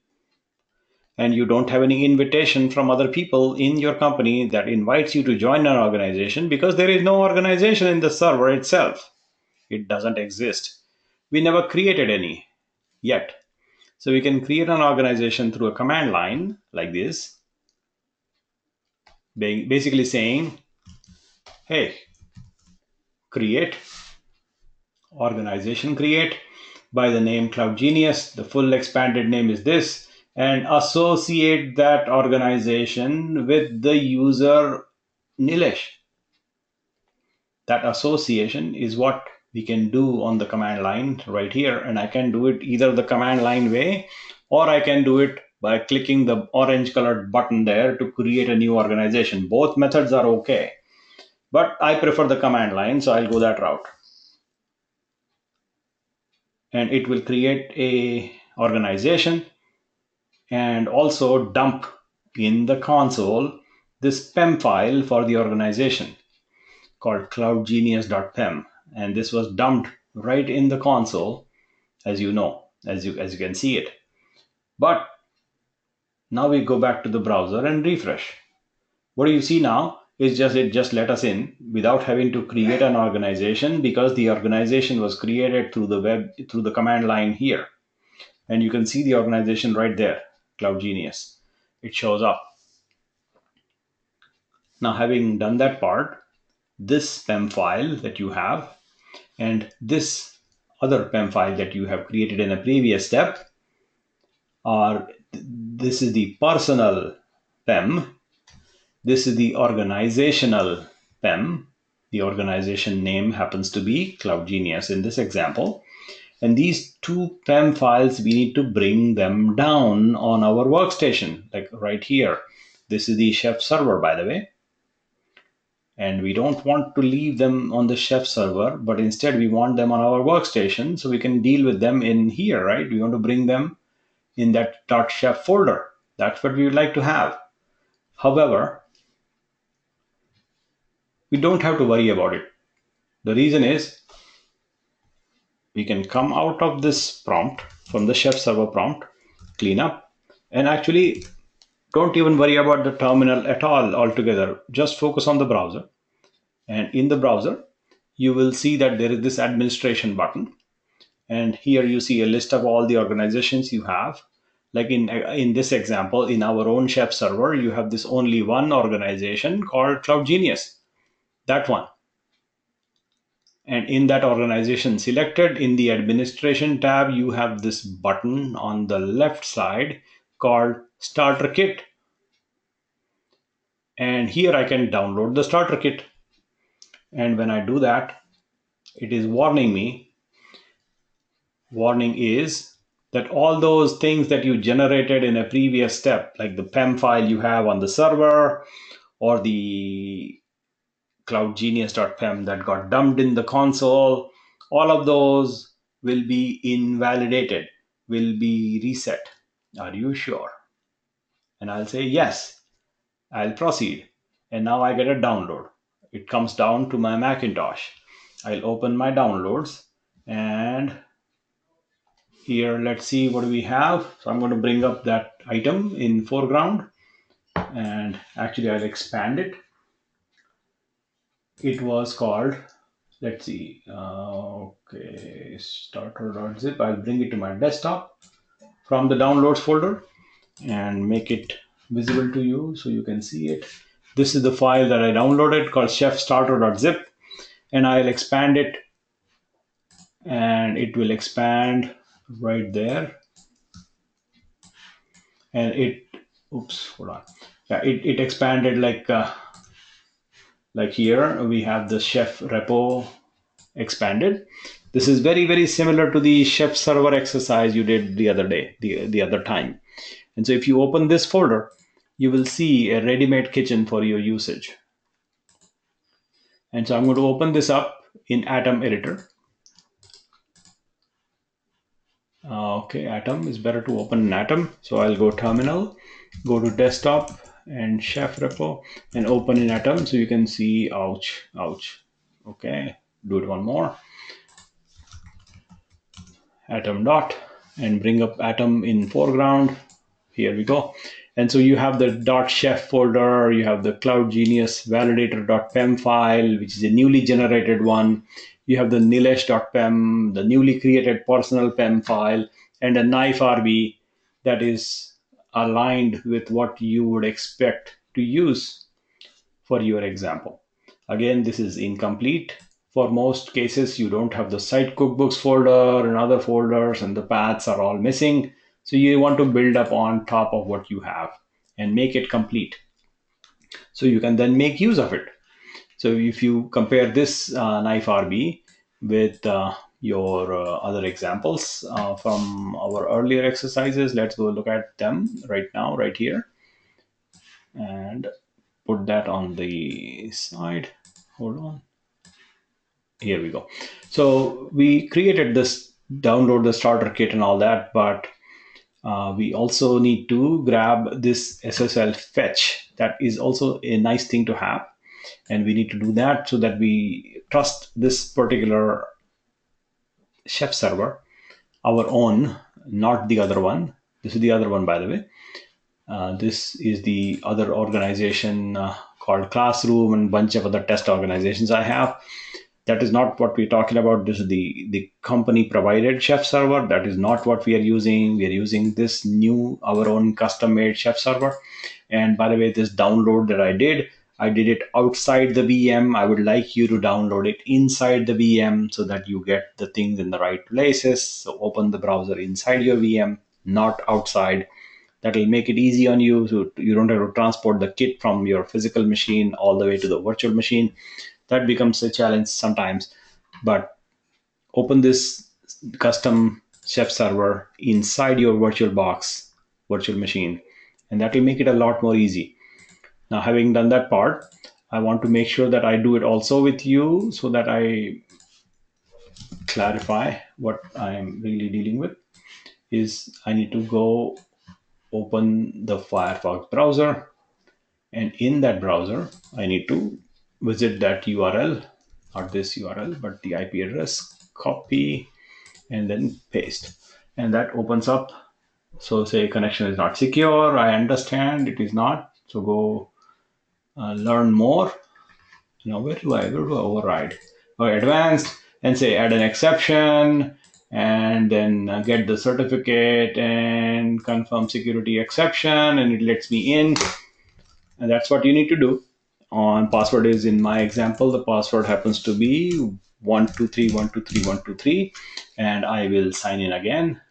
and you don't have any invitation from other people in your company that invites you to join an organization, because there is no organization in the server itself. It doesn't exist. We never created any yet. So we can create an organization through a command line like this, basically saying, hey, create organization, create by the name Cloud Genius. The full expanded name is this, and associate that organization with the user Nilesh. That association is what we can do on the command line right here, and I can do it either the command line way, or I can do it by clicking the orange colored button there to create a new organization. Both methods are okay, but I prefer the command line, so I'll go that route. And it will create a organization and also dump in the console this PEM file for the organization called cloudgenius.pem, and this was dumped right in the console, as you know, as you can see it. But now we go back to the browser and refresh. What do you see now is it just let us in without having to create an organization, because the organization was created through the web, through the command line here. And you can see the organization right there, Cloud Genius. It shows up. Now, having done that part, this PEM file that you have and this other PEM file that you have created in a previous step this is the personal PEM. This is the organizational PEM. The organization name happens to be Cloud Genius in this example. And these two PEM files, we need to bring them down on our workstation, like right here. This is the Chef server, by the way. And we don't want to leave them on the Chef server, but instead we want them on our workstation so we can deal with them in here, right? We want to bring them in that .chef folder. That's what we would like to have. However, we don't have to worry about it. The reason is we can come out of this prompt from the Chef server prompt, clean up, and actually don't even worry about the terminal at all altogether. Just focus on the browser. And in the browser, you will see that there is this administration button. And here you see a list of all the organizations you have. Like in this example, in our own Chef server, you have this only one organization called Cloud Genius. That one. And in that organization selected, in the administration tab, you have this button on the left side called Starter Kit. And here I can download the Starter Kit. And when I do that, it is warning me. Warning is that all those things that you generated in a previous step, like the PEM file you have on the server or the cloudgenius.pem that got dumped in the console, all of those will be invalidated, will be reset. Are you sure? And I'll say yes. I'll proceed. And now I get a download. It comes down to my Macintosh. I'll open my downloads, and here let's see what we have. So I'm going to bring up that item in foreground, and actually I'll expand it. It was called, let's see, okay, starter.zip. I'll bring it to my desktop from the downloads folder and make it visible to you so you can see it. This is the file that I downloaded called chefstarter.zip, and I'll expand it, and it will expand right there. And it, oops, hold on. Yeah, it expanded like here we have the chef repo expanded. This is very, very similar to the chef server exercise you did the other day, the other time. And so if you open this folder, you will see a ready-made kitchen for your usage. And so I'm going to open this up in Atom editor. Okay, Atom is better to open in Atom. So I'll go terminal, go to desktop and chef repo and open in Atom so you can see, ouch. Okay, do it one more. Atom dot, and bring up Atom in foreground. Here we go. And so you have the .chef folder, you have the CloudGenius validator.pem file, which is a newly generated one. You have the nilesh.pem, the newly created personal pem file, and a knifeRB that is aligned with what you would expect to use for your example. Again, this is incomplete. For most cases, you don't have the site cookbooks folder and other folders, and the paths are all missing. So you want to build up on top of what you have and make it complete, so you can then make use of it. So if you compare this knifeRB with your other examples from our earlier exercises, let's go look at them right now, right here, and put that on the side. Hold on. Here we go. So we created this download the starter kit and all that, but we also need to grab this SSL fetch. That is also a nice thing to have, and we need to do that so that we trust this particular chef server, our own, not the other one. This is the other one, by the way. This is the other organization called Classroom and a bunch of other test organizations I have. That is not what we're talking about. This is the company provided chef server. That is not what we are using. We are using this new, our own custom made chef server. And by the way, this download that I did it outside the VM. I would like you to download it inside the VM so that you get the things in the right places. So open the browser inside your VM, not outside. That will make it easy on you, so you don't have to transport the kit from your physical machine all the way to the virtual machine. That becomes a challenge sometimes, but open this custom chef server inside your VirtualBox virtual machine, and that will make it a lot more easy. Now, having done that part, I want to make sure that I do it also with you so that I clarify what I'm really dealing with. Is I need to go open the Firefox browser, and in that browser, I need to visit that URL, not this URL, but the IP address, copy, and then paste. And that opens up. So say connection is not secure. I understand it is not. So go learn more. Now where do I override? Or advanced, and say add an exception, and then get the certificate and confirm security exception, and it lets me in. And that's what you need to do. On password is, in my example, the password happens to be 123123123, and I will sign in again.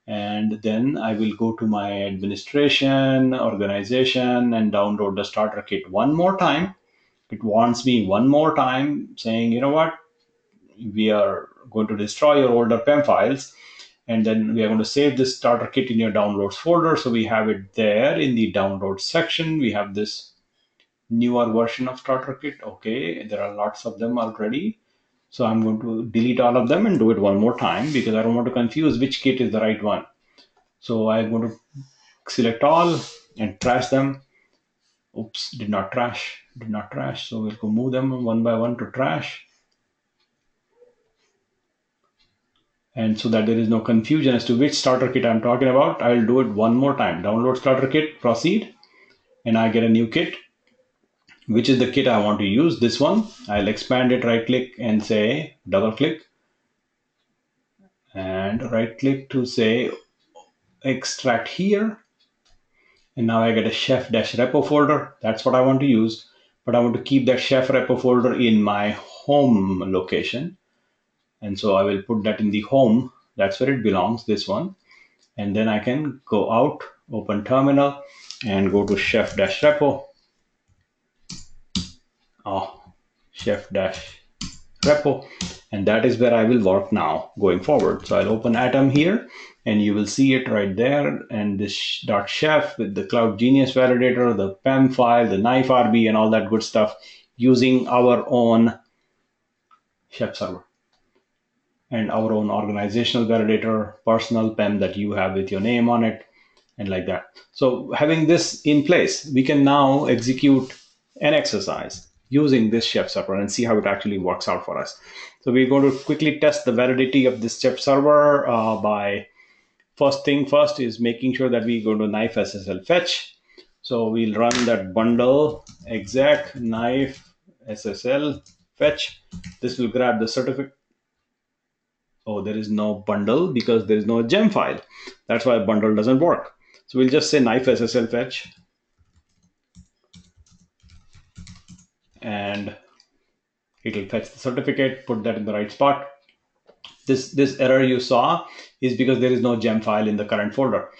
And then I will go to my administration, organization, and download the starter kit one more time. It wants me one more time saying, you know what, we are going to destroy your older PEM files, and then we are going to save this starter kit in your downloads folder. So we have it there in the downloads section. We have this newer version of starter kit. Okay, there are lots of them already. So I'm going to delete all of them and do it one more time because I don't want to confuse which kit is the right one. So I'm going to select all and trash them. Oops, did not trash. So we'll go move them one by one to trash. And so that there is no confusion as to which starter kit I'm talking about, I'll do it one more time. Download starter kit, proceed, and I get a new kit, which is the kit I want to use, this one. I'll expand it, right click and say double click, and right click to say extract here. And now I get a chef-repo folder. That's what I want to use, but I want to keep that chef repo folder in my home location. And so I will put that in the home. That's where it belongs, this one. And then I can go out, open terminal, and go to chef-repo. Chef-repo. And that is where I will work now going forward. So I'll open Atom here, and you will see it right there. And this .chef with the Cloud Genius validator, the PEM file, the knife RB, and all that good stuff using our own chef server and our own organizational validator, personal PEM that you have with your name on it, and like that. So having this in place, we can now execute an exercise using this chef server and see how it actually works out for us. So we're going to quickly test the validity of this chef server by first thing first is making sure that we go to knife SSL fetch. So we'll run that bundle exec knife SSL fetch. This will grab the certificate. Oh, there is no bundle because there is no gem file. That's why bundle doesn't work. So we'll just say knife SSL fetch, and it will fetch the certificate, put that in the right spot. This error you saw is because there is no gem file in the current folder,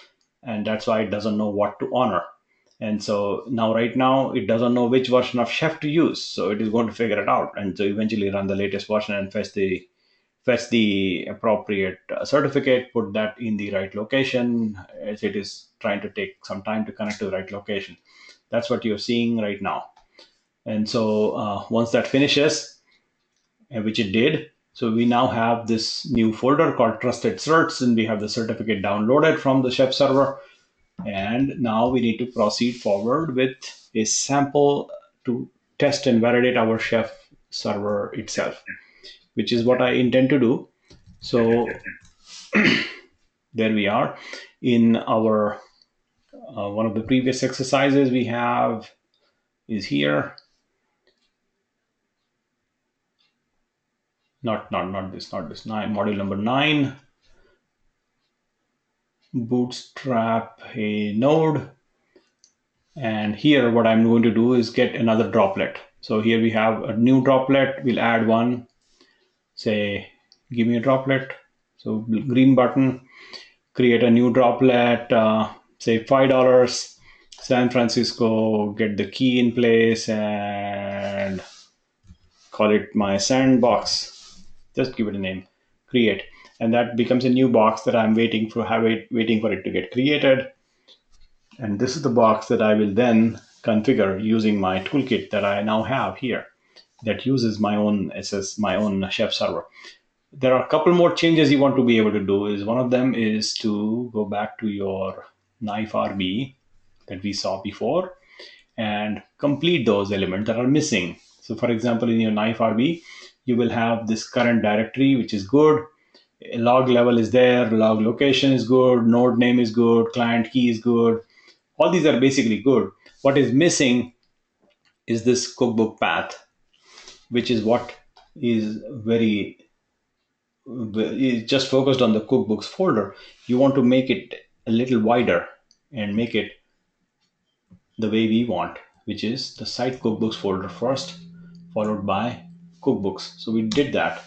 and that's why it doesn't know what to honor. And so now right now it doesn't know which version of chef to use, so it is going to figure it out, and so eventually run the latest version and fetch the appropriate certificate, put that in the right location, as it is trying to take some time to connect to the right location. That's what you're seeing right now. And so once that finishes, which it did, so we now have this new folder called Trusted Certs, and we have the certificate downloaded from the chef server. And now we need to proceed forward with a sample to test and validate our chef server itself, which is what I intend to do. So there we are in our one of the previous exercises we have is here. Not this, module number 9. Bootstrap a node. And here what I'm going to do is get another droplet. So here we have a new droplet. We'll add one. Say, give me a droplet. So green button, create a new droplet, say $5, San Francisco, get the key in place and call it my sandbox. Just give it a name, create. And that becomes a new box that I'm waiting for it to get created. And this is the box that I will then configure using my toolkit that I now have here that uses my own chef server. There are a couple more changes you want to be able to do. Is one of them is to go back to your knife RB that we saw before and complete those elements that are missing. So for example, in your knife RB, you will have this current directory, which is good. A log level is there, log location is good, node name is good, client key is good. All these are basically good. What is missing is this cookbook path, which is what is just focused on the cookbooks folder. You want to make it a little wider and make it the way we want, which is the site cookbooks folder first, followed by cookbooks. So we did that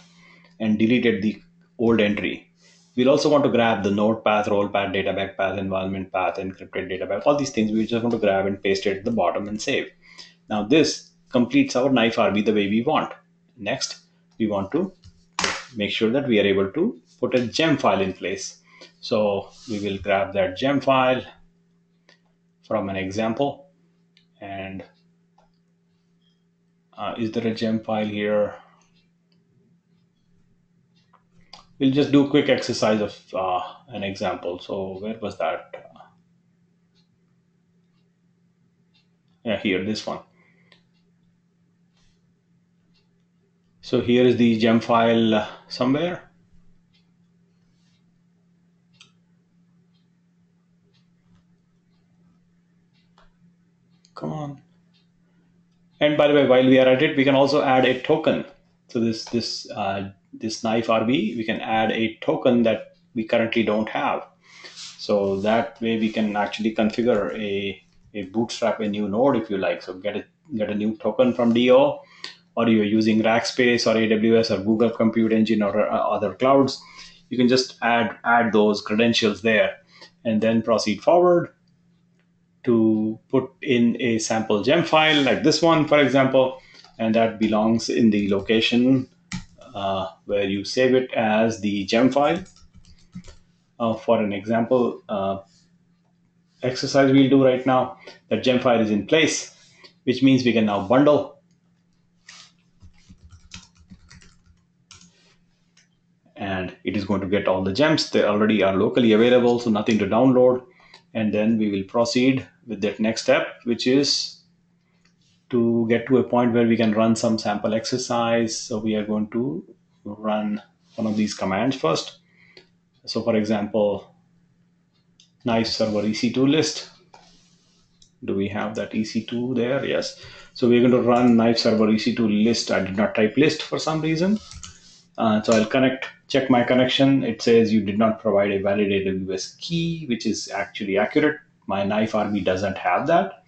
and deleted the old entry. We'll also want to grab the node path, role path, data bag path, environment path, encrypted data bag, all these things we just want to grab and paste it at the bottom and save. Now this completes our knife RB the way we want. Next, we want to make sure that we are able to put a gem file in place. So we will grab that gem file from an example and Is there a gem file here? We'll just do a quick exercise of an example. So where was that? Yeah, here, this one. So here is the gem file somewhere. Come on. And by the way, while we are at it, we can also add a token. So this knife RB, we can add a token that we currently don't have. So that way we can actually configure a bootstrap a new node if you like. So get a new token from DO, or you're using Rackspace or AWS or Google Compute Engine or other clouds. You can just add those credentials there and then proceed forward to put in a sample gem file like this one, for example, and that belongs in the location where you save it as the gem file. For an example exercise we'll do right now, that gem file is in place, which means we can now bundle. And it is going to get all the gems. They already are locally available, so nothing to download. And then we will proceed with that next step, which is to get to a point where we can run some sample exercise. So we are going to run one of these commands first. So for example, knife server EC2 list. Do we have that EC2 there? Yes. So we're going to run knife server EC2 list. I did not type list for some reason. So I'll check my connection. It says you did not provide a valid AWS key, which is actually accurate. My knife RB doesn't have that.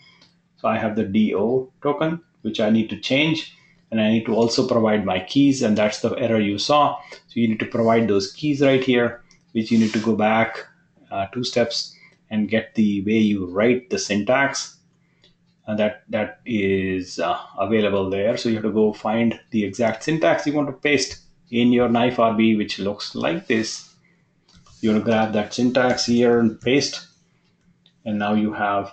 So I have the DO token, which I need to change. And I need to also provide my keys. And that's the error you saw. So you need to provide those keys right here, which you need to go back 2 steps and get the way you write the syntax. And that is available there. So you have to go find the exact syntax you want to paste in your knife RB, which looks like this. You want to grab that syntax here and paste. And now you have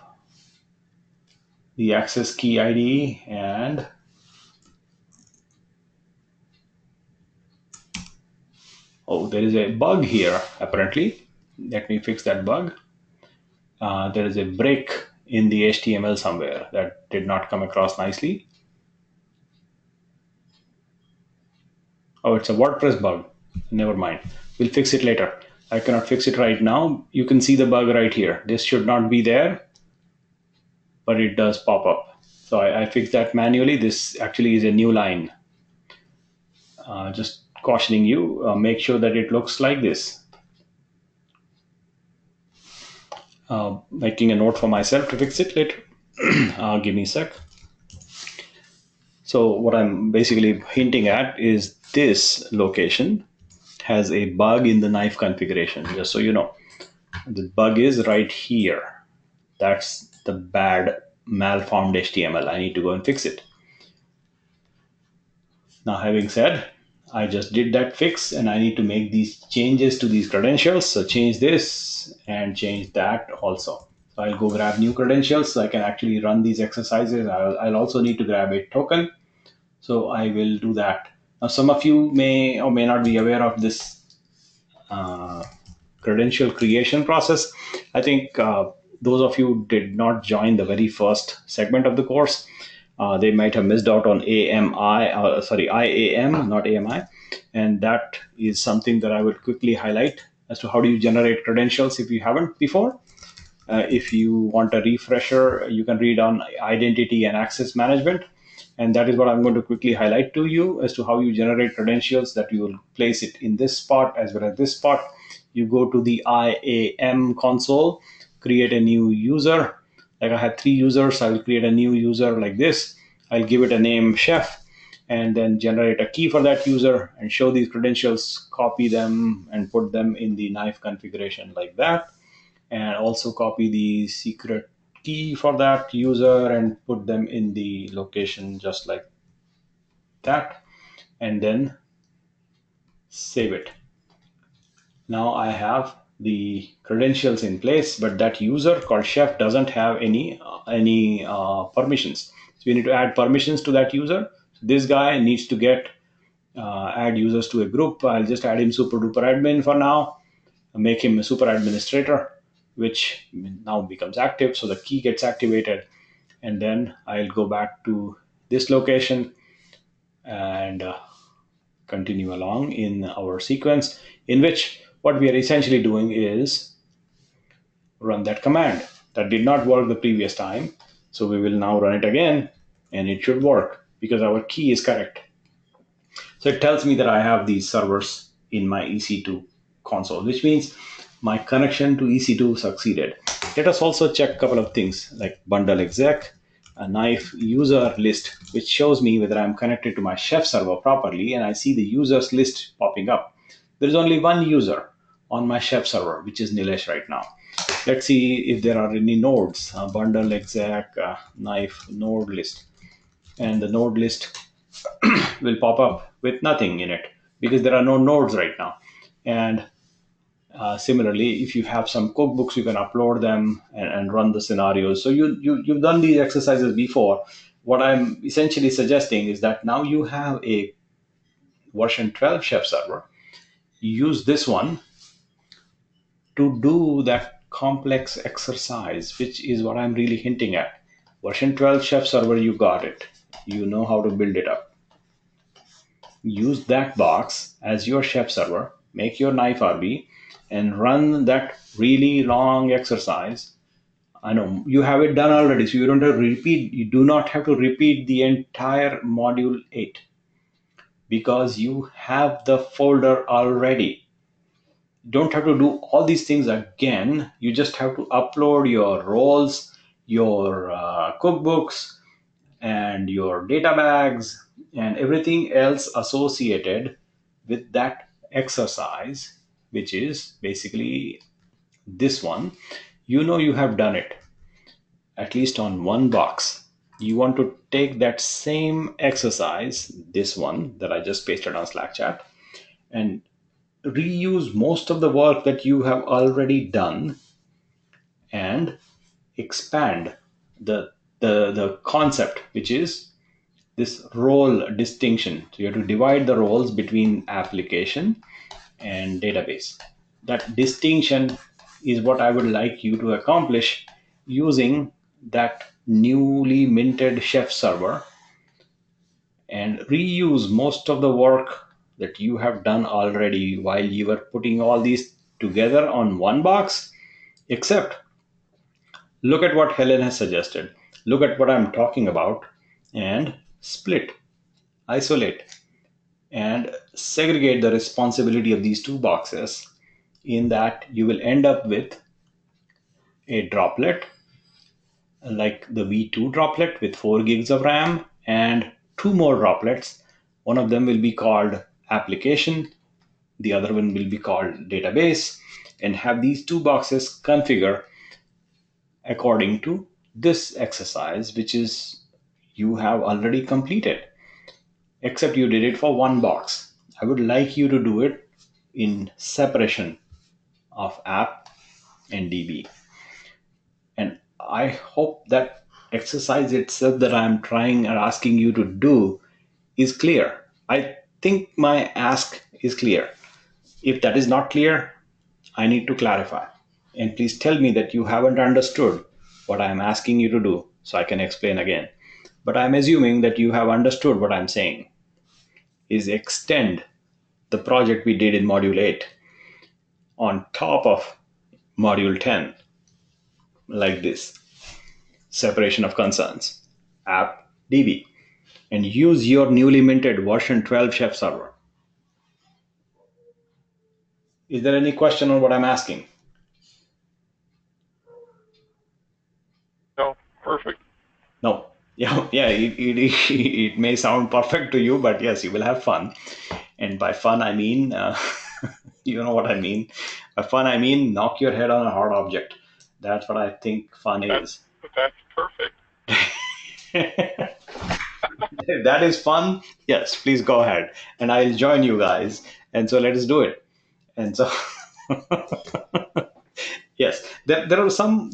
the access key ID and oh, there is a bug here apparently. Let me fix that bug. There is a break in the HTML somewhere that did not come across nicely. Oh, it's a WordPress bug. Never mind. We'll fix it later. I cannot fix it right now. You can see the bug right here. This should not be there, but it does pop up. So I fixed that manually. This actually is a new line. Just cautioning you, make sure that it looks like this. Making a note for myself to fix it later. Give me a sec. So what I'm basically hinting at is this location has a bug in the knife configuration, just so you know. The bug is right here. That's the bad malformed HTML. I need to go and fix it. Now, having said, I just did that fix and I need to make these changes to these credentials. So change this and change that also. So I'll go grab new credentials so I can actually run these exercises. I'll also need to grab a token. So I will do that. Now, some of you may or may not be aware of this credential creation process. I think those of you who did not join the very first segment of the course, they might have missed out on IAM, not AMI. And that is something that I would quickly highlight as to how do you generate credentials if you haven't before. If you want a refresher, you can read on identity and access management. And that is what I'm going to quickly highlight to you as to how you generate credentials, that you will place it in this spot as well as this spot. You go to the IAM console, create a new user. Like I have 3 users, I will create a new user like this. I'll give it a name chef and then generate a key for that user and show these credentials, copy them and put them in the knife configuration like that. And also copy the secret key for that user and put them in the location just like that. And then save it. Now I have the credentials in place, but that user called chef doesn't have any permissions. So we need to add permissions to that user. This guy needs to get add users to a group. I'll just add him super duper admin for now, make him a super administrator, which now becomes active. So the key gets activated, and then I'll go back to this location and continue along in our sequence, in which what we are essentially doing is run that command. That did not work the previous time, so we will now run it again, and it should work because our key is correct. So it tells me that I have these servers in my EC2 console, which means my connection to EC2 succeeded. Let us also check a couple of things like bundle exec, a knife user list, which shows me whether I'm connected to my chef server properly, and I see the users list popping up. There is only one user on my chef server, which is Nilesh right now. Let's see if there are any nodes, bundle exec, knife node list, and the node list will pop up with nothing in it because there are no nodes right now. And similarly, if you have some cookbooks, you can upload them and run the scenarios. So you've done these exercises before. What I'm essentially suggesting is that now you have a version 12 chef server. Use this one to do that complex exercise, which is what I'm really hinting at. Version 12 chef server, you got it. You know how to build it up. Use that box as your chef server, make your knife RB, and run that really long exercise. I know you have it done already, so you don't have to repeat. You do not have to repeat the entire module 8 because you have the folder already. You don't have to do all these things again. You just have to upload your roles, your cookbooks, and your data bags, and everything else associated with that exercise, which is basically this one. You know you have done it at least on one box. You want to take that same exercise, this one that I just pasted on Slack chat, and reuse most of the work that you have already done and expand the concept, which is this role distinction. So you have to divide the roles between application and database. That distinction is what I would like you to accomplish using that newly minted chef server, and reuse most of the work that you have done already while you were putting all these together on one box. Except look at what Helen has suggested. Look at what I'm talking about and split, isolate, and segregate the responsibility of these two boxes, in that you will end up with a droplet like the V2 droplet with 4 gigs of RAM and two more droplets. One of them will be called application, the other one will be called database, and have these two boxes configure according to this exercise, which is you have already completed, except you did it for one box. I would like you to do it in separation of app and DB. And I hope that exercise itself that I'm trying and asking you to do is clear. I think my ask is clear. If that is not clear, I need to clarify. And please tell me that you haven't understood what I'm asking you to do so I can explain again. But I'm assuming that you have understood what I'm saying is extend the project we did in module 8 on top of module 10 like this. Separation of concerns, app, DB, and use your newly minted version 12 chef server. Is there any question on what I'm asking? No, perfect. No. Yeah, it may sound perfect to you, but yes, you will have fun. And by fun, I mean, you know what I mean. By fun, I mean knock your head on a hard object. That's what I think fun is. That's perfect. If that is fun, yes, please go ahead. And I'll join you guys. And so let us do it. And so yes, there are some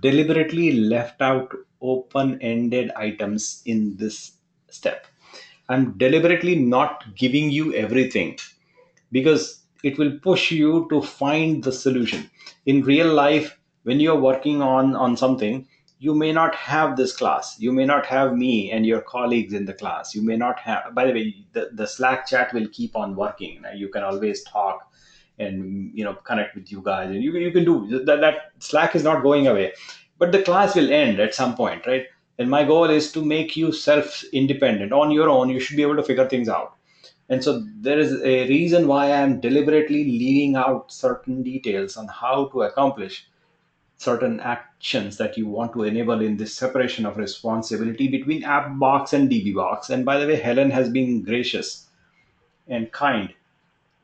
deliberately left out open-ended items in this step. I'm deliberately not giving you everything because it will push you to find the solution. In real life, when you're working on something, you may not have this class. You may not have me and your colleagues in the class. You may not have, by the way, the Slack chat will keep on working. You can always talk and connect with you guys, and you can do that. Slack is not going away, but the class will end at some point, right? And my goal is to make you self independent on your own. You should be able to figure things out. And so there is a reason why I'm deliberately leaving out certain details on how to accomplish certain actions that you want to enable in this separation of responsibility between AppBox and DBBox. And by the way, Helen has been gracious and kind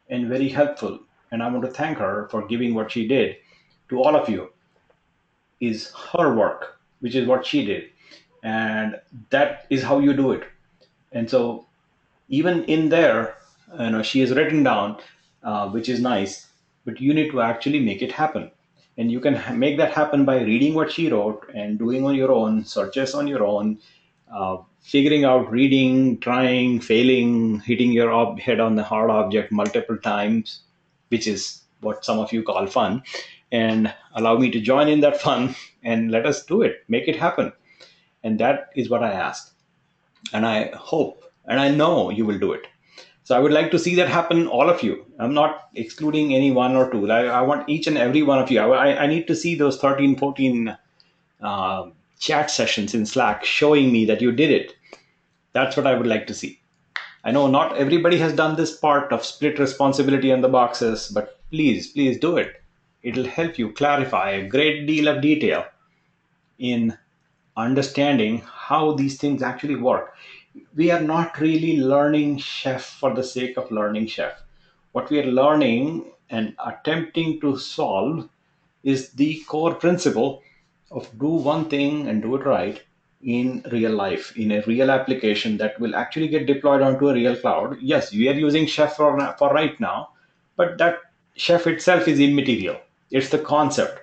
and very helpful. And I want to thank her for giving what she did to all of you. Is her work, which is what she did. And that is how you do it. And so even in there, she has written down, which is nice, but you need to actually make it happen. And you can make that happen by reading what she wrote and doing on your own, searches on your own, figuring out, reading, trying, failing, hitting your head on the hard object multiple times, which is what some of you call fun. And allow me to join in that fun and let us do it, make it happen. And that is what I ask. And I hope and I know you will do it. So I would like to see that happen, all of you. I'm not excluding any one or two. I want each and every one of you. I need to see those 13, 14 chat sessions in Slack showing me that you did it. That's what I would like to see. I know not everybody has done this part of split responsibility on the boxes, but please do it. It'll help you clarify a great deal of detail in understanding how these things actually work. We are not really learning Chef for the sake of learning Chef. What we are learning and attempting to solve is the core principle of do one thing and do it right in real life, in a real application that will actually get deployed onto a real cloud. Yes, we are using Chef for right now, but that Chef itself is immaterial. It's the concept.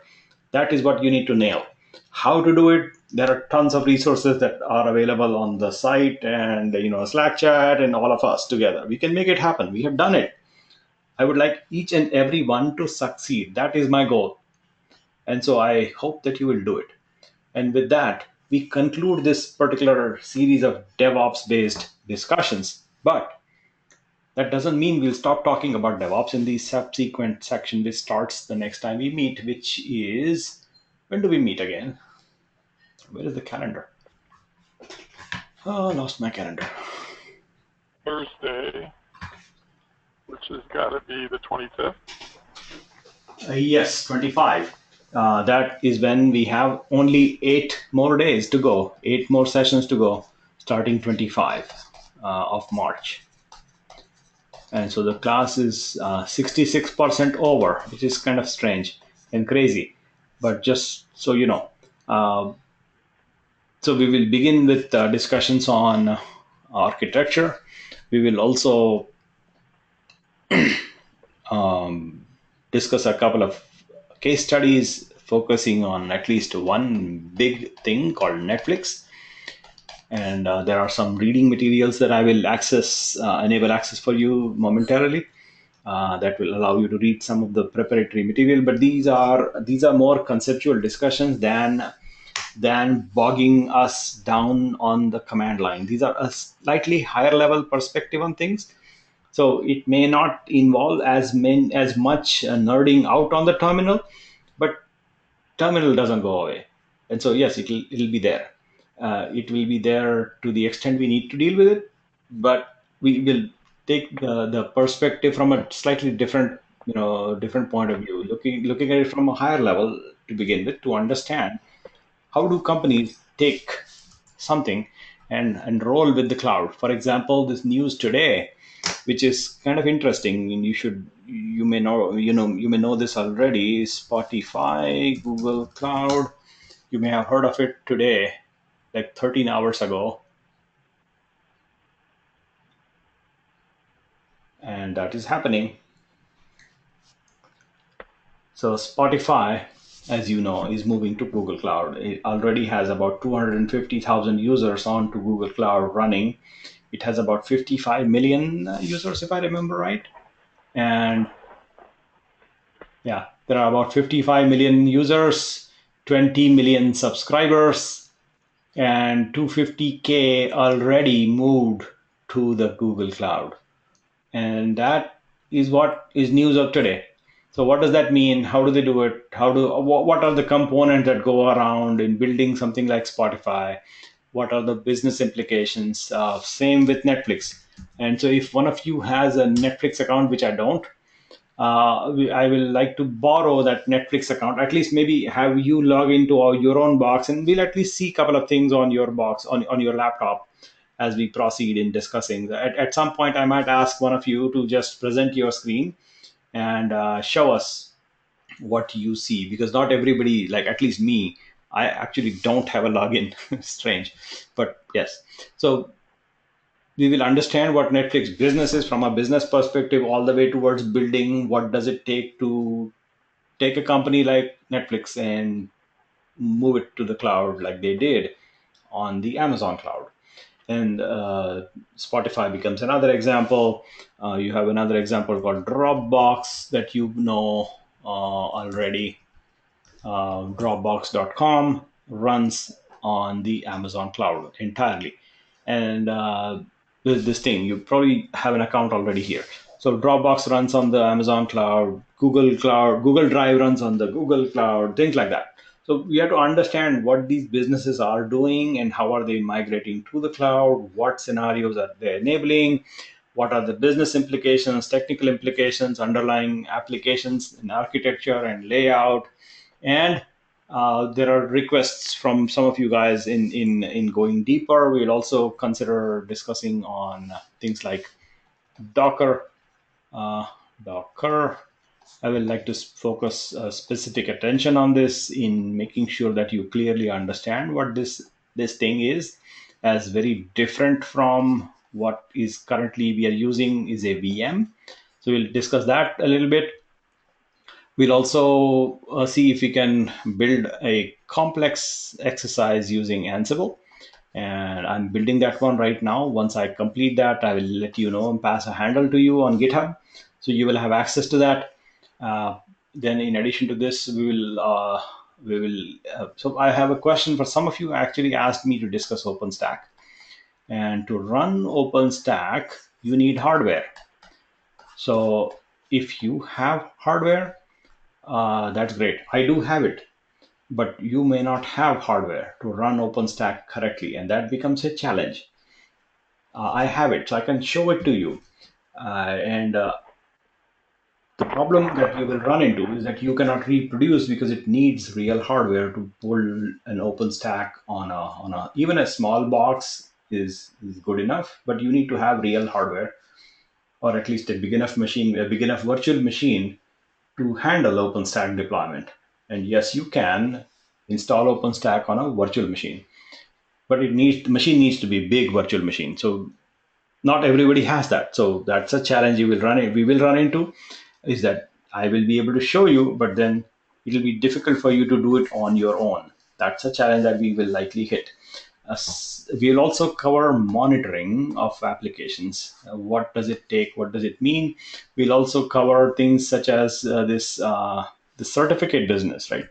That is what you need to nail. How to do it? There are tons of resources that are available on the site and Slack chat and all of us together. We can make it happen. We have done it. I would like each and every one to succeed. That is my goal. And so I hope that you will do it. And with that, we conclude this particular series of DevOps based discussions. But that doesn't mean we'll stop talking about DevOps in the subsequent section, which starts the next time we meet, which is, when do we meet again? Where is the calendar? Oh, I lost my calendar. Thursday, which has got to be the 25th. Yes, 25. That is when we have only 8 more days to go, 8 more sessions to go, starting 25 of March. And so the class is 66% over, which is kind of strange and crazy. But just so you know, so we will begin with discussions on architecture. We will also discuss a couple of case studies focusing on at least one big thing called Netflix. And there are some reading materials that I will enable access for you momentarily. That will allow you to read some of the preparatory material. But these are more conceptual discussions than bogging us down on the command line. These are a slightly higher level perspective on things. So it may not involve as much nerding out on the terminal, but terminal doesn't go away. And so yes, it'll be there. It will be there to the extent we need to deal with it, but we will take the perspective from a slightly different point of view, looking at it from a higher level to begin with, to understand how do companies take something and roll with the cloud. For example, this news today, which is kind of interesting, and you may know this already, Spotify, Google Cloud. You may have heard of it today, like 13 hours ago. And that is happening. So Spotify, as you know, is moving to Google Cloud. It already has about 250,000 users onto Google Cloud running. It has about 55 million users, if I remember right. And yeah, there are about 55 million users, 20 million subscribers, and 250K already moved to the Google Cloud. And that is what is news of today. So what does that mean? How do they do it? What are the components that go around in building something like Spotify? What are the business implications? Same with Netflix. And so if one of you has a Netflix account, which I don't, I will like to borrow that Netflix account, at least maybe have you log into your own box, and we'll at least see a couple of things on your box, on your laptop, as we proceed in discussing. At some point, I might ask one of you to just present your screen and show us what you see, because not everybody, like at least me, I actually don't have a login. Strange, but yes. So we will understand what Netflix business is from a business perspective, all the way towards building what does it take to take a company like Netflix and move it to the cloud like they did on the Amazon cloud. And Spotify becomes another example. You have another example called Dropbox that you know already. Dropbox.com runs on the Amazon cloud entirely. And this thing, you probably have an account already here. So Dropbox runs on the Amazon cloud, Google Drive runs on the Google cloud, things like that. So we have to understand what these businesses are doing and how are they migrating to the cloud, what scenarios are they enabling, what are the business implications, technical implications, underlying applications in architecture and layout. And there are requests from some of you guys in going deeper. We'll also consider discussing on things like Docker. Docker. I would like to focus specific attention on this in making sure that you clearly understand what this thing is, as very different from what is currently we are using is a VM. So we'll discuss that a little bit. We'll also see if we can build a complex exercise using Ansible. And I'm building that one right now. Once I complete that, I will let you know and pass a handle to you on GitHub. So you will have access to that. Then in addition to this, so I have a question for some of you actually asked me to discuss OpenStack. And to run OpenStack, you need hardware. So if you have hardware, that's great. I do have it, but you may not have hardware to run OpenStack correctly, and that becomes a challenge. I have it, so I can show it to you. And the problem that you will run into is that you cannot reproduce because it needs real hardware to pull an OpenStack on a even a small box is good enough, but you need to have real hardware, or at least a big enough machine, a big enough virtual machine to handle OpenStack deployment. And yes, you can install OpenStack on a virtual machine, but the machine needs to be big virtual machine. So not everybody has that. So that's a challenge we will run into, is that I will be able to show you, but then it will be difficult for you to do it on your own. That's a challenge that we will likely hit. We'll also cover monitoring of applications. What does it take? What does it mean? We'll also cover things such as the certificate business, right?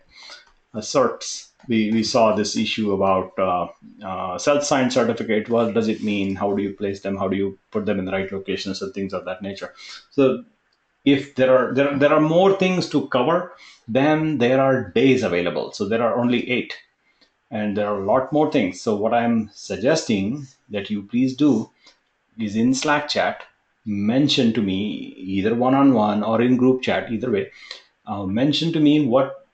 Certs. We saw this issue about self-signed certificate. What does it mean? How do you place them? How do you put them in the right locations and things of that nature? So if there are more things to cover, then there are days available. So there are only 8. And there are a lot more things. So what I'm suggesting that you please do is in Slack chat, mention to me either one-on-one or in group chat, either way, mention to me what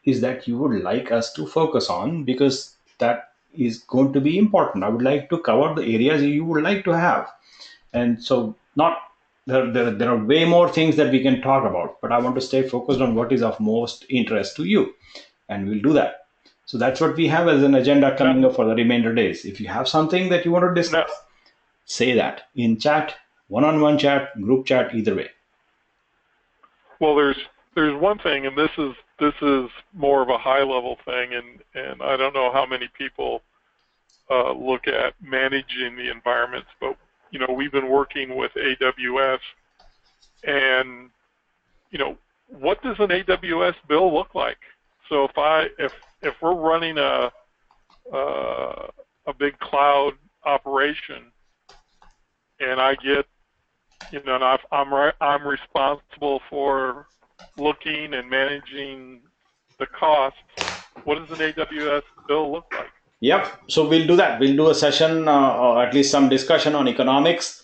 is that you would like us to focus on, because that is going to be important. I would like to cover the areas you would like to have. And so there are way more things that we can talk about, but I want to stay focused on what is of most interest to you, and we'll do that. So that's what we have as an agenda coming up for the remainder days. If you have something that you want to discuss, say that in chat, one-on-one chat, group chat, either way. Well, there's one thing, and this is more of a high-level thing, and I don't know how many people look at managing the environments, but we've been working with AWS, and what does an AWS bill look like? So if we're running a big cloud operation, and I get, and I'm responsible for looking and managing the costs, what does an AWS bill look like? Yep. So we'll do that. We'll do a session or at least some discussion on economics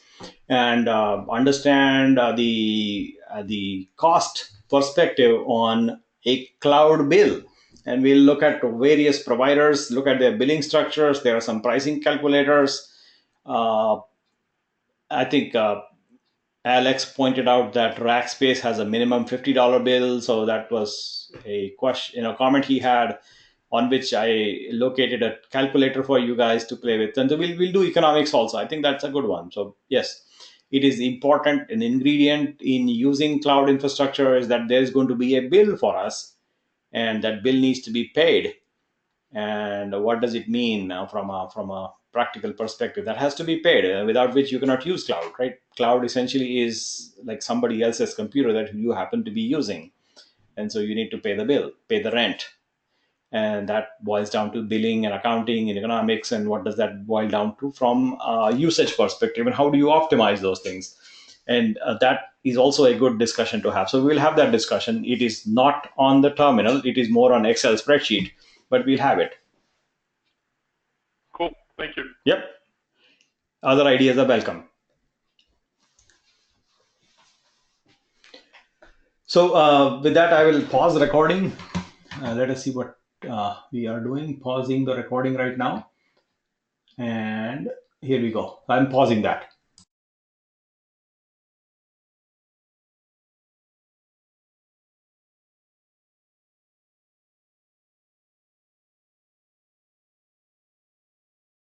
and understand the cost perspective on a cloud bill. And we'll look at various providers, look at their billing structures. There are some pricing calculators. I think Alex pointed out that Rackspace has a minimum $50 bill. So that was a question, a comment he had, on which I located a calculator for you guys to play with. And so we'll do economics also. I think that's a good one. So yes, it is important. An ingredient in using cloud infrastructure is that there's going to be a bill for us, and that bill needs to be paid. And what does it mean now from a practical perspective? That has to be paid, without which you cannot use cloud, right? Cloud essentially is like somebody else's computer that you happen to be using. And so you need to pay the bill, pay the rent. And that boils down to billing and accounting and economics. And what does that boil down to from a usage perspective? And how do you optimize those things? And that is also a good discussion to have. So we'll have that discussion. It is not on the terminal. It is more on Excel spreadsheet, but we'll have it. Cool. Thank you. Yep. Other ideas are welcome. So with that, I will pause the recording. Let us see what we are doing. Pausing the recording right now. And here we go. I'm pausing that.